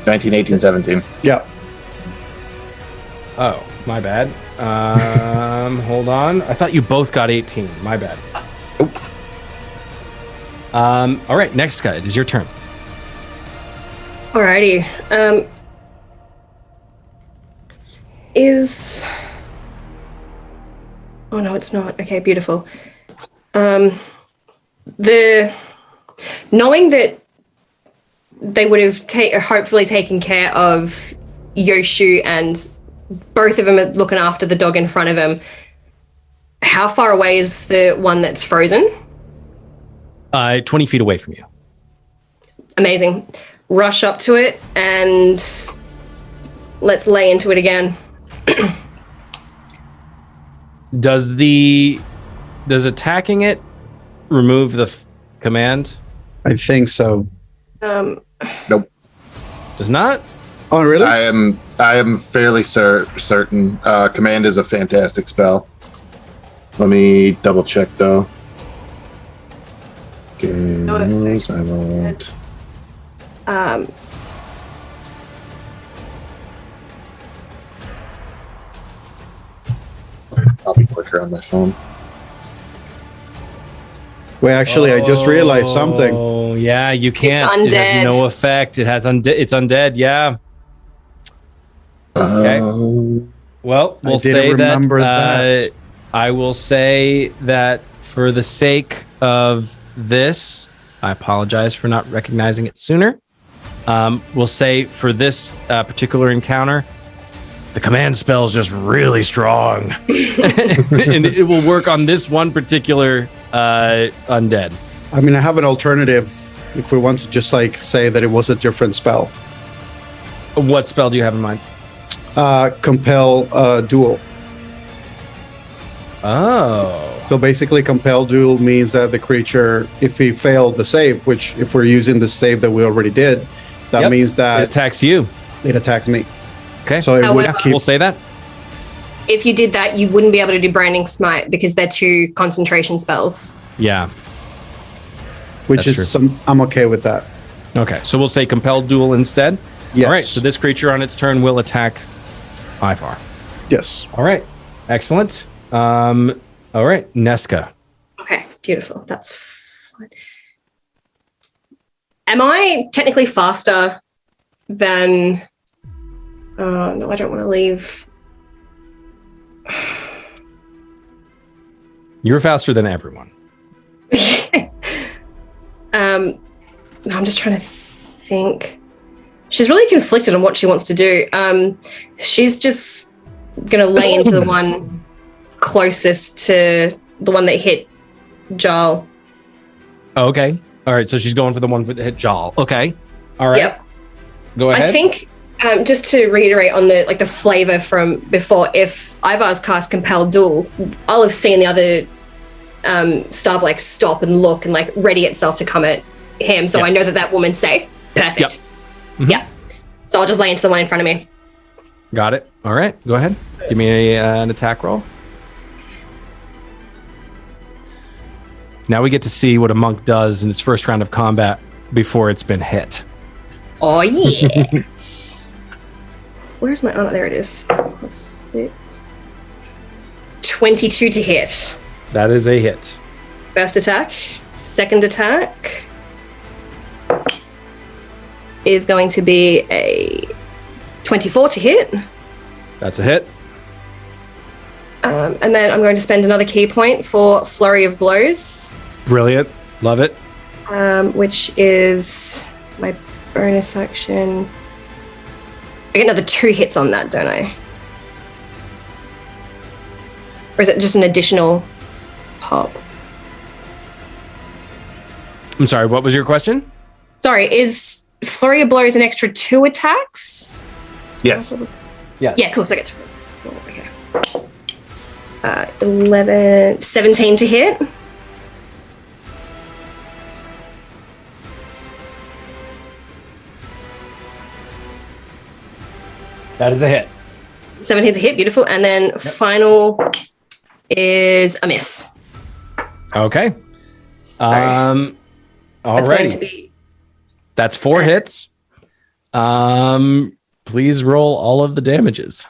19, 18, 17. Yeah. Oh, my bad. Hold on. I thought you both got 18. My bad. Oh. All right, Neska, it is your turn. Alrighty. Oh no, it's not. Okay, beautiful. Knowing that they would have hopefully taken care of Yoshu and both of them are looking after the dog in front of him. How far away is the one that's frozen? 20 feet away from you. Amazing. Rush up to it and let's lay into it again. Does attacking it remove the command? I think so. Nope. Does not? Oh, really? I am fairly certain. Command is a fantastic spell. Let me double check though. No effect. I won't. I'll be quicker on my phone. Wait, actually, I just realized something. Oh, yeah, you can't. It's It has undead. no effect. It has it's undead, yeah. Okay. Well, we'll didn't say remember that. I will say that for the sake of this, I apologize for not recognizing it sooner. We'll say for this particular encounter, the command spell is just really strong. And it will work on this one particular undead. I mean, I have an alternative if we want to just like say that it was a different spell. What spell do you have in mind? Compel duel. Oh. So basically, compel duel means that the creature, if he failed the save, which if we're using the save that we already did, that means It that attacks you. it attacks me. Okay. So it would However- keep. We'll say that. If you did that, you wouldn't be able to do Branding Smite because they're 2 concentration spells. Yeah. Which That's is true. I'm okay with that. Okay. So we'll say compelled duel instead. Yes. All right. So this creature on its turn will attack Ivar. Yes. All right. Excellent. All right. Neska. Okay, beautiful. That's fine. Am I technically faster than... Oh, no, I don't want to leave. You're faster than everyone. No, I'm just trying to think. She's really conflicted on what she wants to do. She's just going to lay into the one closest to the one that hit Jarl. Okay. All right. So she's going for the one that hit Jarl. Okay. All right. Yep. Go ahead. I think, just to reiterate on the flavor from before, if Ivar's cast Compel Duel, I'll have seen the other staff like stop and look and like ready itself to come at him. So I know that woman's safe. Perfect. Yep. Mm-hmm. Yeah. So I'll just lay into the one in front of me. Got it. All right. Go ahead. Give me an attack roll. Now we get to see what a monk does in its first round of combat before it's been hit. Oh, yeah. Where's my... Oh, there it is. Let's see. 22 to hit. That is a hit. First attack. Second attack is going to be a 24 to hit. That's a hit. And then I'm going to spend another key point for Flurry of Blows. Brilliant. Love it. Which is my bonus action. I get another 2 hits on that, don't I? Or is it just an additional pop? I'm sorry, what was your question? Sorry, is Flurry of Blows an extra 2 attacks? Yes. Yes. Yeah, cool. So I get to... Okay. 11, 17 to hit. That is a hit. 17 to hit, beautiful. And then final is a miss. Okay. So that's going to Alrighty. be... That's 4 hits. Please roll all of the damages.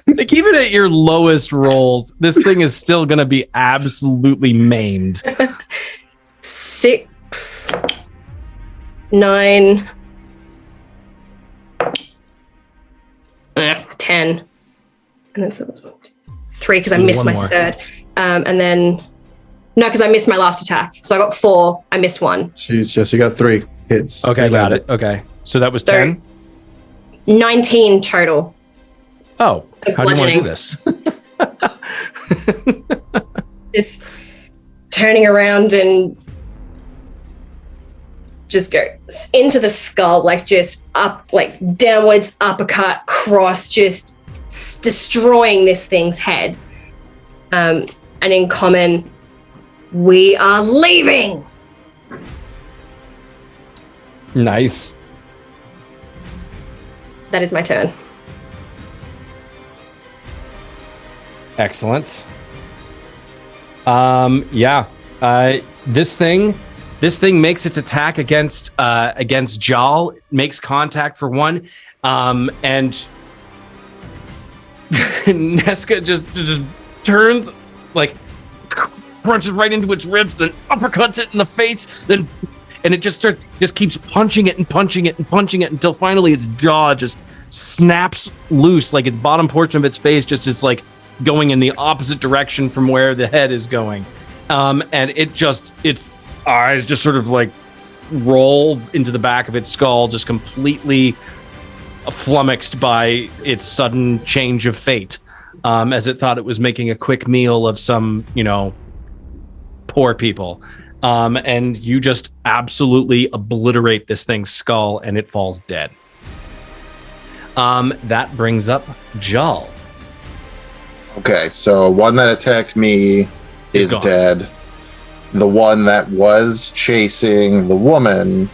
Like even at your lowest rolls, this thing is still going to be absolutely maimed. 6, 9, 10. And then so 3 because I missed my third. And then... No, because I missed my last attack. So I got 4. I missed 1. She's you got 3 hits. Okay, got it. Okay. So that was 10? 19 total. Oh, how do you want to do Bludgeoning. this? Just turning around and just go into the skull, like just up, like downwards, uppercut, cross, just destroying this thing's head. And in common, we are leaving. Nice. That is my turn. Excellent. Yeah. This thing makes its attack against Jal, makes contact for 1, and Neska just turns, like punches right into its ribs, then uppercuts it in the face, and it just keeps punching it until finally its jaw just snaps loose, like its bottom portion of its face just is like going in the opposite direction from where the head is going. And its eyes just sort of like roll into the back of its skull, just completely flummoxed by its sudden change of fate, as it thought it was making a quick meal of some, poor people. And you just absolutely obliterate this thing's skull and it falls dead. That brings up Jal. Okay, so one that attacked me is gone. dead. The one that was chasing the woman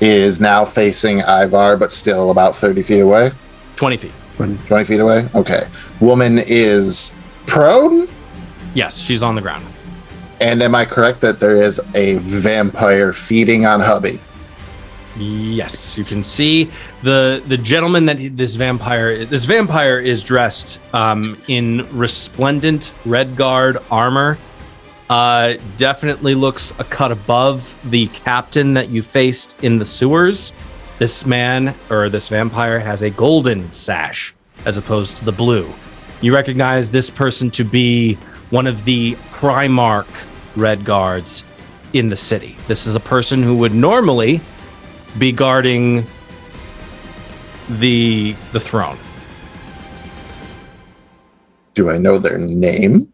is now facing Ivar, but still about 30 feet away. 20 feet. 20 feet away? Okay. Woman is prone? Yes, she's on the ground. And am I correct that there is a vampire feeding on Hubby? Yes, you can see the gentleman that this vampire is dressed in resplendent red guard armor. Definitely looks a cut above the captain that you faced in the sewers. This man or this vampire has a golden sash as opposed to the blue. You recognize this person to be one of the Primarch Red Guards in the city. This is a person who would normally be guarding the throne. Do I know their name?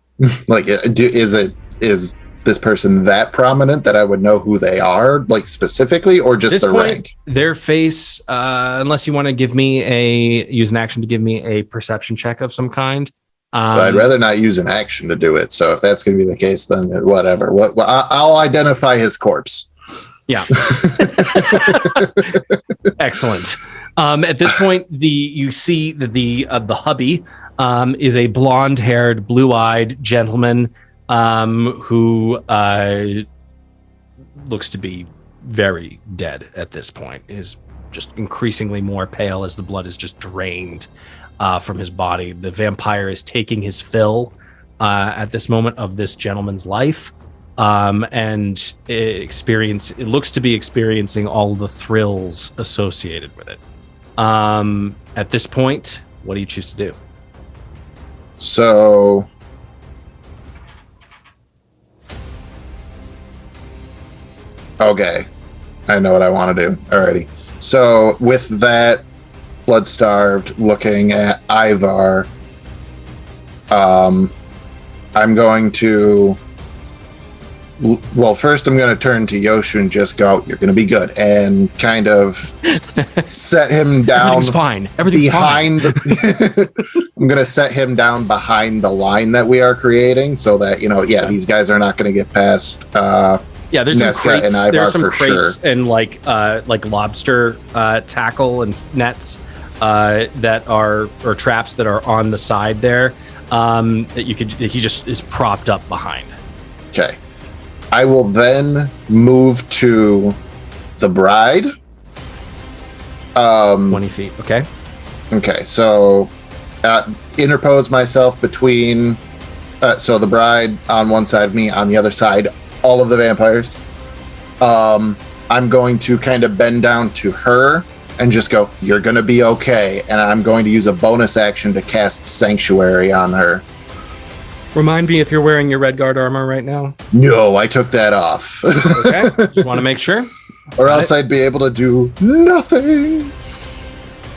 Like, is this person that prominent that I would know who they are, like specifically, or just their rank? Their face, unless you want to use an action to give me a perception check of some kind. I'd rather not use an action to do it. So if that's going to be the case, then whatever. I'll identify his corpse. Yeah. Excellent. At this point, you see that the hubby is a blonde-haired, blue-eyed gentleman who looks to be very dead at this point. Is just increasingly more pale as the blood is just drained from his body. The vampire is taking his fill at this moment of this gentleman's life, and it looks to be experiencing all the thrills associated with it. At this point, what do you choose to do? So okay, I know what I want to do already. So with that, blood-starved, looking at Ivar, I'm going to... Well, first I'm going to turn to Yoshu and just go, "You're going to be good," and kind of set him down. Everything's fine. Everything's fine. I'm going to set him down behind the line that we are creating, so that these guys are not going to get past. There's Neska some crates. And Ivar, there's some for crates sure. and like lobster tackle and nets that are or traps that are on the side there that he just is propped up behind. Okay. I will then move to the bride. 20 feet. Okay. Okay, so interpose myself between so the bride on one side of me, on the other side, all of the vampires. I'm going to kind of bend down to her and just go, "You're going to be okay." And I'm going to use a bonus action to cast Sanctuary on her. Remind me if you're wearing your red guard armor right now. No, I took that off. Okay, just want to make sure. Or else I'd be able to do nothing.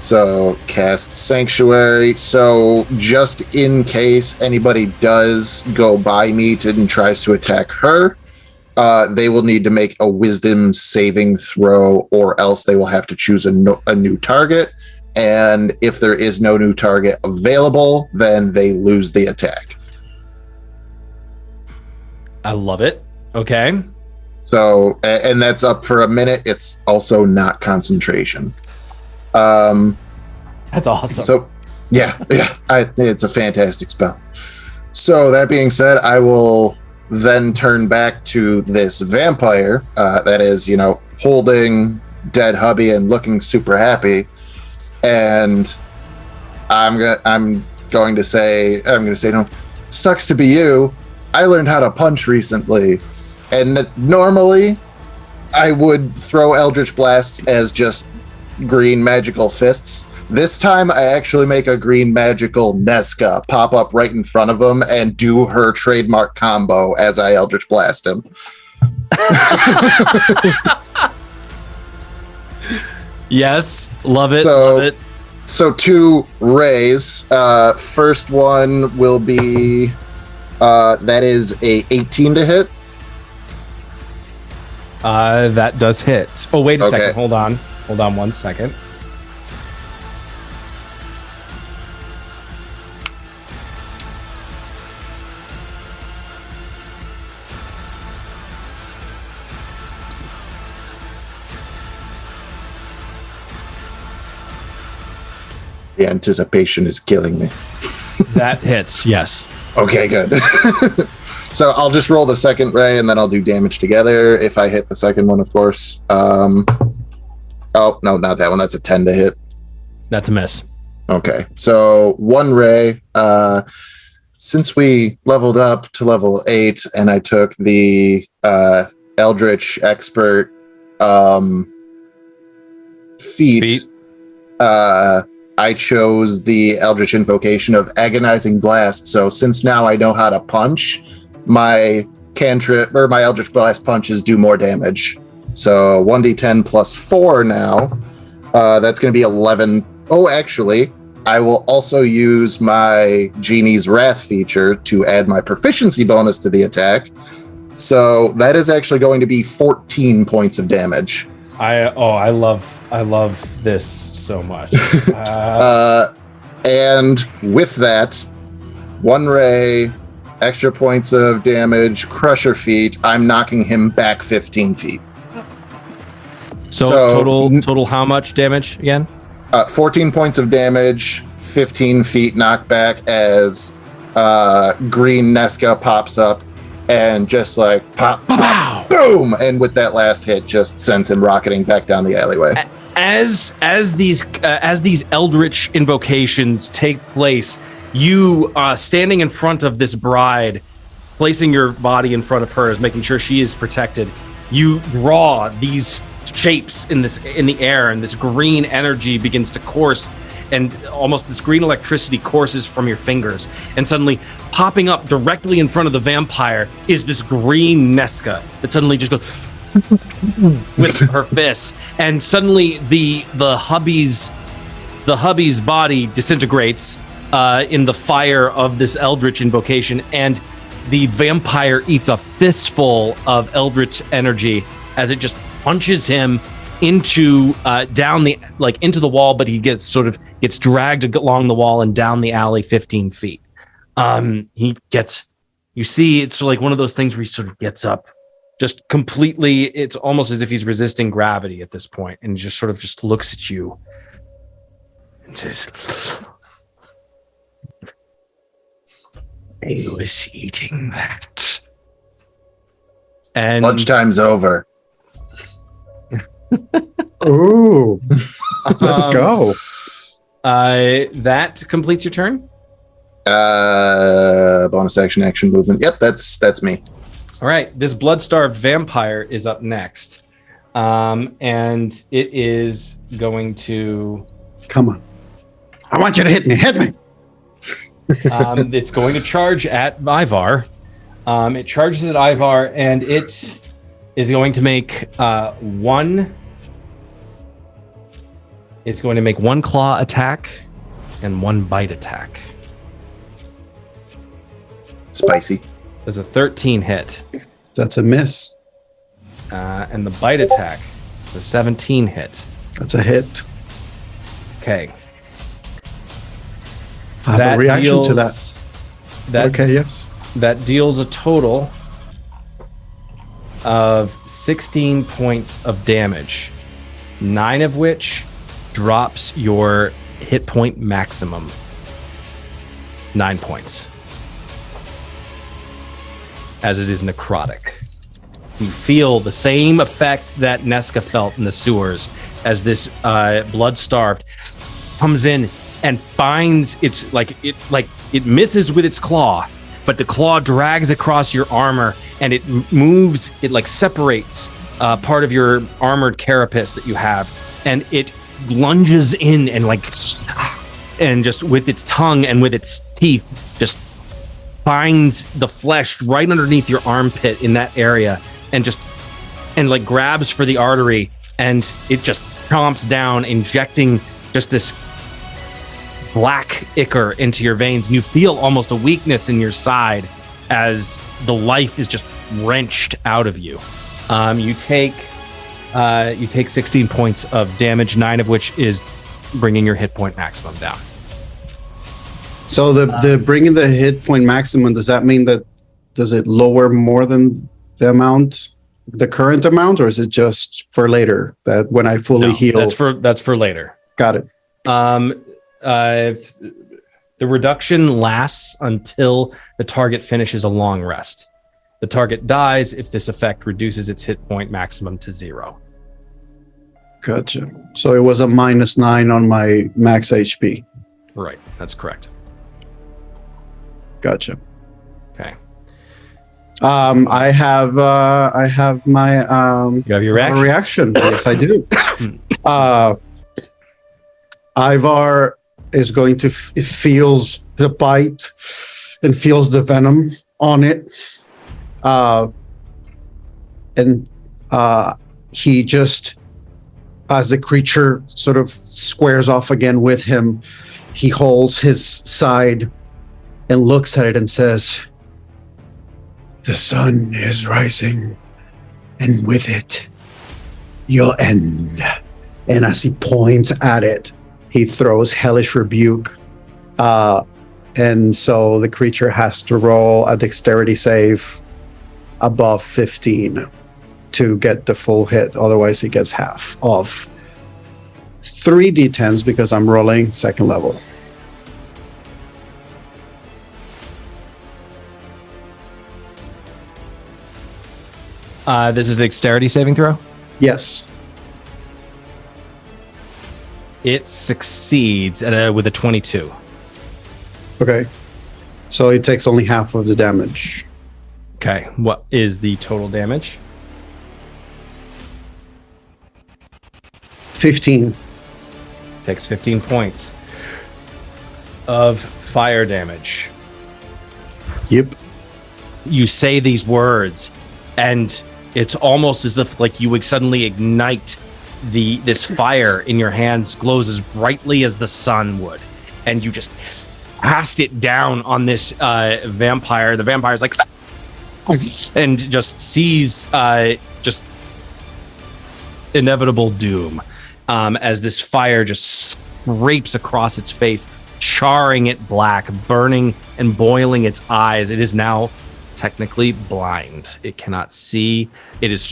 So cast Sanctuary. So just in case anybody does go by me and tries to attack her, they will need to make a Wisdom saving throw, or else they will have to choose a new target. And if there is no new target available, then they lose the attack. I love it. Okay. So, and that's up for a minute. It's also not concentration. That's awesome. So, yeah, it's a fantastic spell. So that being said, I will then turn back to this vampire that is, holding dead hubby and looking super happy, and I'm going to say, "No, sucks to be you. I learned how to punch recently." And normally I would throw Eldritch Blasts as just green magical fists. This time I actually make a green magical Neska pop up right in front of him and do her trademark combo as I Eldritch Blast him. Yes, love it. Love it. So 2 rays. First one will be that is a 18 to hit. That does hit. Oh, wait a Okay. second. Hold on 1 second. The anticipation is killing me. That hits, yes. Okay, good. So I'll just roll the second ray and then I'll do damage together if I hit the second one, of course. Oh, no, not that one. That's a 10 to hit. That's a miss. Okay. So 1 ray. Since we leveled up to level 8 and I took the Eldritch Expert feat, I chose the Eldritch Invocation of Agonizing Blast. So since now I know how to punch, my cantrip or my Eldritch Blast punches do more damage. So 1d10 plus 4 now. That's going to be 11. Oh, actually, I will also use my Genie's Wrath feature to add my proficiency bonus to the attack. So that is actually going to be 14 points of damage. I love this so much. And with that, 1 ray, extra points of damage, Crusher feat. I'm knocking him back 15 feet. So total how much damage again? 14 points of damage, 15 feet knockback as green Neska pops up and just like pop, pop, boom, and with that last hit, just sends him rocketing back down the alleyway. As these eldritch invocations take place, you standing in front of this bride, placing your body in front of hers, making sure she is protected. You draw these shapes in the air, and this green energy begins to course, and almost this green electricity courses from your fingers, and suddenly popping up directly in front of the vampire is this green Neska that suddenly just goes with her fists, and suddenly the hubby's body disintegrates in the fire of this eldritch invocation, and the vampire eats a fistful of eldritch energy as it just punches him into into the wall, but he gets dragged along the wall and down the alley 15 feet. You see, it's like one of those things where he sort of gets up, just completely. It's almost as if he's resisting gravity at this point, and just sort of just looks at you and says, "I was eating that." And Lunchtime's over. Ooh, let's go. That completes your turn. Bonus action movement. Yep, that's me. All right, this blood-starved vampire is up next, and it is going to. Come on, I want you to hit me. Hit me. It's going to charge at Ivar. It charges at Ivar, and it is going to make one. It's going to make 1 claw attack and 1 bite attack. Spicy. There's a 13 hit. That's a miss. And the bite attack is a 17 hit. That's a hit. Okay. I have a reaction to that. Okay, yes. That deals a total of 16 points of damage, 9 of which drops your hit point maximum. 9 points. As it is necrotic. You feel the same effect that Neska felt in the sewers as this blood-starved comes in and finds it misses with its claw, but the claw drags across your armor and it moves, it like separates part of your armored carapace that you have, and it lunges in and just with its tongue and with its teeth just finds the flesh right underneath your armpit in that area and grabs for the artery, and it just chomps down, injecting just this black ichor into your veins. And you feel almost a weakness in your side as the life is just wrenched out of you. You take 16 points of damage, 9 of which is bringing your hit point maximum down. So the bringing the hit point maximum, does that mean that does it lower more than the amount, the current amount, or is it just for later that when I fully heal? That's for later. Got it. The reduction lasts until the target finishes a long rest. The target dies if this effect reduces its hit point maximum to 0. Gotcha. So it was a -9 on my max HP. Right. That's correct. Gotcha. Okay. I have my You have your reaction? Yes, I do. Ivar is going to feels the bite and feels the venom on it. And he just, as the creature sort of squares off again with him, he holds his side and looks at it and says, "The sun is rising, and with it, your end." And as he points at it, he throws Hellish Rebuke. And so the creature has to roll a dexterity save above 15 to get the full hit. Otherwise, he gets half of 3 d10s because I'm rolling second level. This is a dexterity saving throw. Yes. It succeeds with a 22. Okay. So he takes only half of the damage. Okay. What is the total damage? 15. Takes 15 points of fire damage. Yep. You say these words, and it's almost as if like you would suddenly ignite this fire in your hands, glows as brightly as the sun would, and you just cast it down on this vampire. The vampire's like, and just sees just inevitable doom as this fire just scrapes across its face, charring it black, burning and boiling its eyes. It is now technically blind. It cannot see. It is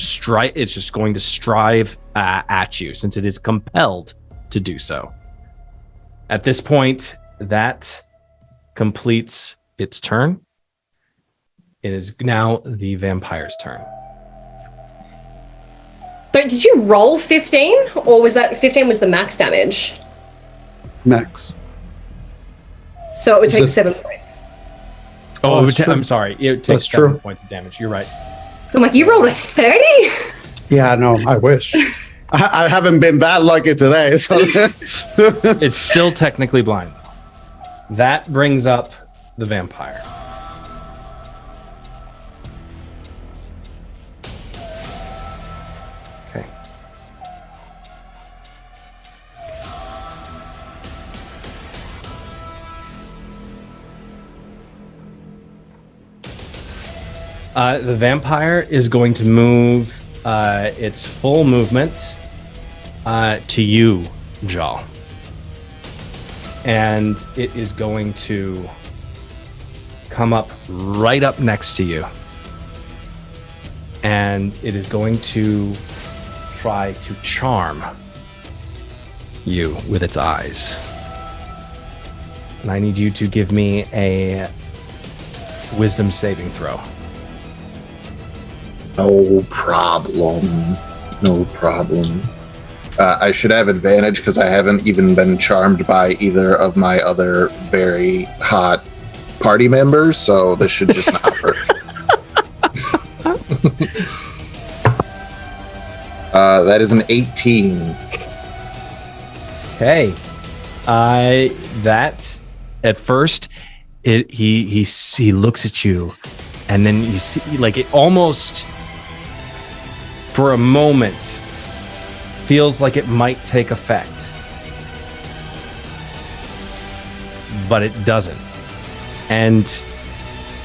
it's just going to strive at you since it is compelled to do so. At this point, that completes its turn. It is now the vampire's turn. But did you roll 15, or was that 15 was the max damage? Max. So it would take 7 points. Oh, that's true. I'm sorry. It takes That's 7 true. points of damage. You're right. So I'm like, you rolled a 30? Yeah, no, I wish. I haven't been that lucky today. So It's still technically blind. That brings up the vampire. Okay. The vampire is going to move its full movement to you, Jal. And it is going to come up right up next to you. And it is going to try to charm you with its eyes. And I need you to give me a wisdom saving throw. No problem. No problem. I should have advantage because I haven't even been charmed by either of my other very hot party members, so this should just not work. That is an 18. Okay. That at first he looks at you, and then you see like it almost for a moment feels like it might take effect, but it doesn't. And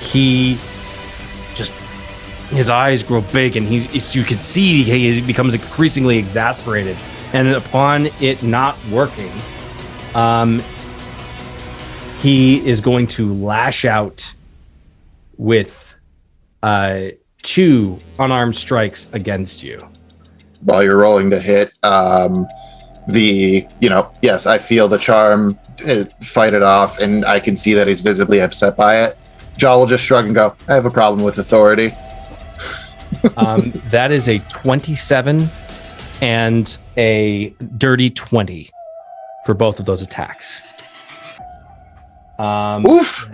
he just, his eyes grow big, and you can see he becomes increasingly exasperated. And upon it not working, he is going to lash out with 2 unarmed strikes against you. While you're rolling to hit, yes, I feel the charm, fight it off, and I can see that he's visibly upset by it. Jaw will just shrug and go, I have a problem with authority. That is a 27 and a dirty 20 for both of those attacks. Oof!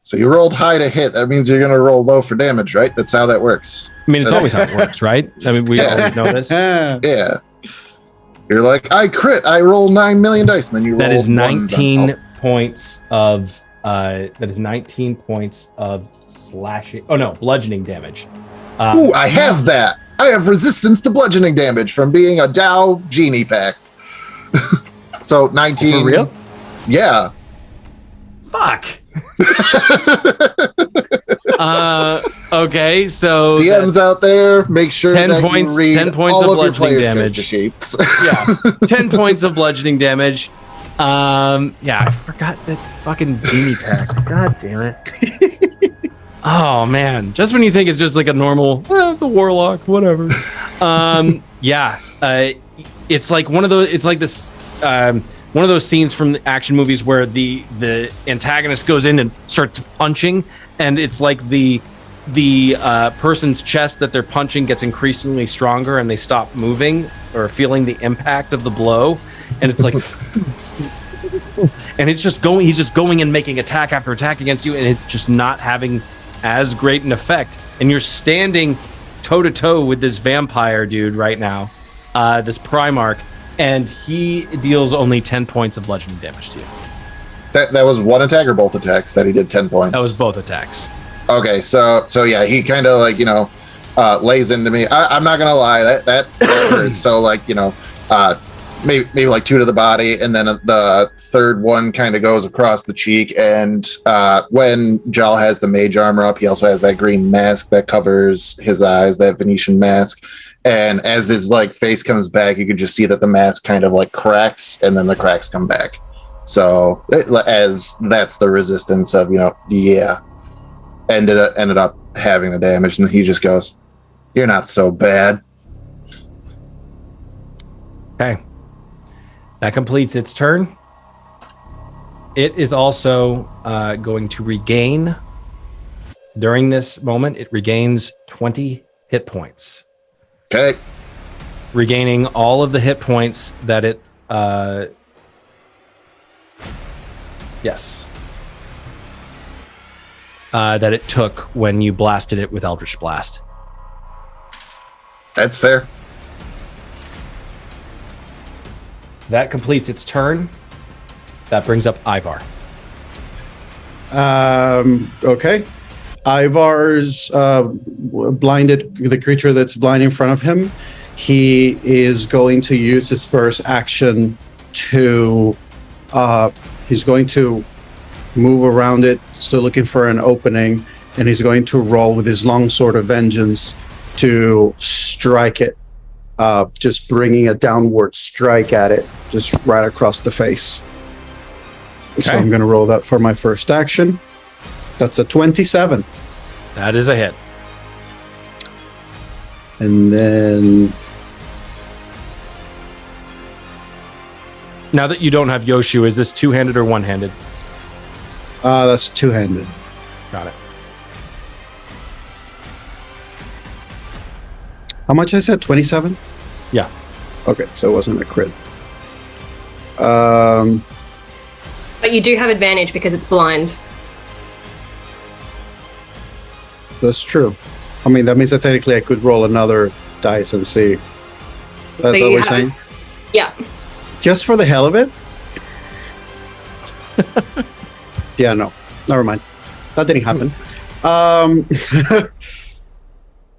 So you rolled high to hit. That means you're going to roll low for damage, right? That's how that works. I mean, it's always how it works, right? I mean, we always know this. Yeah. You're like, I crit. I roll 9 million dice, and then you roll. That is 19 ones. points of. That is 19 points of slashing. Oh no, bludgeoning damage. Ooh, I have that. I have resistance to bludgeoning damage from being a Dow Genie Pact. So 19. For real? Yeah. Fuck. Okay, so DMs out there, make sure 10 that points. you read 10 points all of of your bludgeoning players' damage. character sheets. Yeah, 10 points of bludgeoning damage. Yeah, I forgot that fucking genie pact. God damn it. Oh man, just when you think it's just like a normal, it's a warlock, whatever. Yeah, it's like one of those. It's like this. One of those scenes from the action movies where the antagonist goes in and starts punching, and it's like the person's chest that they're punching gets increasingly stronger, and they stop moving or feeling the impact of the blow, and it's like, and it's just going. He's just going and making attack after attack against you, and it's just not having as great an effect. And you're standing toe to toe with this vampire dude right now, this Primarch. And he deals only 10 points of bludgeoning damage to you. That was one attack or both attacks that he did 10 points? That was both attacks. Okay, so yeah, he kind of like, lays into me. I'm not going to lie, that hurts. So like, maybe like 2 to the body, and then the third one kind of goes across the cheek. And when Jal has the mage armor up, he also has that green mask that covers his eyes, that Venetian mask. And as his like face comes back, you can just see that the mask kind of like cracks, and then the cracks come back. So as that's the resistance of, ended up having the damage, and he just goes, "You're not so bad." Okay. That completes its turn. It is also going to regain, during this moment, it regains 20 hit points. Okay. Regaining all of the hit points that it... yes. That it took when you blasted it with Eldritch Blast. That's fair. That completes its turn. That brings up Ivar. Okay. Ivar's blinded, the creature that's blind in front of him. He is going to use his first action to, he's going to move around it, still looking for an opening, and he's going to roll with his longsword of vengeance to strike it, just bringing a downward strike at it, just right across the face. Okay. So I'm going to roll that for my first action. That's a 27. That is a hit. And then Now that you don't have Yoshu, is this two-handed or one-handed? that's two-handed. Got it. How much I said? 27? Yeah. Okay, so it wasn't a crit. But you do have advantage because it's blind. That's true. I mean, that means that technically I could roll another dice and see. That's So what you we're have- saying? Yeah. Just for the hell of it? Yeah, no. Never mind. That didn't happen.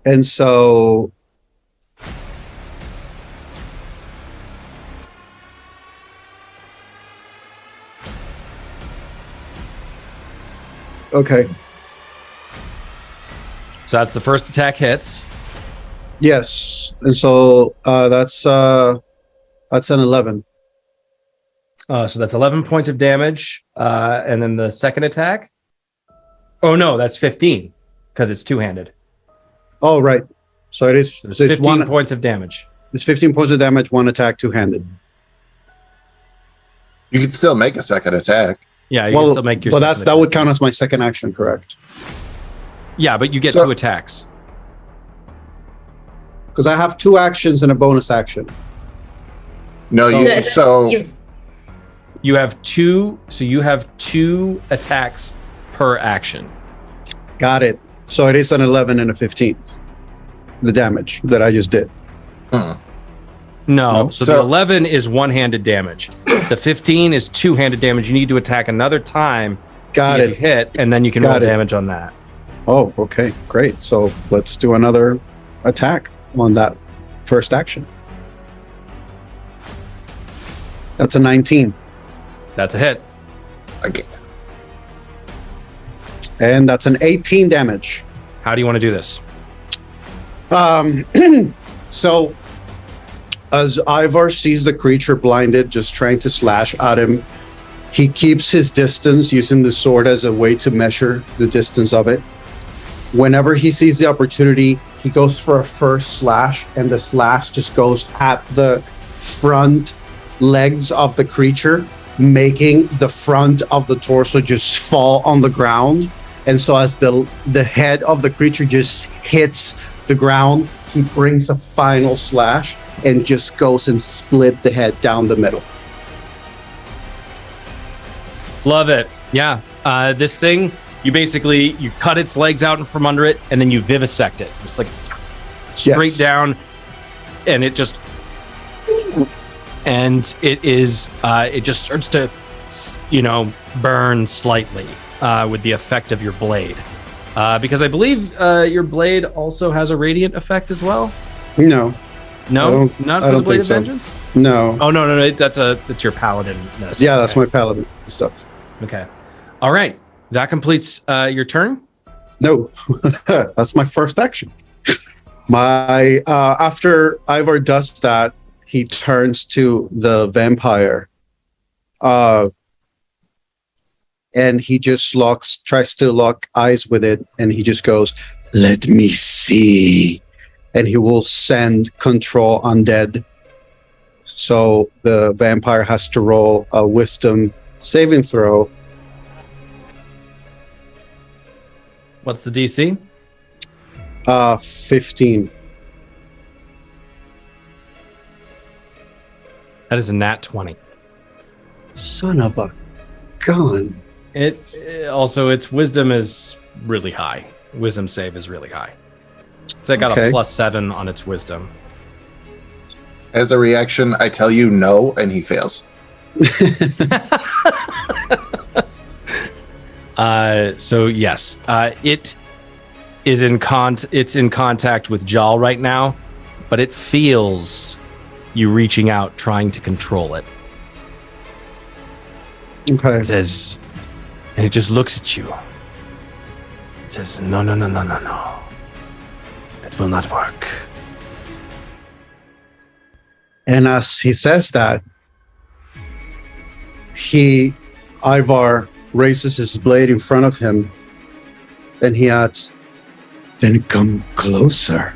And so... Okay. So that's the first attack hits. Yes. And so that's an 11. So that's 11 points of damage. And then the second attack. Oh, no, that's 15 because it's two-handed. Oh, right. So it is. So there's So it's 15 one. points of damage. It's 15 points of damage, one attack, two-handed. You could still make a second attack. Yeah, you can still make your But second that would attack. count as my second action, correct? Yeah, but you get So- 2 attacks. Because I have 2 actions and a bonus action. No, You have 2. So you have 2 attacks per action. Got it. So it is an 11 and a 15. The damage that I just did. No. So the 11 is one-handed damage. The 15 is two-handed damage. You need to attack another time. Got If it. you hit, and then you can roll damage on that. Oh, okay. Great. So let's do another attack on that first action. That's a 19. That's a hit. Okay. And that's an 18 damage. How do you want to do this? So as Ivar sees the creature blinded, just trying to slash at him, he keeps his distance using the sword as a way to measure the distance of it. Whenever he sees the opportunity, he goes for a first slash, and the slash just goes at the front legs of the creature, making the front of the torso just fall on the ground. And so as the head of the creature just hits the ground, he brings a final slash and just goes and split the head down the middle. Love it. Yeah. This thing, you cut its legs out from under it, and then you vivisect it. Just like straight down, and it just it just starts to, burn slightly with the effect of your blade. Because I believe your blade also has a radiant effect as well. No, not for the Blade of so. Vengeance. No. Oh no, that's your paladin. Yeah, that's my paladin stuff. Okay. All right. That completes your turn. No, that's my first action. My after Ivar does that, he turns to the vampire, and he just tries to lock eyes with it, and he just goes, "Let me see," and he will send control undead. So the vampire has to roll a wisdom saving throw. What's the DC? 15. That is a nat 20. Son of a gun. It also, its wisdom is really high. Wisdom save is really high. So it got a +7 on its wisdom. As a reaction, I tell you no, and he fails. So yes, it is it's in contact with Jal right now, but it feels you reaching out, trying to control it. Okay. It says, and it just looks at you. It says, no. That will not work. And as he says that, Ivar raises his blade in front of him, and he adds, "Then come closer."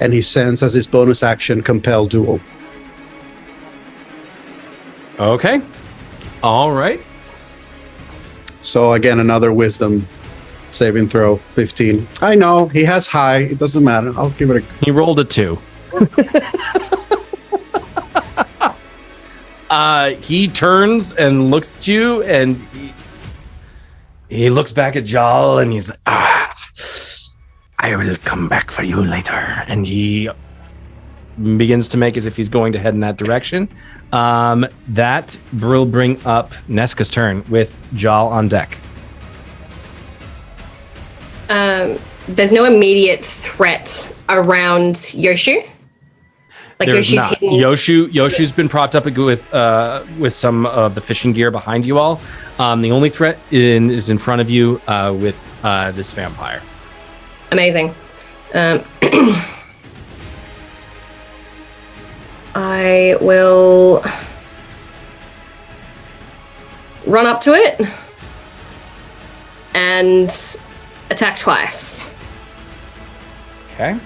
And he sends as his bonus action, Compel Duel. Okay. All right. So again, another wisdom saving throw, 15. I know, he has high. It doesn't matter. I'll give it a... He rolled a 2. He turns and looks at you, and he looks back at Jal, and he's like, I will come back for you later. And he begins to make as if he's going to head in that direction. That will bring up Neska's turn with Jal on deck. There's no immediate threat around Yoshu. Like There's Yoshu's not. hidden. Yoshu's been propped up with some of the fishing gear behind you all. The only threat is in front of you with this vampire. Amazing. I will run up to it and attack twice. Okay.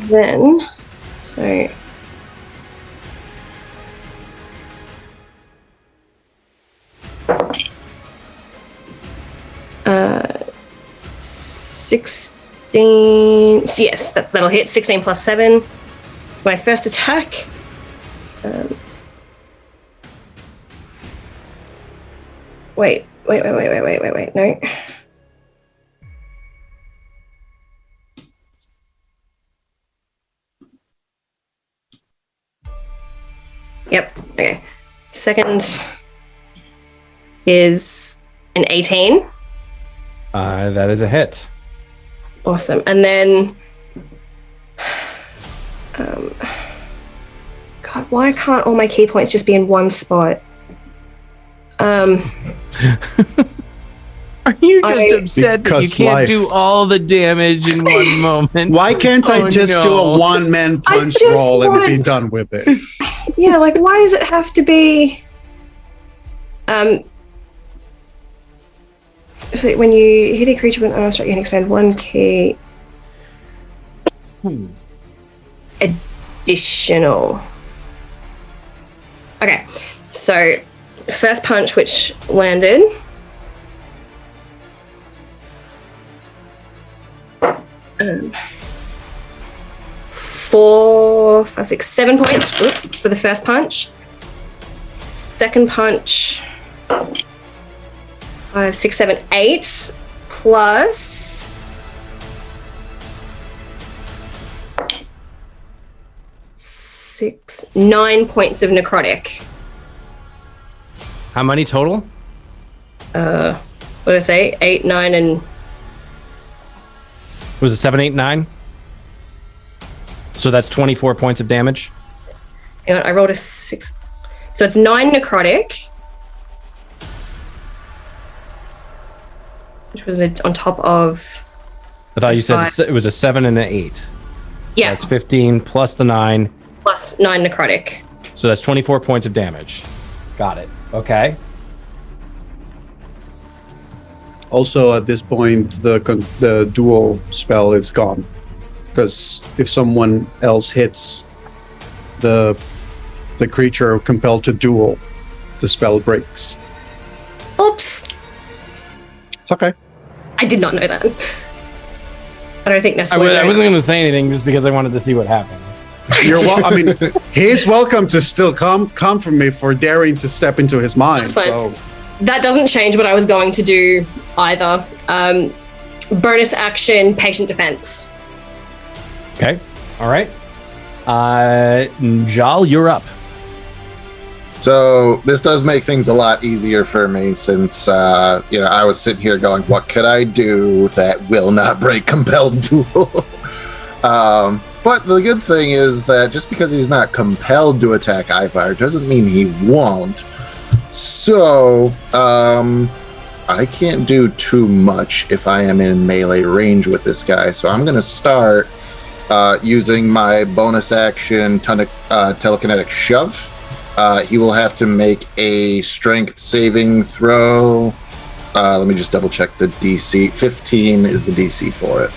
Then, so 16. Yes, that'll hit. 16 plus 7. My first attack. Wait. No. Yep. Okay. Second is an 18. That is a hit. Awesome. And then, God, why can't all my key points just be in one spot? Are you just I- upset that you Because can't life. do all the damage in one moment? Why can't I Oh, just do no. a one-man I punch just roll and want- be done with it? Yeah, like why does it have to be? So when you hit a creature with an unarmed strike, you can expend one key. Additional. Okay, so first punch, which landed. Four, 5, 6, 7 points for the first punch. Second punch, 5, 6, 7, 8 plus 6, 9 points of necrotic. How many total? What did I say? 8, 9, and Was it 7, 8, 9? So that's 24 points of damage. hang on, I rolled a 6. So it's 9 necrotic, which was on top of. I thought you said Five. it was a 7 and an 8. Yeah, That's 15 plus the 9. plus 9 necrotic. So that's 24 points of damage. Got it. Okay. Also, at this point, the dual spell is gone, because if someone else hits the creature compelled to duel, the spell breaks. Oops, It's okay. I did not know that. I don't think Neska I would wasn't know. going to say anything just because I wanted to see what happens. You're I mean, he's welcome to still come from me for daring to step into his mind. That's fine. So That doesn't change what I was going to do either. Bonus action, patient defense. Okay. All right. Njal, you're up. So this does make things a lot easier for me since I was sitting here going, what could I do that will not break compelled duel? But the good thing is that just because he's not compelled to attack Ivar doesn't mean he won't. So I can't do too much if I am in melee range with this guy. So I'm going to start using my bonus action telekinetic shove. He will have to make a strength saving throw. Let me just double check the DC. 15 is the DC for it.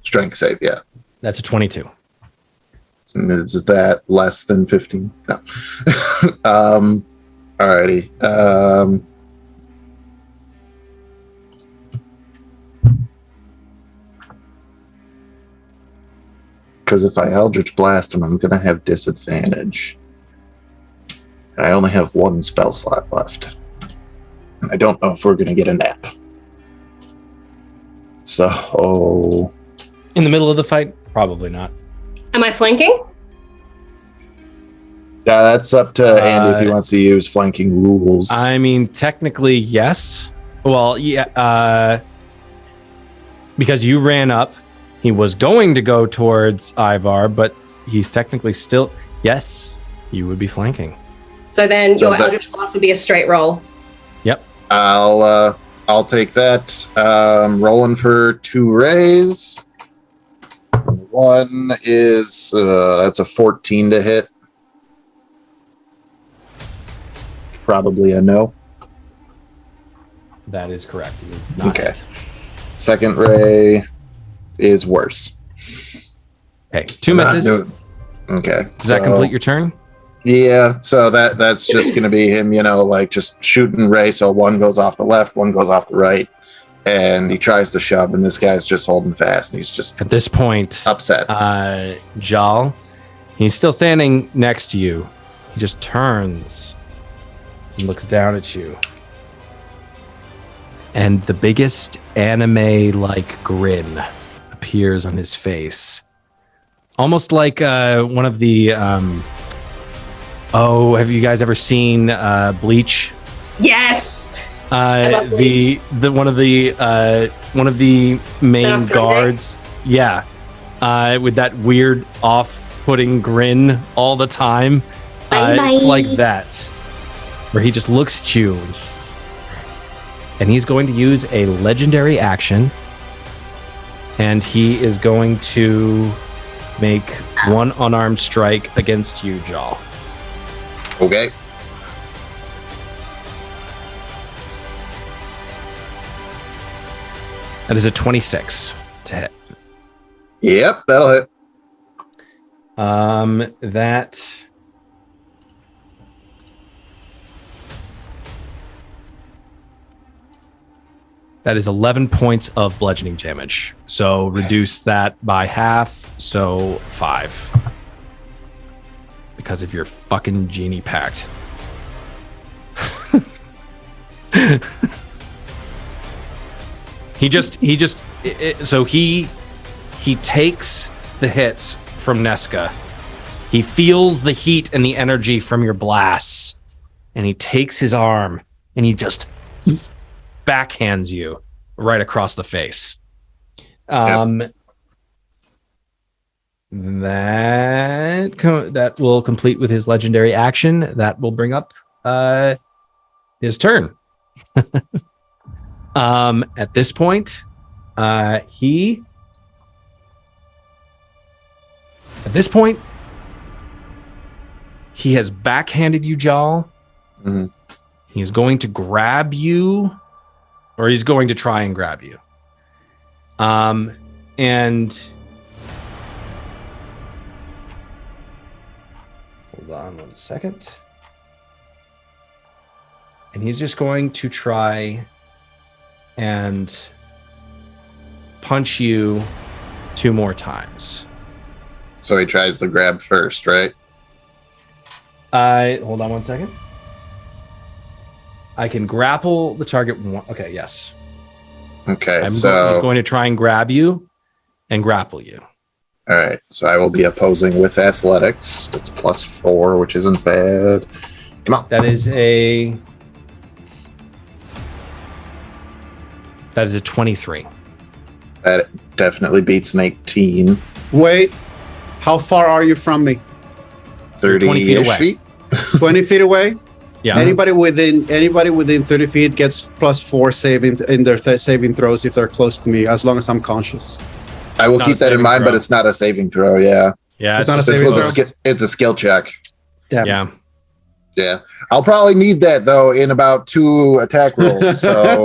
Strength save, yeah. That's a 22. Is that less than 15? No. Alrighty. Because if I Eldritch Blast him, I'm going to have disadvantage. And I only have one spell slot left. And I don't know if we're going to get a nap. So... In the middle of the fight? Probably not. Am I flanking? Yeah, that's up to Andy if he wants to use flanking rules. I mean, technically, yes. Well, yeah, because you ran up. He was going to go towards Ivar, but he's technically still... Yes, you would be flanking. So then So your is that- Eldritch Blast would be a straight roll. Yep. I'll take that. Rolling for 2 rays. One is that's a 14 to hit. Probably a no. That is correct. It is not Okay. it. Second ray is worse. Okay, 2 Not misses. doing- Okay. Does that complete your turn? Yeah, so that's just going to be him, like just shoot and ray. So one goes off the left, one goes off the right, and he tries to shove, and this guy's just holding fast, and he's just At this point, upset. Jal, he's still standing next to you. He just turns and looks down at you. And the biggest anime-like grin appears on his face. Almost like one of the... have you guys ever seen Bleach? Yes. One of the main guards. Yeah. With that weird off-putting grin all the time. It's like that. Where he just looks at you and he's going to use a legendary action. And he is going to make one unarmed strike against you, Jal. Okay. That is a 26 to hit. Yep, that'll hit. That is 11 points of bludgeoning damage. So reduce that by half, so 5. Because of your fucking genie pact. He takes the hits from Neska. He feels the heat and the energy from your blasts. And he takes his arm and he just backhands you right across the face. That will complete with his legendary action. That will bring up his turn. At this point, he has backhanded you, Jal. Mm-hmm. He's going to grab you, or he's going to try and grab you. And hold on 1 second. And he's just going to try and punch you 2 more times. So he tries the grab first, right? Hold on 1 second. I can grapple the target. Okay, yes. Okay, He's going to try and grab you and grapple you. All right, so I will be opposing with athletics. It's +4, which isn't bad. Come on. That is a 23. That definitely beats an 18. Wait, how far are you from me? 30 20 feet away. 20 feet away? Yeah. Anybody within 30 feet gets +4 saving in their saving throws if they're close to me, as long as I'm conscious. I will keep that in mind, but it's not a saving throw. Yeah. Yeah. It's not a This saving was throw. it's a skill check. Damn. Yeah. Yeah. I'll probably need that though in about 2 attack rolls. So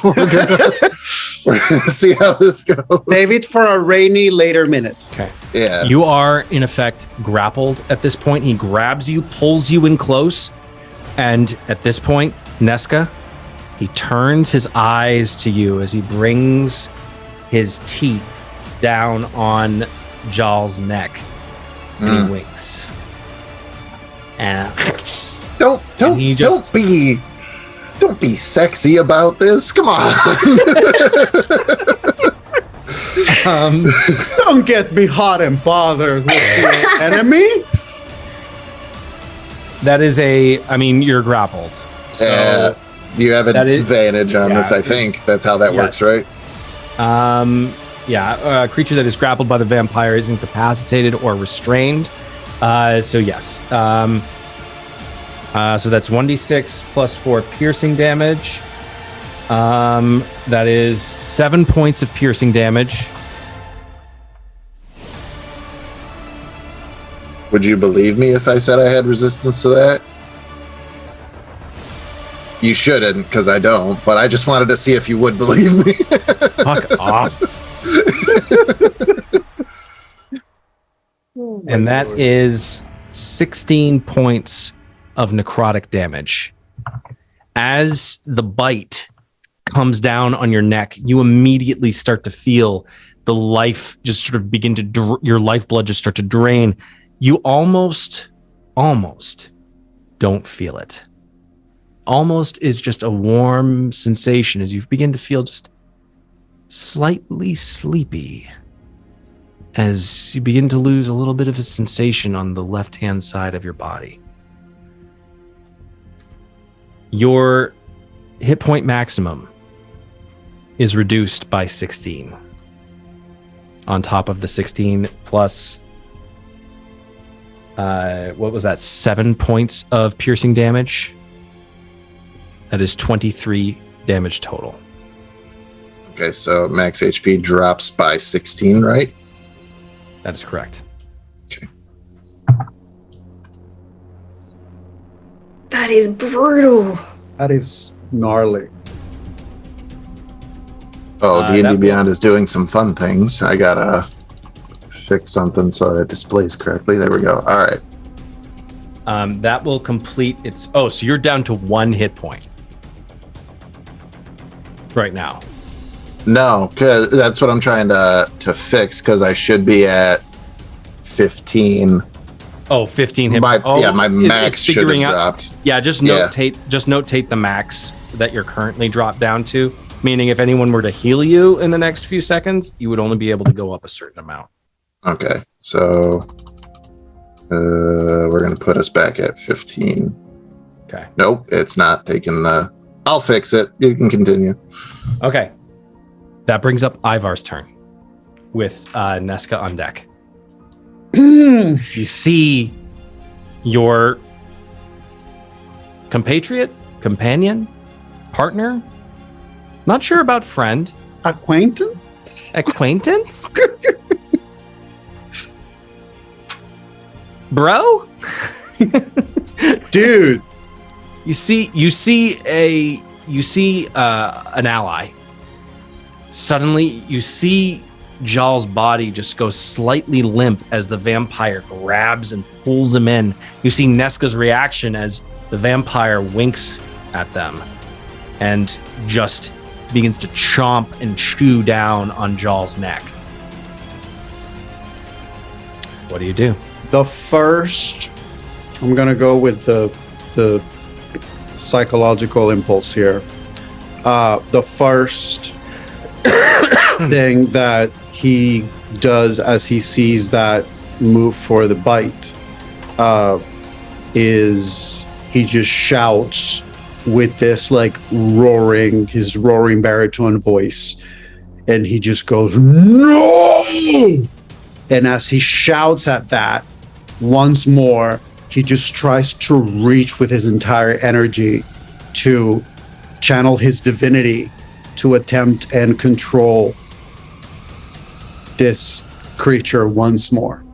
we're gonna see how this goes. Save it for a rainy later minute. Okay. Yeah. You are in effect grappled at this point. He grabs you, pulls you in close, and at this point, Neska, he turns his eyes to you as he brings his teeth down on Jal's neck, and he winks. And Don't be sexy about this. Come on. Don't get me hot and bothered with your enemy. that is you're grappled. So you have an that is- advantage on this, I think. That's how that works, right? a creature that is grappled by the vampire is incapacitated or restrained. So yes. So that's 1d6 plus 4 piercing damage. That is 7 points of piercing damage. Would you believe me if I said I had resistance to that? You shouldn't, because I don't, but I just wanted to see if you would believe me. Fuck off. And that is 16 points of necrotic damage. As the bite comes down on your neck, you immediately start to feel the life just sort of begin to your lifeblood just start to drain. You almost don't feel it. Almost is just a warm sensation as you begin to feel just slightly sleepy as you begin to lose a little bit of a sensation on the left-hand side of your body. Your hit point maximum is reduced by 16. On top of the 16 plus, what was that? 7 points of piercing damage. That is 23 damage total. Okay, so max HP drops by 16, right? That is correct. Okay. That is brutal. That is gnarly. Oh, D&D that Beyond is doing some fun things. I gotta fix something so that it displays correctly. There we go. All right. That will complete its... Oh, so you're down to 1 hit point. Right now. No, because that's what I'm trying to fix, because I should be at 15. Oh, 15 hit My points. max should have dropped. Yeah, just notate the max that you're currently dropped down to. Meaning if anyone were to heal you in the next few seconds, you would only be able to go up a certain amount. Okay, so we're going to put us back at 15. Okay. Nope, it's not taking the... I'll fix it. You can continue. Okay. That brings up Ivar's turn with Neska on deck. You see your companion, partner, not sure about friend, acquaintance, bro, Dude. You see an ally. Suddenly, you see Jarl's body just go slightly limp as the vampire grabs and pulls him in. You see Neska's reaction as the vampire winks at them and just begins to chomp and chew down on Jarl's neck. What do you do? The first, I'm gonna go with the psychological impulse here. The first thing that he does as he sees that move for the bite is he just shouts with this like his roaring baritone voice, and he just goes, "No!" And as he shouts at that once more, he just tries to reach with his entire energy to channel his divinity to attempt and control this creature once more.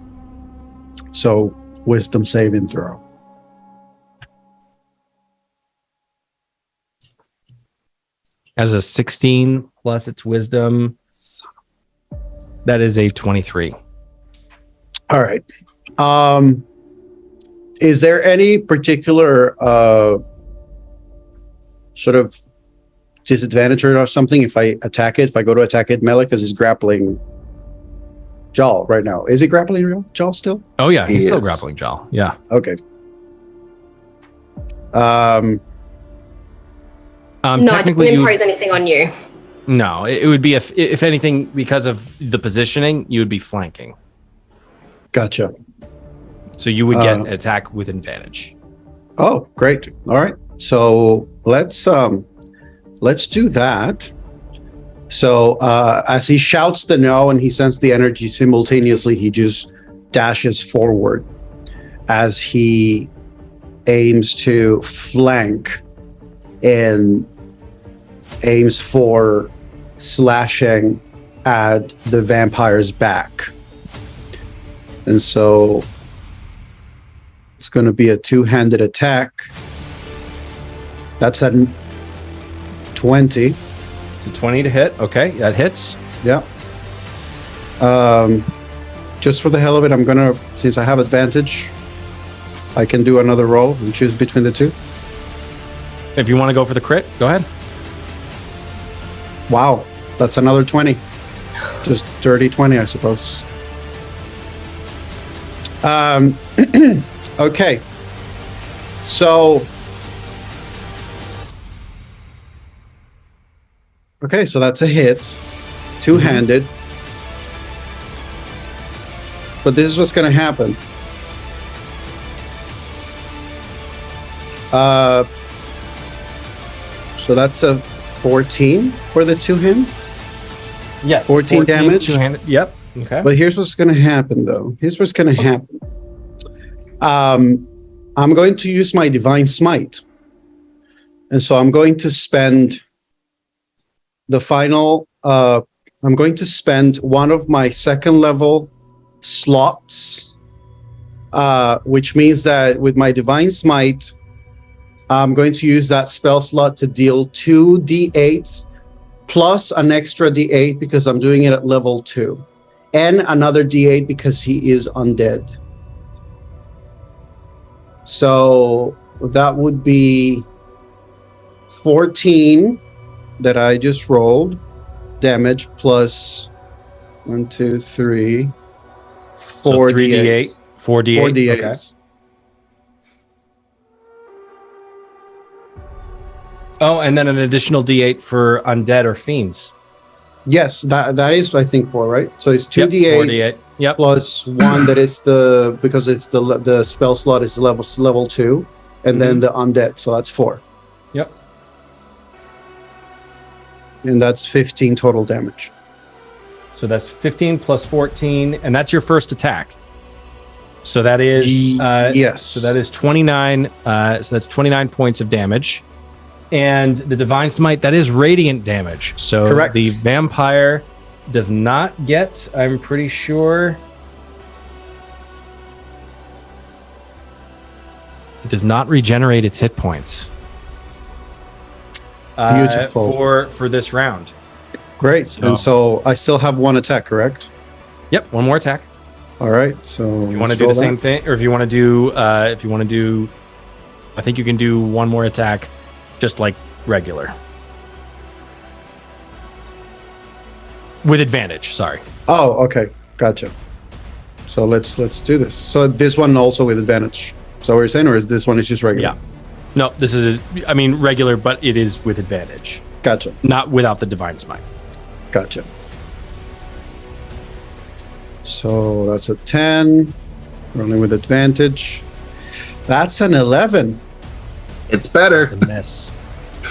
So, wisdom saving throw. As a 16 plus its wisdom, that is a 23. All right. Is there any particular sort of disadvantage or something if I go to attack it melee, because he's grappling Jarl right now? Is he grappling Jarl still? Oh yeah, he's He still is. grappling Jarl. Yeah. Okay. No, it Technically, doesn't impose anything on you. no, it would be if anything, because of the positioning, you would be flanking. Gotcha. So you would get an attack with advantage. Oh, great. All right. So let's do that. So as he shouts the no and he sends the energy simultaneously, he just dashes forward as he aims to flank and aims for slashing at the vampire's back. And so it's going to be a two-handed attack. That's at 20. It's a 20 to hit. Okay, that hits. Yeah. Just for the hell of it, I'm going to, since I have advantage, I can do another roll and choose between the two. If you want to go for the crit, go ahead. Wow, that's another 20. Just dirty 20, I suppose. Okay. So that's a hit. Two-handed. But this is what's going to happen. So that's a 14 for the two-hand. Yes. 14 damage. Two-handed. Yep. Okay. But here's what's going to happen, though. Here's what's going to happen. I'm going to use my Divine Smite. And so I'm going to spend the final... I'm going to spend one of my second level slots, which means that with my Divine Smite, I'm going to use that spell slot to deal 2d8s plus an extra d8 because I'm doing it at level 2, and another d8 because he is undead. So that would be 14 that I just rolled. Damage plus 1, 2, 3, 4 3d8. 4d8. 4 d8s. Okay. Oh, and then an additional d8 for undead or fiends. Yes, that is, I think, 4, right? So it's 2 d8s 4d8. Yep. plus 1 that is because it's the spell slot is level 2, and then the undead, so that's 4. Yep. And that's 15 total damage. So that's 15 plus 14, and that's your first attack. So that is yes. So that is 29. So that's 29 points of damage, and the Divine Smite, that is radiant damage. So Correct. the vampire does not get. I'm pretty sure. It does not regenerate its hit points. Beautiful. For this round. Great. So- And so I still have 1 attack, correct? Yep, one more attack. All right. So You want to do the same thing, or if you want to do, I think you can do one more attack, just like regular, with advantage. Sorry. Oh, okay. Gotcha. So let's do this. So this one also with advantage. So what you're saying, or is this one is just regular? Yeah. No, this is, regular, but it is with advantage, Gotcha. not without the Divine Smite. Gotcha. So that's a 10. Rolling with advantage. That's an 11. It's better. That's a miss.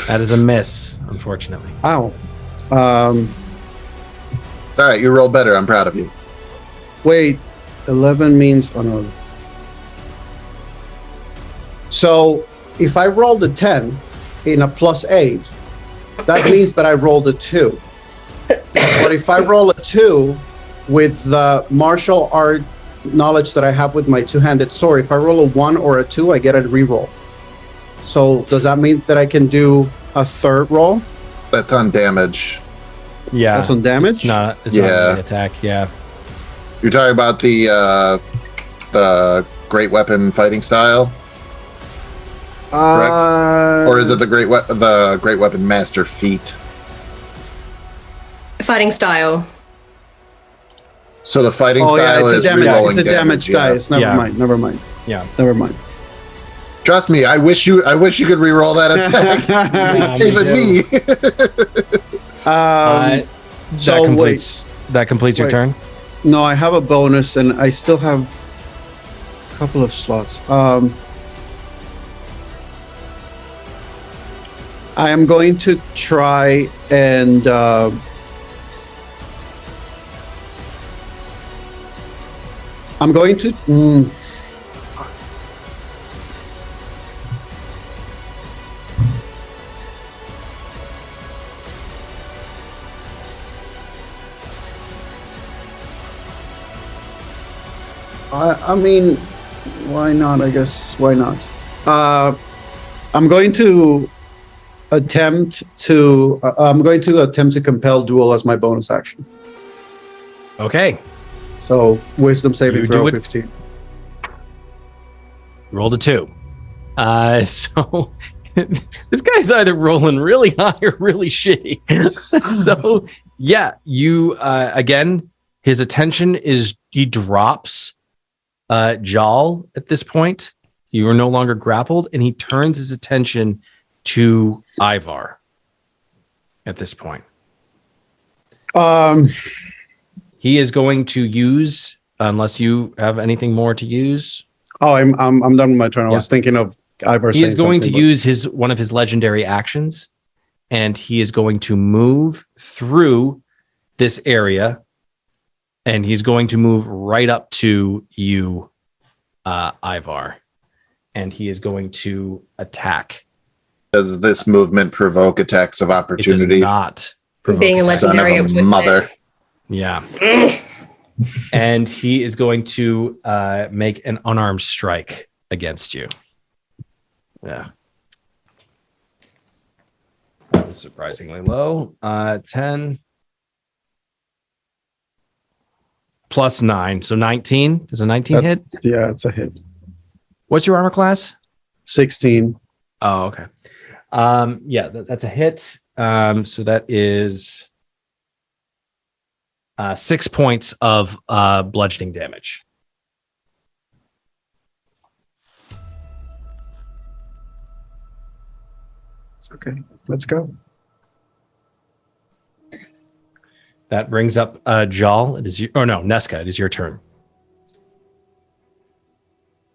That is a miss, unfortunately. Ow. It's all right. You rolled better. I'm proud of you. Wait. 11 means... Oh, no. So if I rolled a 10 in a plus 8, that means that I rolled a 2. But if I roll a 2 with the martial art knowledge that I have with my two-handed sword, if I roll a 1 or a 2, I get a reroll. So does that mean that I can do a third roll? That's on damage. Yeah. That's on damage? It's not Yeah. an attack, yeah. You're talking about the great weapon fighting style, or is it the great weapon master feat? Fighting style. So the fighting Oh style yeah, is it's rolling a damage yeah. dice. Never mind. Yeah. Never mind. Trust me, I wish you could re-roll that attack. Even me. So that completes your Wait. turn. No, I have a bonus, and I still have a couple of slots. I am going to try and I'm going to. I mean, why not? I guess why not? I'm going to attempt to compel duel as my bonus action. Okay. So wisdom saving You throw do it. 15. Rolled a 2. So this guy's either rolling really high or really shitty. So yeah, you again, his attention is he drops Jal at this point. You are no longer grappled, and he turns his attention to Ivar at this point. He is going to use, unless you have anything more to use. Oh, I'm done with my turn. I was thinking of Ivar. He is going to use one of his legendary actions, and he is going to move through this area, and he's going to move right up to you, Ivar, and he is going to attack. Does this movement provoke attacks of opportunity? It does not. Being a legendary Son of a mother. Yeah. And he is going to make an unarmed strike against you. Yeah. That was surprisingly low. 10 plus 9. So 19. Does a 19 hit? Yeah, it's a hit. What's your armor class? 16. Oh, okay. Yeah, that's a hit. So that is 6 points of bludgeoning damage. It's okay. Let's go. That brings up Jal. It is Neska. It is your turn.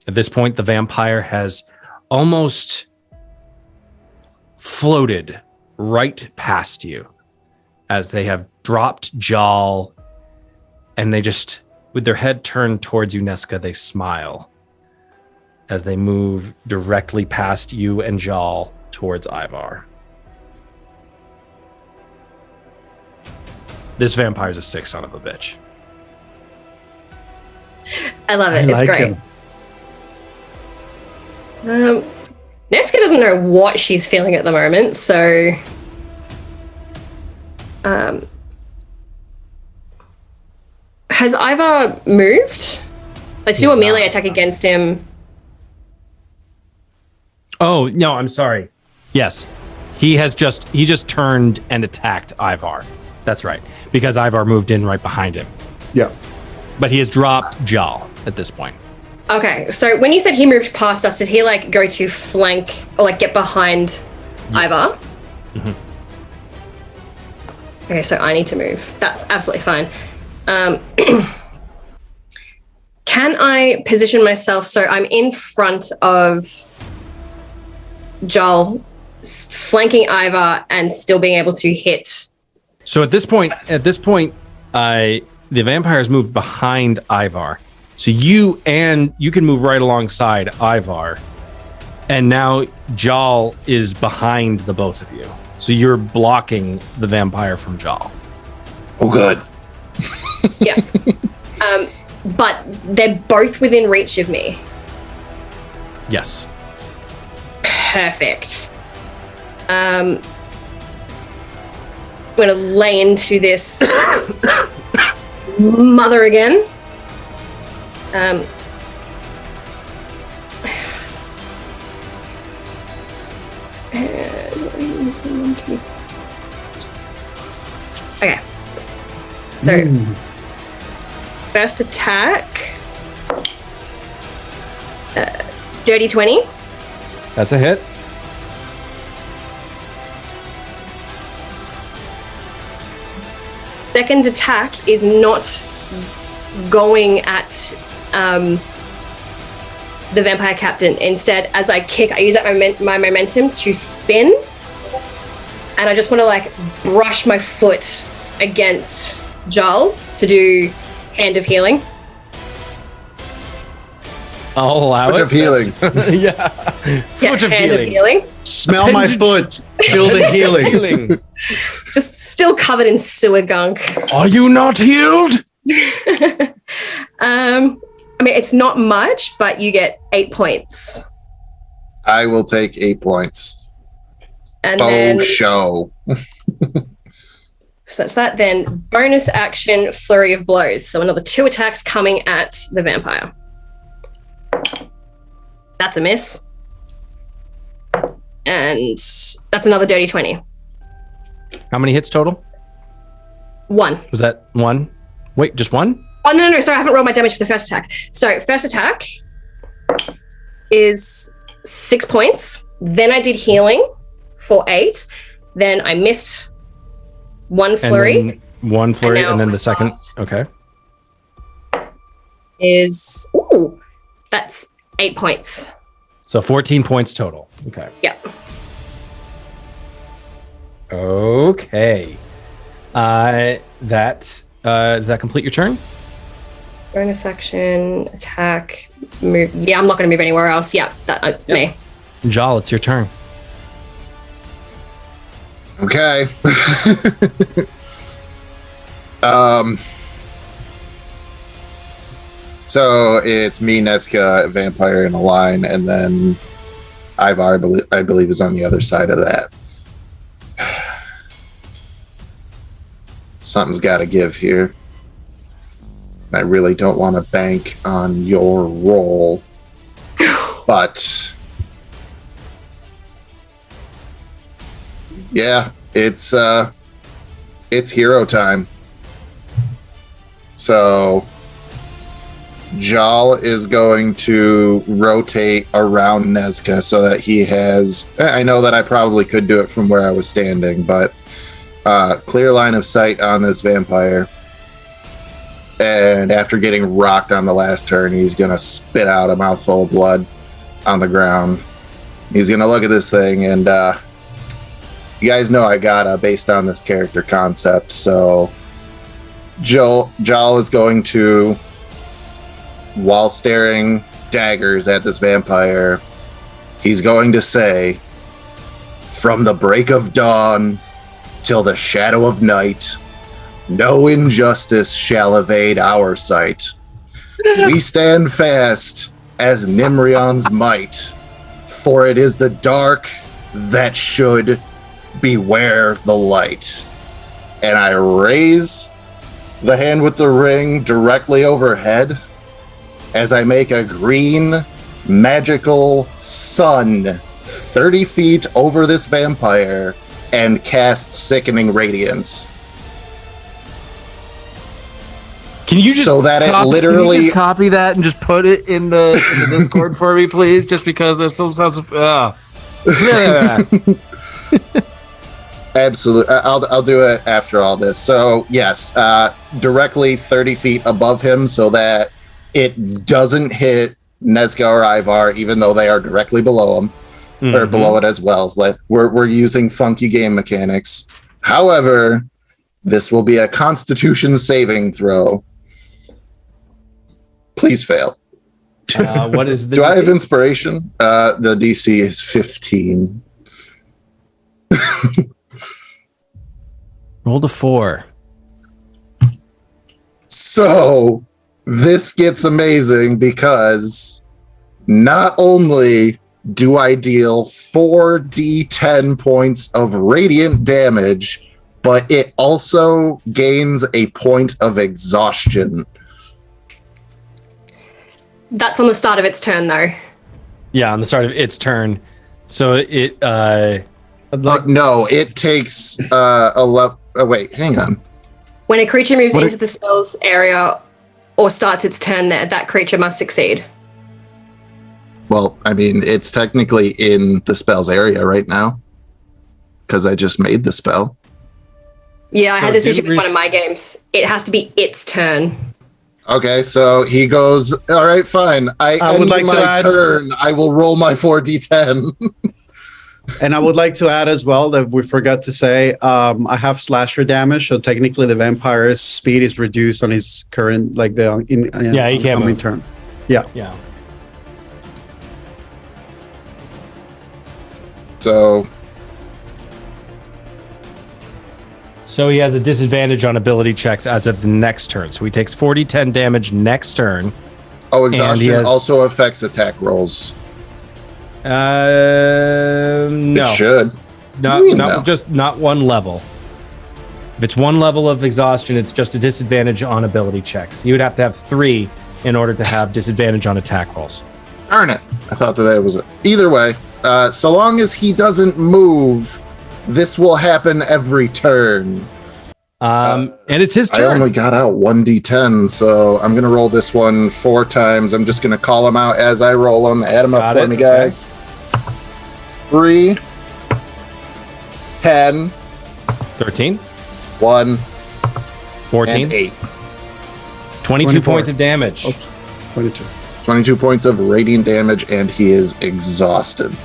At this point, the vampire has almost floated right past you as they have dropped Jal, and they just, with their head turned towards you, Neska, they smile as they move directly past you and Jal towards Ivar. This vampire's a sick son of a bitch. I love it. I like it's great. Neska doesn't know what she's feeling at the moment, so has Ivar moved? Let's do a melee attack against him. Oh, no, I'm sorry. Yes. He just turned and attacked Ivar. That's right. Because Ivar moved in right behind him. Yeah. But he has dropped Jal at this point. Okay, so when you said he moved past us, did he like go to flank or like get behind Ivar? Mm-hmm. Okay, so I need to move. That's absolutely fine. Can I position myself so I'm in front of Joel, flanking Ivar, and still being able to hit? So at this point, the vampire has moved behind Ivar. So you can move right alongside Ivar, and now Jal is behind the both of you. So you're blocking the vampire from Jal. Oh, good. Yeah. But they're both within reach of me. Yes. Perfect. I'm going to lay into this mother again. Okay. So, first attack. Dirty 20. That's a hit. Second attack is not going at the vampire captain. Instead, as I kick, I use up my momentum to spin, and I just want to like brush my foot against Joel to do Hand of Healing. I'll allow Foot it. of healing. Yeah. Foot of Hand healing. of Healing. Smell my foot. Feel the healing. Healing. Just still covered in sewer gunk. Are you not healed? I mean, it's not much, but you get 8 points. I will take 8 points. And Oh, then, show. so that's that. Then bonus action, flurry of blows. So another 2 attacks coming at the vampire. That's a miss. And that's another dirty 20. How many hits total? 1. Was that 1? Wait, just 1? Oh, no. Sorry, I haven't rolled my damage for the first attack. So, first attack is 6 points. Then I did healing for 8. Then I missed 1 flurry. And then 1 flurry, and then the second. Okay. Is, that's 8 points. So 14 points total. Okay. Yep. Okay. Does that complete your turn? Bonus action, attack, move. Yeah, I'm not going to move anywhere else. Yeah, that's me. Jal, it's your turn. Okay. So it's me, Neska, Vampire in a line, and then Ivar, I believe, is on the other side of that. Something's got to give here. I really don't want to bank on your roll, but yeah, it's hero time. So Jal is going to rotate around Neska so that he has, I know that I probably could do it from where I was standing, but clear line of sight on this vampire. And after getting rocked on the last turn, he's going to spit out a mouthful of blood on the ground. He's going to look at this thing, and you guys know I got based on this character concept, so Jal is going to, while staring daggers at this vampire, he's going to say, "From the break of dawn till the shadow of night, no injustice shall evade our sight. We stand fast as Nimrion's might, for it is the dark that should beware the light." And I raise the hand with the ring directly overhead as I make a green magical sun 30 feet over this vampire and cast Sickening Radiance. Can you just So that it literally- can you just copy that and just put it in the Discord for me, please? Just because it sounds. Yeah. Absolutely. I'll do it after all this. So yes, directly 30 feet above him so that it doesn't hit Neska or Ivar, even though they are directly below him, or below it as well. Like we're using funky game mechanics. However, this will be a Constitution saving throw. Please fail. What is the Do DC? I have inspiration? The DC is 15. Roll to 4. So this gets amazing because not only do I deal 4d10 points of radiant damage, but it also gains a point of exhaustion. That's on the start of its turn, though. Yeah, on the start of its turn. So it No, it takes wait, hang on. When a creature moves into the spell's area or starts its turn there, that creature must succeed. Well, I mean, it's technically in the spell's area right now because I just made the spell. Yeah, I So had this it issue didn't with one of my games. It has to be its turn. Okay, so he goes, all right, fine. I would like to my add- turn. I will roll my 4d10. And I would like to add as well that we forgot to say, I have slasher damage, so technically the vampire's speed is reduced on his current, he can't incoming move. turn. Yeah. Yeah. So So he has a disadvantage on ability checks as of the next turn. So he takes 40-10 damage next turn. Oh, And he exhaustion has- also affects attack rolls. No. It should. Not What do you mean not no? just not one level. If it's one level of exhaustion, it's just a disadvantage on ability checks. You would have to have 3 in order to have disadvantage on attack rolls. Darn it. I thought that was it. Either way, so long as he doesn't move, this will happen every turn. And it's his I turn. only got out 1d10, so I'm going to roll this one 4 times. I'm just going to call them out as I roll them. Add them up for me, guys. 3, 10, 13, 1, 14, and 8. 22 24. points of damage. 22. 22 points of radiant damage, and he is exhausted.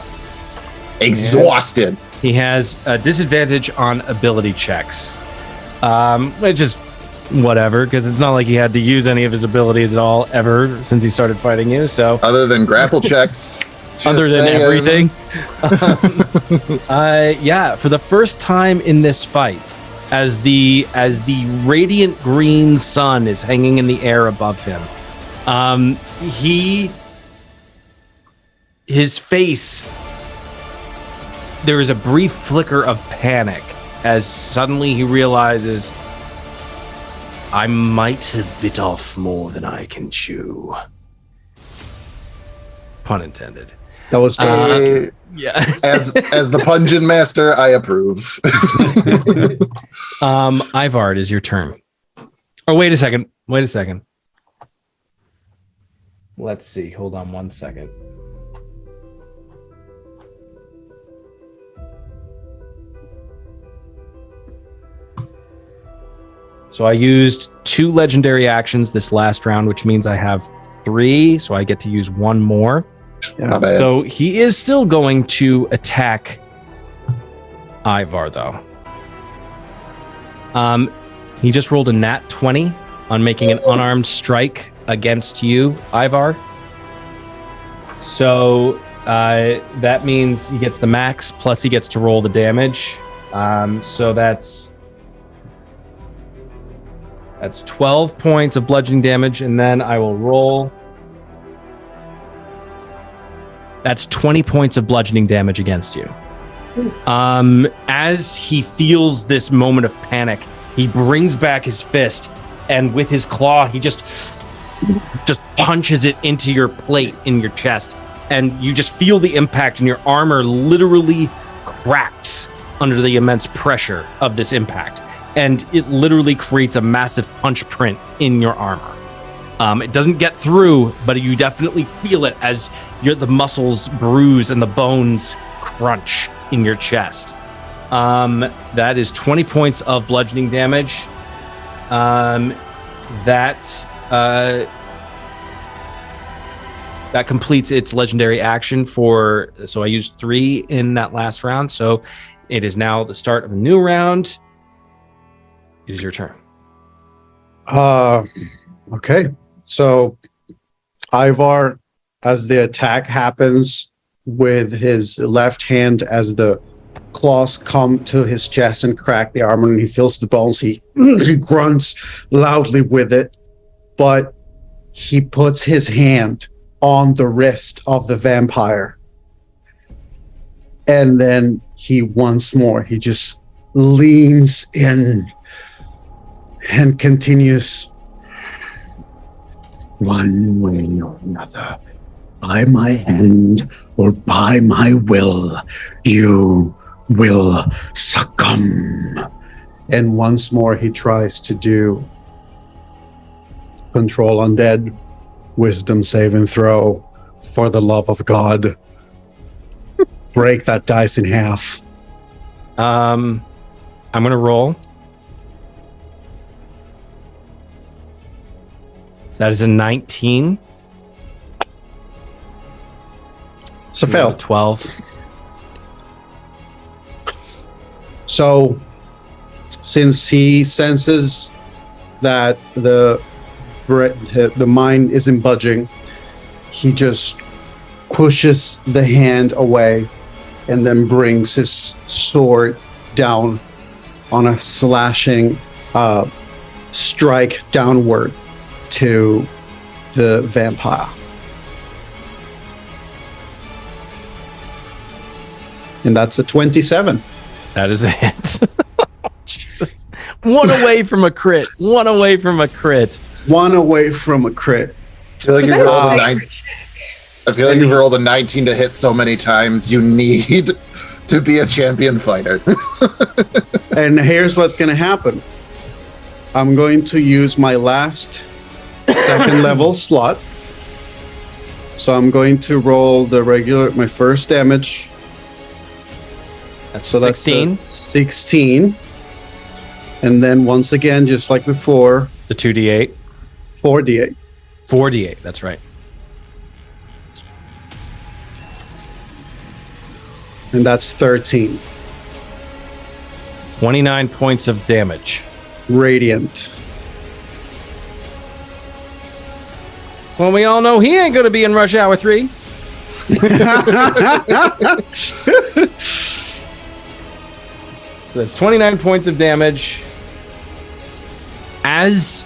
Exhausted. He has a disadvantage on ability checks, which is whatever, because it's not like he had to use any of his abilities at all ever since he started fighting you. So Other than grapple checks. other just than saying. everything, yeah, for the first time in this fight, as the radiant green sun is hanging in the air above him, his face, there is a brief flicker of panic as suddenly he realizes, I might have bit off more than I can chew. Pun intended. That was just Yeah. as the pungent master, I approve. Ivar, it is your turn. Oh, wait a second. Let's see. Hold on 1 second. So I used 2 legendary actions this last round, which means I have 3, so I get to use 1 more. Not bad. So he is still going to attack Ivar, though. He just rolled a nat 20 on making an unarmed strike against you, Ivar. So that means he gets the max, plus he gets to roll the damage. So that's 12 points of bludgeoning damage, and then I will roll. That's 20 points of bludgeoning damage against you. As he feels this moment of panic, he brings back his fist, and with his claw, he just punches it into your plate in your chest, and you just feel the impact, and your armor literally cracks under the immense pressure of this impact, and it literally creates a massive punch print in your armor. It doesn't get through, but you definitely feel it as the muscles bruise and the bones crunch in your chest. That is 20 points of bludgeoning damage. That completes its legendary action so I used 3 in that last round. So it is now the start of a new round. It is your turn. Okay. So Ivar, as the attack happens with his left hand, as the claws come to his chest and crack the armor, and he feels the bones, he grunts loudly with it, but he puts his hand on the wrist of the vampire. And then he just leans in and continues, one way or another, by my hand or by my will, you will succumb. And once more he tries to do control undead, wisdom saving throw. For the love of God, break that dice in half. I'm gonna roll. That is a 19. It's a fail. 12. So, since he senses that the mind isn't budging, he just pushes the hand away and then brings his sword down on a slashing strike downward to the vampire. And that's a 27. That is a hit. Jesus. One away from a crit. One away from a crit. One away from a crit. I feel like Was you're that a rolling straight 9. I feel like you've rolled a 19 to hit so many times, you need to be a champion fighter. And here's what's going to happen. I'm going to use my last second level slot. So I'm going to roll my first damage. That's So 16. that's 16. And then once again, just like before, The 2d8. 4d8. 4d8. That's right. And that's 13. 29 points of damage. Radiant. Well, we all know he ain't going to be in Rush Hour 3. So that's 29 points of damage. As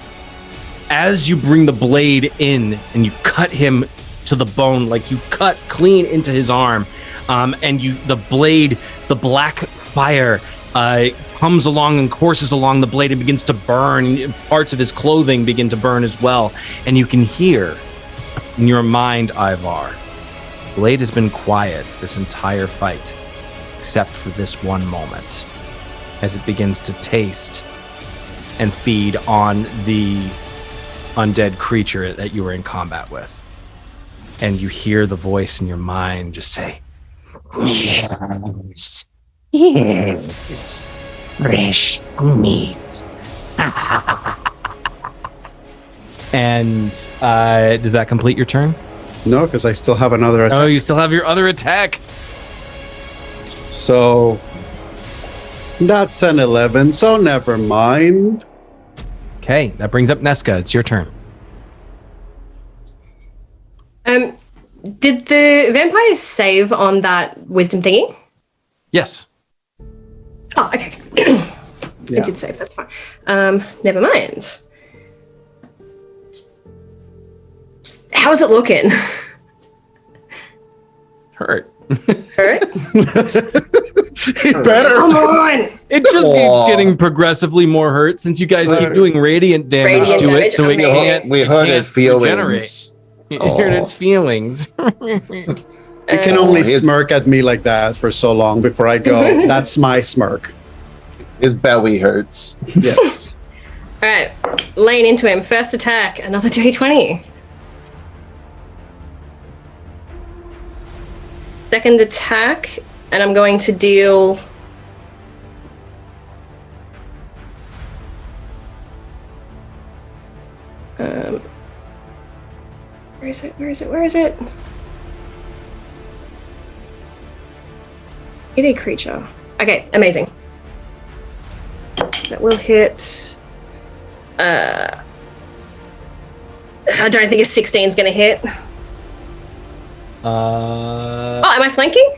you bring the blade in and you cut him to the bone, like you cut clean into his arm, and the blade, the black fire comes along and courses along the blade and begins to burn. Parts of his clothing begin to burn as well. And you can hear in your mind, Ivar, blade has been quiet this entire fight, except for this one moment, as it begins to taste and feed on the undead creature that you were in combat with. And you hear the voice in your mind just say, "Yes, yes, fresh meat." And does that complete your turn? No, because I still have another attack. Oh, you still have your other attack. So that's an 11, so never mind. Okay, that brings up Neska. It's your turn. Did the vampire save on that wisdom thingy? Yes. Oh, okay. Yeah. It did save, that's fine. Never mind. How's it looking? Hurt. Hurt? Better. Come on! It just keeps getting progressively more hurt since you guys keep doing radiant damage Radiant to damage, it, so it okay. can't. We it hurt can't its feelings. regenerate. It hurt its feelings. You can only smirk at me like that for so long before I go, that's my smirk. His belly hurts. Yes. All right, laying into him. First attack, another dirty 20. Second attack, and I'm going to deal. Where is it? Where is it? Where is it? Hit a creature. Okay, amazing. That will hit. I don't think a 16 is going to hit. Oh, am I flanking?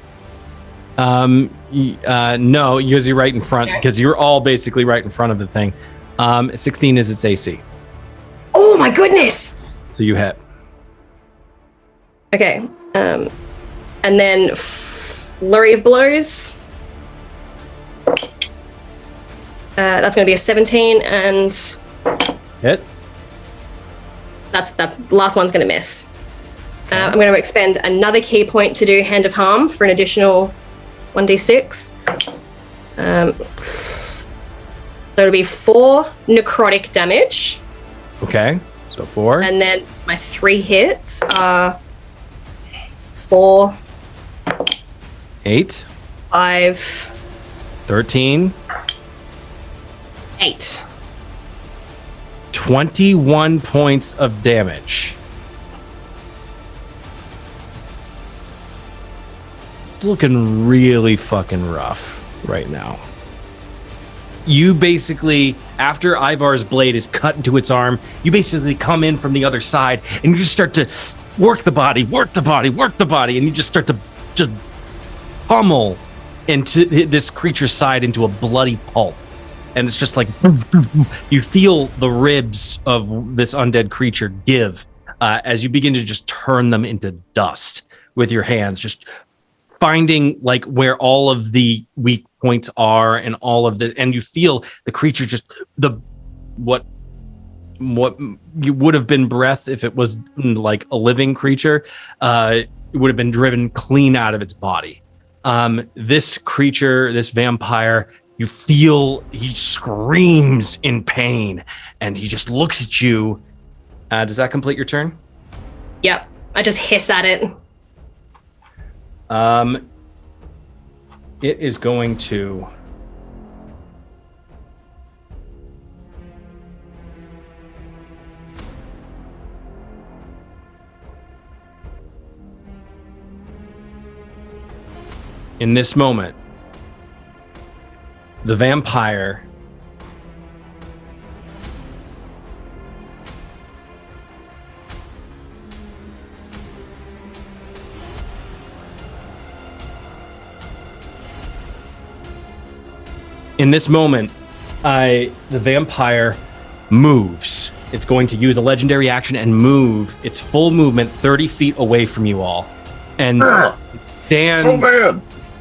No, because you're right in front. Okay. Because you're all basically right in front of the thing. 16 is its AC, Oh my goodness! so you hit. Okay, and then flurry of blows. That's going to be a 17, and Hit. that's the last one's going to miss. I'm going to expend another key point to do Hand of Harm for an additional 1d6. So it'll be 4 necrotic damage, Okay, so 4. and then my 3 hits are 4, 8. 5, 13. 8. 21 points of damage. Looking really fucking rough right now. You basically, after Ivar's blade is cut into its arm, you basically come in from the other side and you just start to work the body, and you just start to just pummel into this creature's side into a bloody pulp. And it's just like, you feel the ribs of this undead creature give as you begin to just turn them into dust with your hands, just finding like where all of the weak points are and all of the, and you feel the creature just, what what you would have been breath if it was like a living creature. It would have been driven clean out of its body. This creature, this vampire, you feel he screams in pain, and he just looks at you. Does that complete your turn? Yep. I just hiss at it. It is going to... In this moment, the vampire the vampire moves. It's going to use a legendary action and move its full movement 30 feet away from you all. And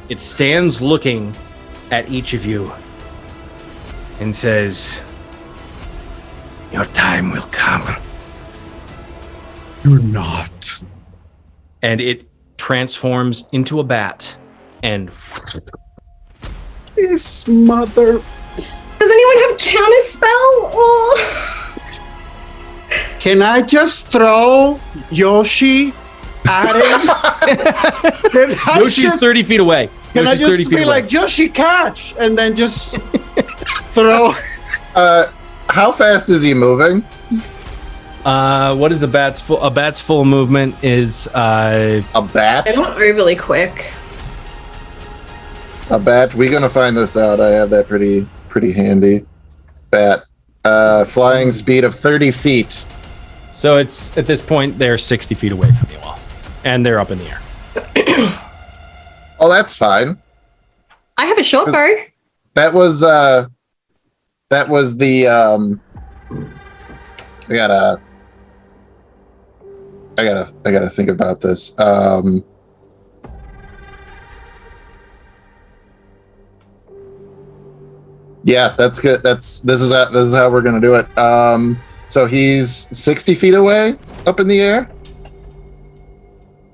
it stands looking at each of you and says, "Your time will come." You're not. And it transforms into a bat and This mother. Does anyone have counterspell? Oh. Can I just throw Yoshi at him? Yoshi's 30 feet away. Can Yoshi's I 30 just feet be away. like, Yoshi, catch? And then just throw. How fast is he moving? What is a bat's full movement is A bat? They're not overly quick. A bat. We're gonna find this out. I have that pretty handy. Bat. Flying speed of 30 feet. so it's at this point they're 60 feet away from you all, and they're up in the air. Oh, that's fine. I have a short bow. That was the I gotta think about this. Yeah, that's good. This is how we're gonna do it. So he's 60 feet away, up in the air,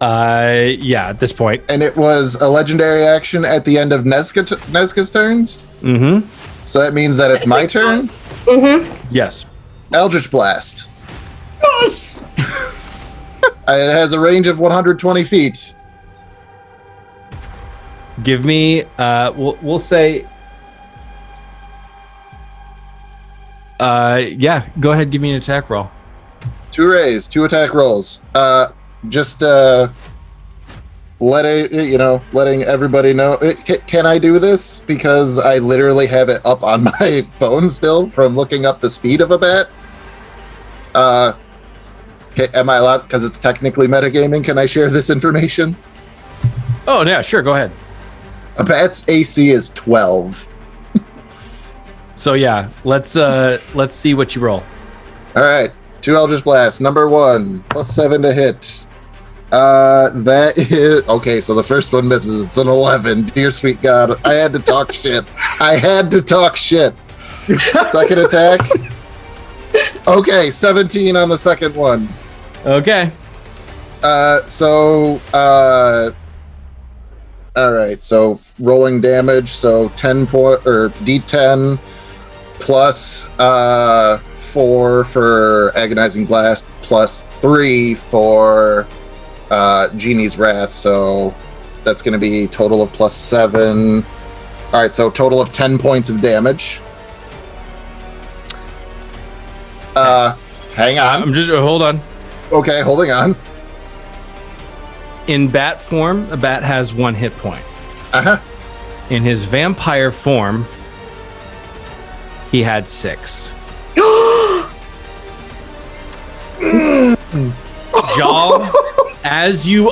Yeah, at this point. and it was a legendary action at the end of Neska's turns. Mm-hmm. So that means that it's my turn. Mm-hmm. Yes. Eldritch Blast. Yes. It has a range of 120 feet. Give me. We'll say. Yeah. Go ahead. Give me an attack roll. 2 attack rolls. Just letting everybody know. Can I do this? Because I literally have it up on my phone still from looking up the speed of a bat. Am I allowed? Because it's technically metagaming. Can I share this information? Oh yeah, sure. Go ahead. A bat's AC is 12. So yeah, let's see what you roll. All right, 2 Eldritch Blasts. Number 1, +7 to hit. That is okay. So the first one misses. It's an 11. Dear sweet God, I had to talk shit. Second attack. Okay, 17 on the second one. Okay. All right. So rolling damage. So 10 point or D10 plus 4 for agonizing blast plus 3 for Genie's Wrath, so that's going to be total of +7. All right, so total of 10 points of damage. Hang on. I'm just hold on. Okay, holding on. In bat form, a bat has 1 hit point. Uh-huh. In his vampire form, he had 6. Jal, as you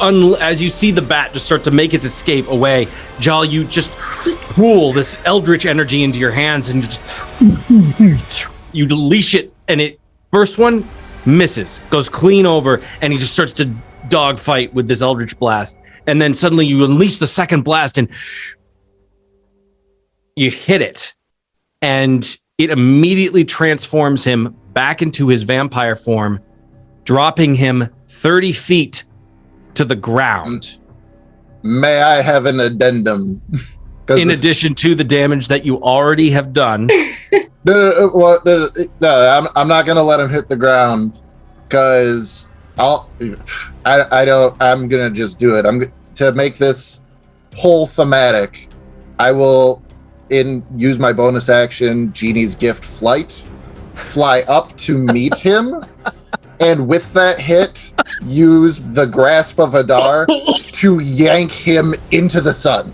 see the bat just start to make its escape away, Jal, you just pull this eldritch energy into your hands and you leash it, and it first one misses, goes clean over, and he just starts to dogfight with this eldritch blast. And then suddenly you unleash the second blast and you hit it, and it immediately transforms him back into his vampire form, dropping him 30 feet to the ground. May I have an addendum? In addition to the damage that you already have done. No, I'm not gonna let him hit the ground because I'm gonna just do it. To make this whole thematic, I will use my bonus action, Genie's Gift Flight, fly up to meet him, and with that hit, use the Grasp of Adar to yank him into the sun.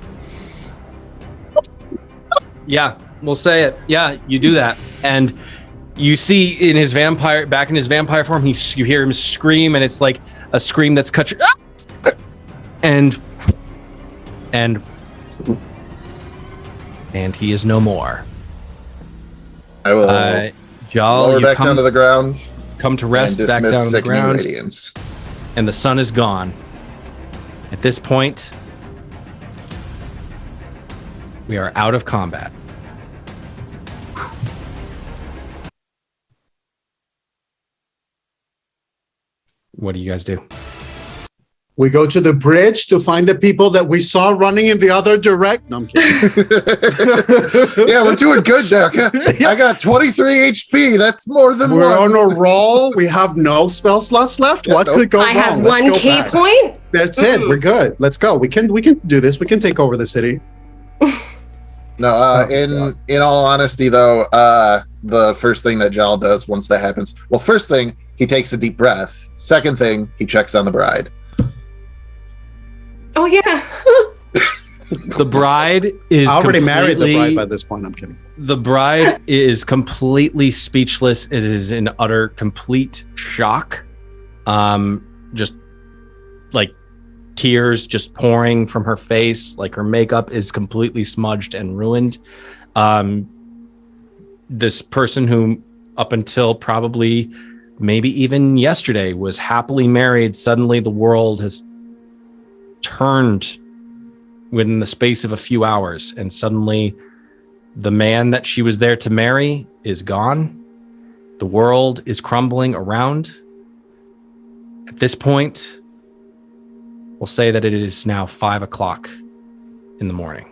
Yeah, we'll say it. Yeah, you do that. And you see in his vampire form, you hear him scream, and it's like a scream that's cut. And he is no more. I will Jal, lower back down to the ground. Come to rest back down on the ground. Radiance. And the sun is gone. At this point, we are out of combat. What do you guys do? We go to the bridge to find the people that we saw running in the other direct. No, I'm kidding. Yeah, we're doing good there. I got 23 HP. That's more than We're one. on a roll. We have no spell slots left. Yeah, What nope. could go wrong? I have Let's one go key back. point. That's it. We're good. Let's go. We can do this. We can take over the city. No, in all honesty, though, the first thing that Jal does once that happens, well, first thing, he takes a deep breath. Second thing, he checks on the bride. Oh yeah. The bride is I already married the bride completely- by this point. I'm kidding. The bride is completely speechless. It is in utter, complete shock. Just like tears just pouring from her face. Like her makeup is completely smudged and ruined. This person who up until probably maybe even yesterday was happily married, suddenly the world has turned within the space of a few hours, and suddenly the man that she was there to marry is gone. The world is crumbling around. At this point, we'll say that it is now 5 o'clock in the morning.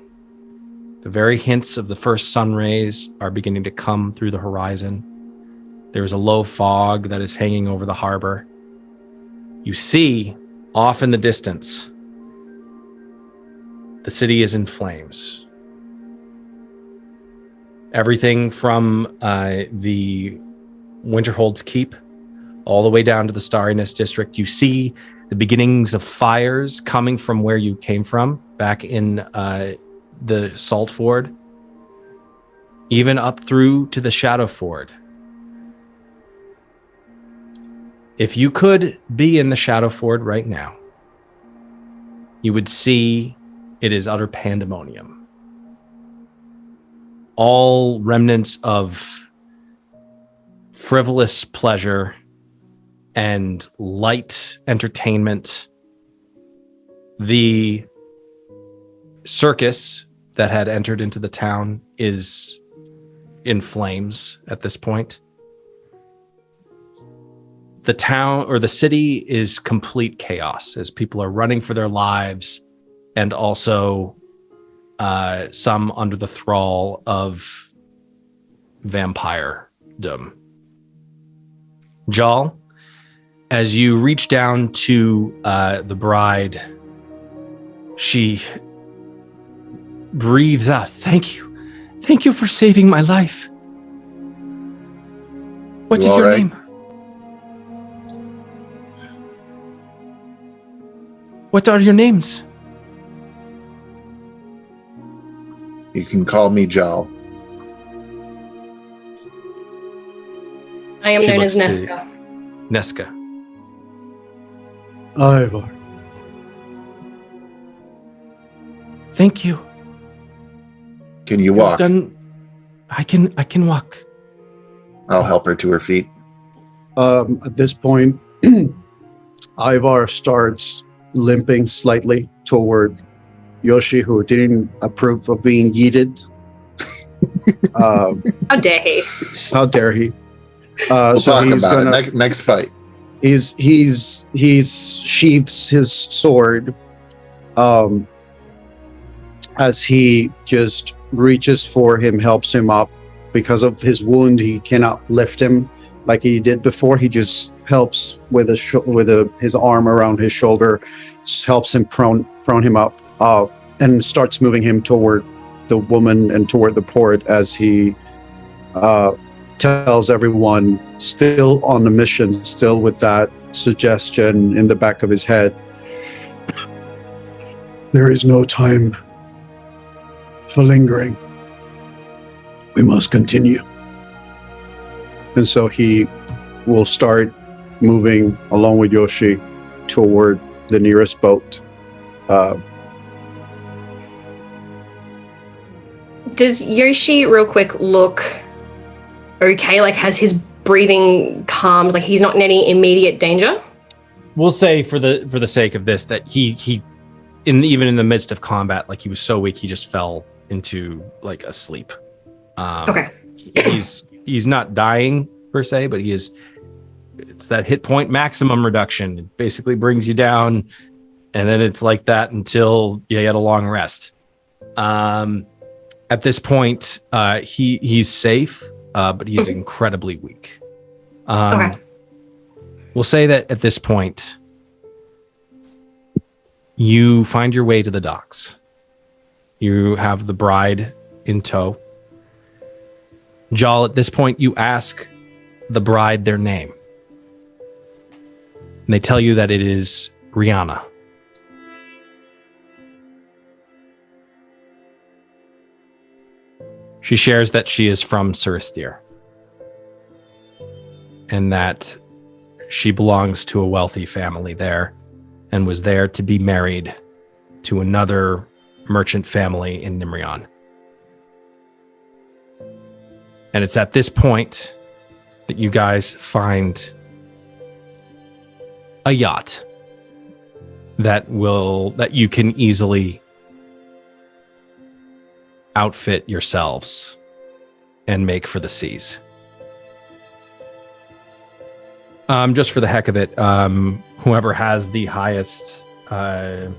The very hints of the first sun rays are beginning to come through the horizon. There's a low fog that is hanging over the harbor. You see, off in the distance, the city is in flames. Everything from the Winterhold's Keep all the way down to the Starriness District. You see the beginnings of fires coming from where you came from, back in the Salt Ford, even up through to the Shadow Ford. If you could be in the Shadow Ford right now, you would see it is utter pandemonium. All remnants of frivolous pleasure and light entertainment. The circus that had entered into the town is in flames at this point. The town or the city is complete chaos as people are running for their lives, and also some under the thrall of vampiredom. Jal, as you reach down to the bride, she breathes out, "Thank you. Thank you for saving my life. What is your name? What are your names?" You can call me Jal. I am She known as looks to- Neska. Neska. Ivar. Thank you. Can you You've walk? I can walk. I'll help her to her feet. At this point, Ivar starts limping slightly toward Yoshi, who didn't approve of being yeeted. How dare he? How dare he? We'll So talk he's about gonna it next fight. he's sheaths his sword as he just reaches for him, helps him up. Because of his wound, he cannot lift him like he did before. He just helps with his arm around his shoulder, helps him prone him up, and starts moving him toward the woman and toward the port as he tells everyone, still on the mission, still with that suggestion in the back of his head. There is no time for lingering. We must continue. And so he will start moving along with Yoshi toward the nearest boat. Does Yoshi, real quick, look okay? Like, has his breathing calmed? Like, he's not in any immediate danger? We'll say for the sake of this that he even in the midst of combat, like he was so weak he just fell into like a sleep. Okay. He's not dying per se, but it's that hit point maximum reduction. It basically brings you down, and then it's like that until you get a long rest. At this point, he's safe, but he is incredibly weak. Okay. We'll say that at this point, you find your way to the docks. You have the bride in tow. Jal, at this point, you ask the bride their name. And they tell you that it is Rihanna. She shares that she is from Suristir and that she belongs to a wealthy family there and was there to be married to another merchant family in Nimrion. And it's at this point that you guys find a yacht that you can easily outfit yourselves and make for the seas. Just for the heck of it, whoever has the highest, I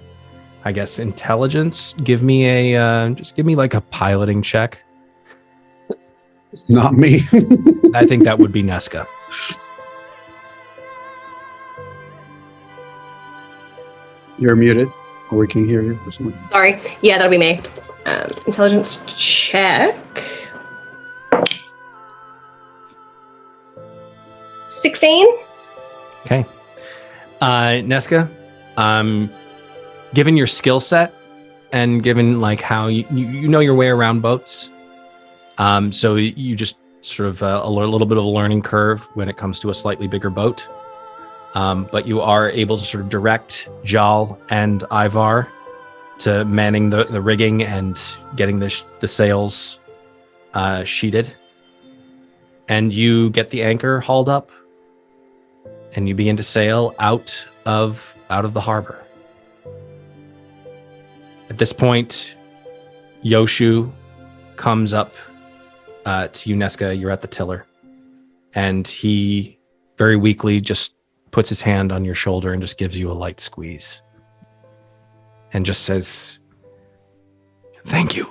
guess, intelligence, give me like a piloting check. Not me. I think that would be Neska. You're muted, or we can hear you. Or something. Sorry. Yeah, that'll be me. Intelligence check. 16. Okay. Neska, given your skill set and given like how you know your way around boats, so you just sort of a little bit of a learning curve when it comes to a slightly bigger boat. But you are able to sort of direct Jal and Ivar to manning the rigging and getting the sails sheeted. And you get the anchor hauled up and you begin to sail out of the harbor. At this point, Yoshu comes up to you, Neska. You're at the tiller. And he very weakly just puts his hand on your shoulder and just gives you a light squeeze. And just says, "Thank you."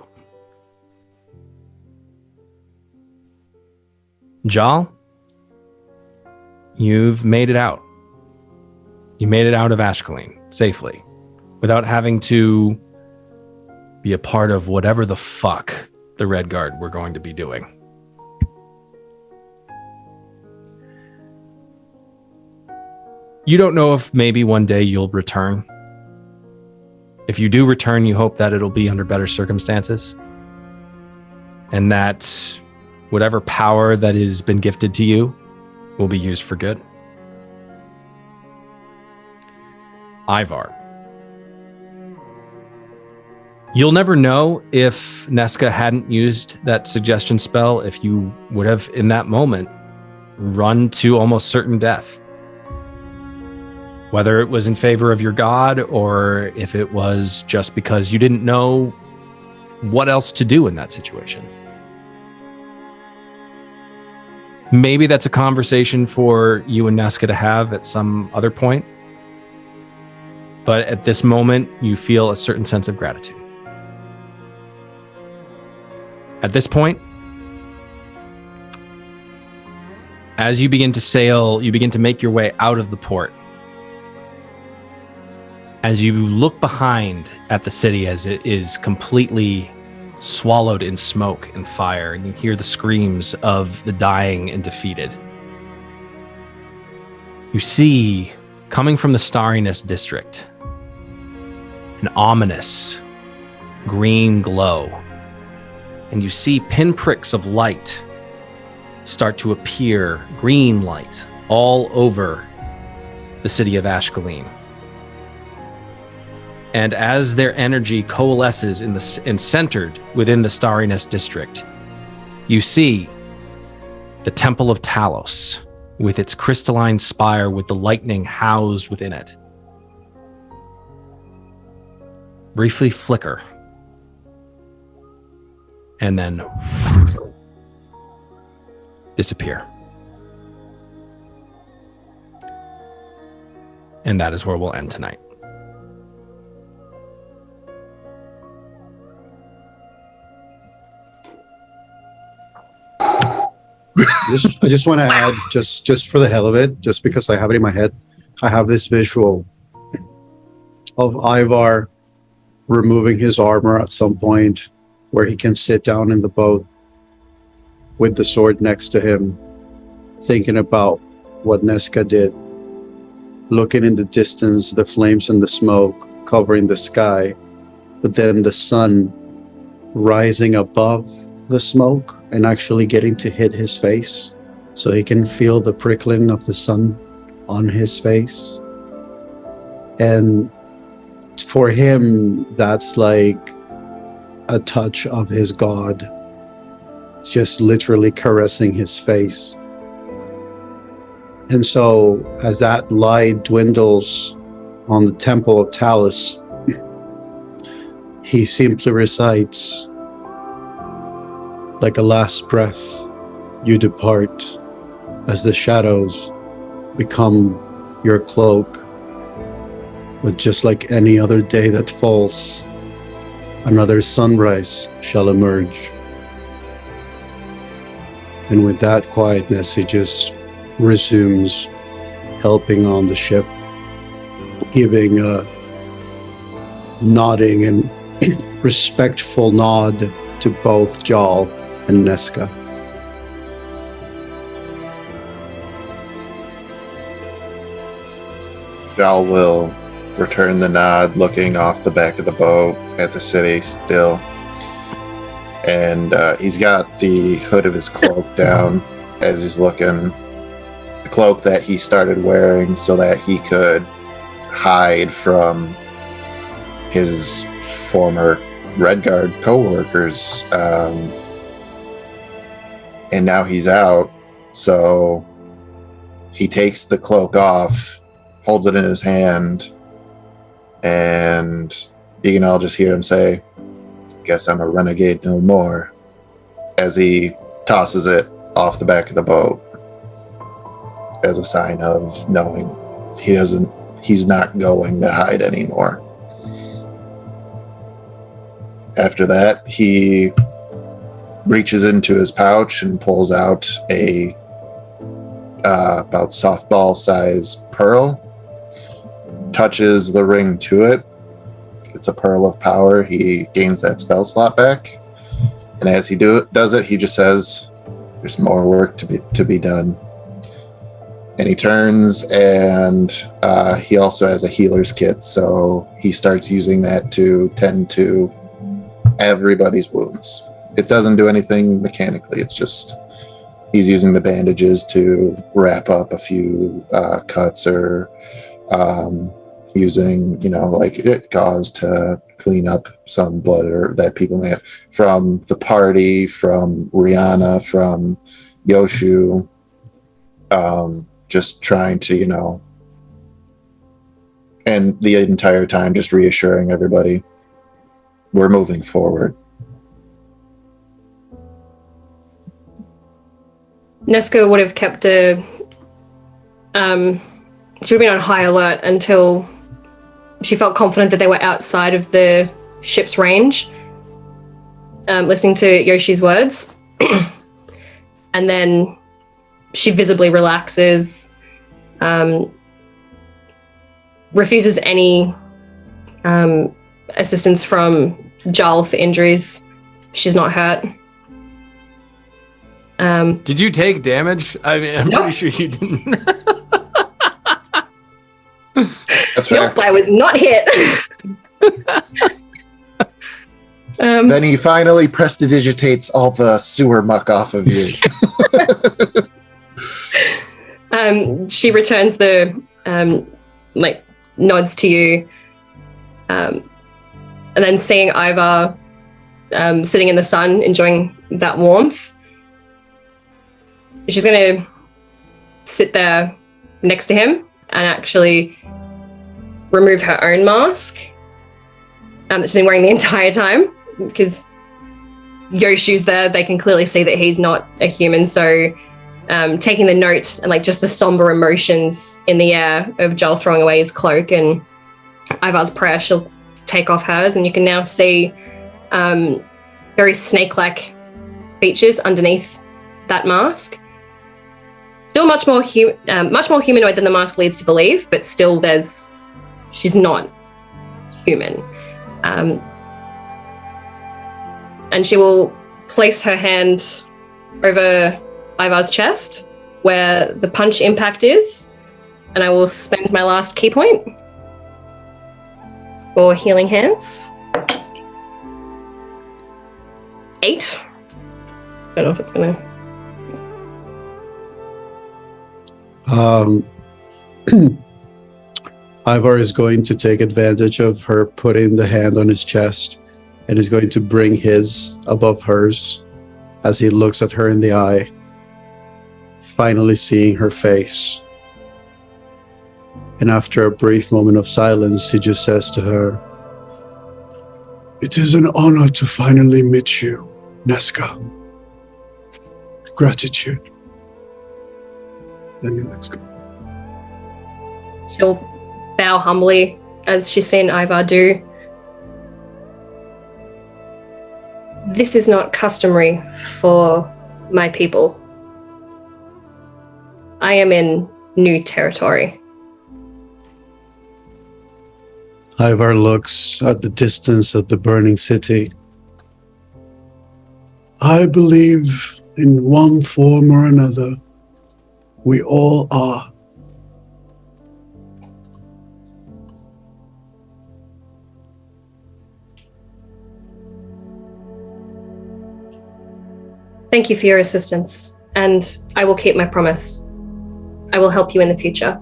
Jal, you've made it out. You made it out of Ashcaleen safely without having to be a part of whatever the fuck the Red Guard were going to be doing. You don't know if maybe one day you'll return. If you do return, you hope that it'll be under better circumstances. And that whatever power that has been gifted to you will be used for good. Ivar. You'll never know if Neska hadn't used that suggestion spell, if you would have, in that moment, run to almost certain death. Whether it was in favor of your god or if it was just because you didn't know what else to do in that situation. Maybe that's a conversation for you and Neska to have at some other point. But at this moment, you feel a certain sense of gratitude. At this point, as you begin to sail, you begin to make your way out of the port. As you look behind at the city as it is completely swallowed in smoke and fire, and you hear the screams of the dying and defeated. You see, coming from the Starriness district, an ominous green glow, and you see pinpricks of light start to appear, green light, all over the city of Ashcaleen. And as their energy coalesces and centered within the Starriness district, you see the Temple of Talos with its crystalline spire with the lightning housed within it briefly flicker and then disappear. And that is where we'll end tonight. I just want to add, just for the hell of it, just because I have it in my head, I have this visual of Ivar removing his armor at some point where he can sit down in the boat with the sword next to him, thinking about what Neska did, looking in the distance, the flames and the smoke covering the sky, but then the sun rising above the smoke and actually getting to hit his face so he can feel the prickling of the sun on his face. And for him, that's like a touch of his god, just literally caressing his face. And so as that light dwindles on the Temple of Talos, he simply recites, like a last breath, you depart as the shadows become your cloak. But just like any other day that falls, another sunrise shall emerge. And with that quietness, he just resumes helping on the ship, giving a nodding and respectful nod to both Jarl and Neska. Jarl will return the nod, looking off the back of the boat at the city still. And he's got the hood of his cloak down as he's looking. The cloak that he started wearing so that he could hide from his former Redguard co-workers. And now he's out, so he takes the cloak off, holds it in his hand, and you can all just hear him say, "Guess I'm a renegade no more," as he tosses it off the back of the boat as a sign of knowing he's not going to hide anymore. After that, he reaches into his pouch and pulls out a about softball size pearl, touches the ring to it. It's a pearl of power. He gains that spell slot back, and as he does it, he just says, "There's more work to be done." And he turns, and he also has a healer's kit, so he starts using that to tend to everybody's wounds. It doesn't do anything mechanically. It's just he's using the bandages to wrap up a few cuts, or using, like gauze to clean up some blood or that people may have from the party, from Rihanna, from Yoshu. Just trying to, and the entire time just reassuring everybody, we're moving forward. Neska would have kept she would have been on high alert until she felt confident that they were outside of the ship's range, listening to Yoshi's words. And then she visibly relaxes, refuses any assistance from Jarl for injuries. She's not hurt. Did you take damage? I mean, I'm Nope. pretty sure you didn't. That's fair. Nope, I was not hit. Then he finally prestidigitates all the sewer muck off of you. She returns the nods to you, and then seeing Ivar sitting in the sun enjoying that warmth, she's going to sit there next to him and actually remove her own mask that she's been wearing the entire time, because Yoshu's there. They can clearly see that he's not a human. So taking the note and just the somber emotions in the air of Joel throwing away his cloak and Ivar's prayer, she'll take off hers, and you can now see very snake-like features underneath that mask. Still much more humanoid than the mask leads to believe, but still she's not human. And she will place her hand over Ivar's chest where the punch impact is, and I will spend my last key point for healing hands. 8. Don't know if it's gonna. Ivar is going to take advantage of her putting the hand on his chest and is going to bring his above hers as he looks at her in the eye, finally seeing her face. And after a brief moment of silence, he just says to her, It is an honor to finally meet you, Neska. Gratitude. Then you, Neska. She'll bow humbly as she's seen Ivar do. This is not customary for my people. I am in new territory. Ivar looks at the distance of the burning city. I believe in one form or another, we all are. Thank you for your assistance, and I will keep my promise. I will help you in the future.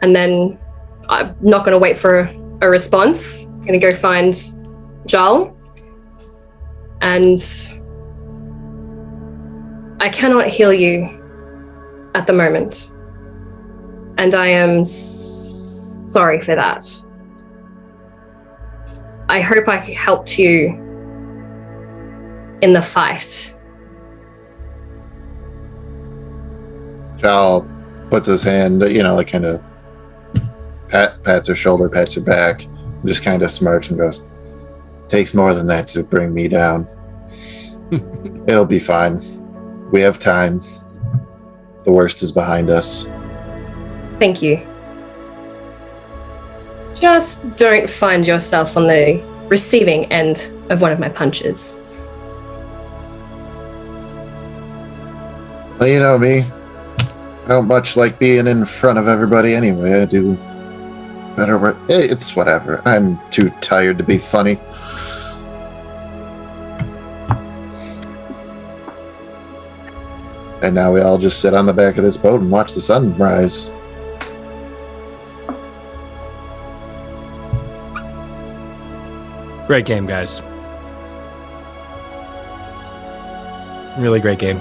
And then I'm not going to wait for a response. I'm going to go find Jarl. And I cannot heal you at the moment. And I am sorry for that. I hope I helped you in the fight. Jal puts his hand, kind of pats her shoulder, pats her back, and just kind of smirks and goes, "Takes more than that to bring me down. It'll be fine. We have time. The worst is behind us." Thank you. Just don't find yourself on the receiving end of one of my punches. Well, you know me. I don't much like being in front of everybody anyway. I do better work. It's whatever. I'm too tired to be funny. And now we all just sit on the back of this boat and watch the sun rise. Great game, guys. Really great game.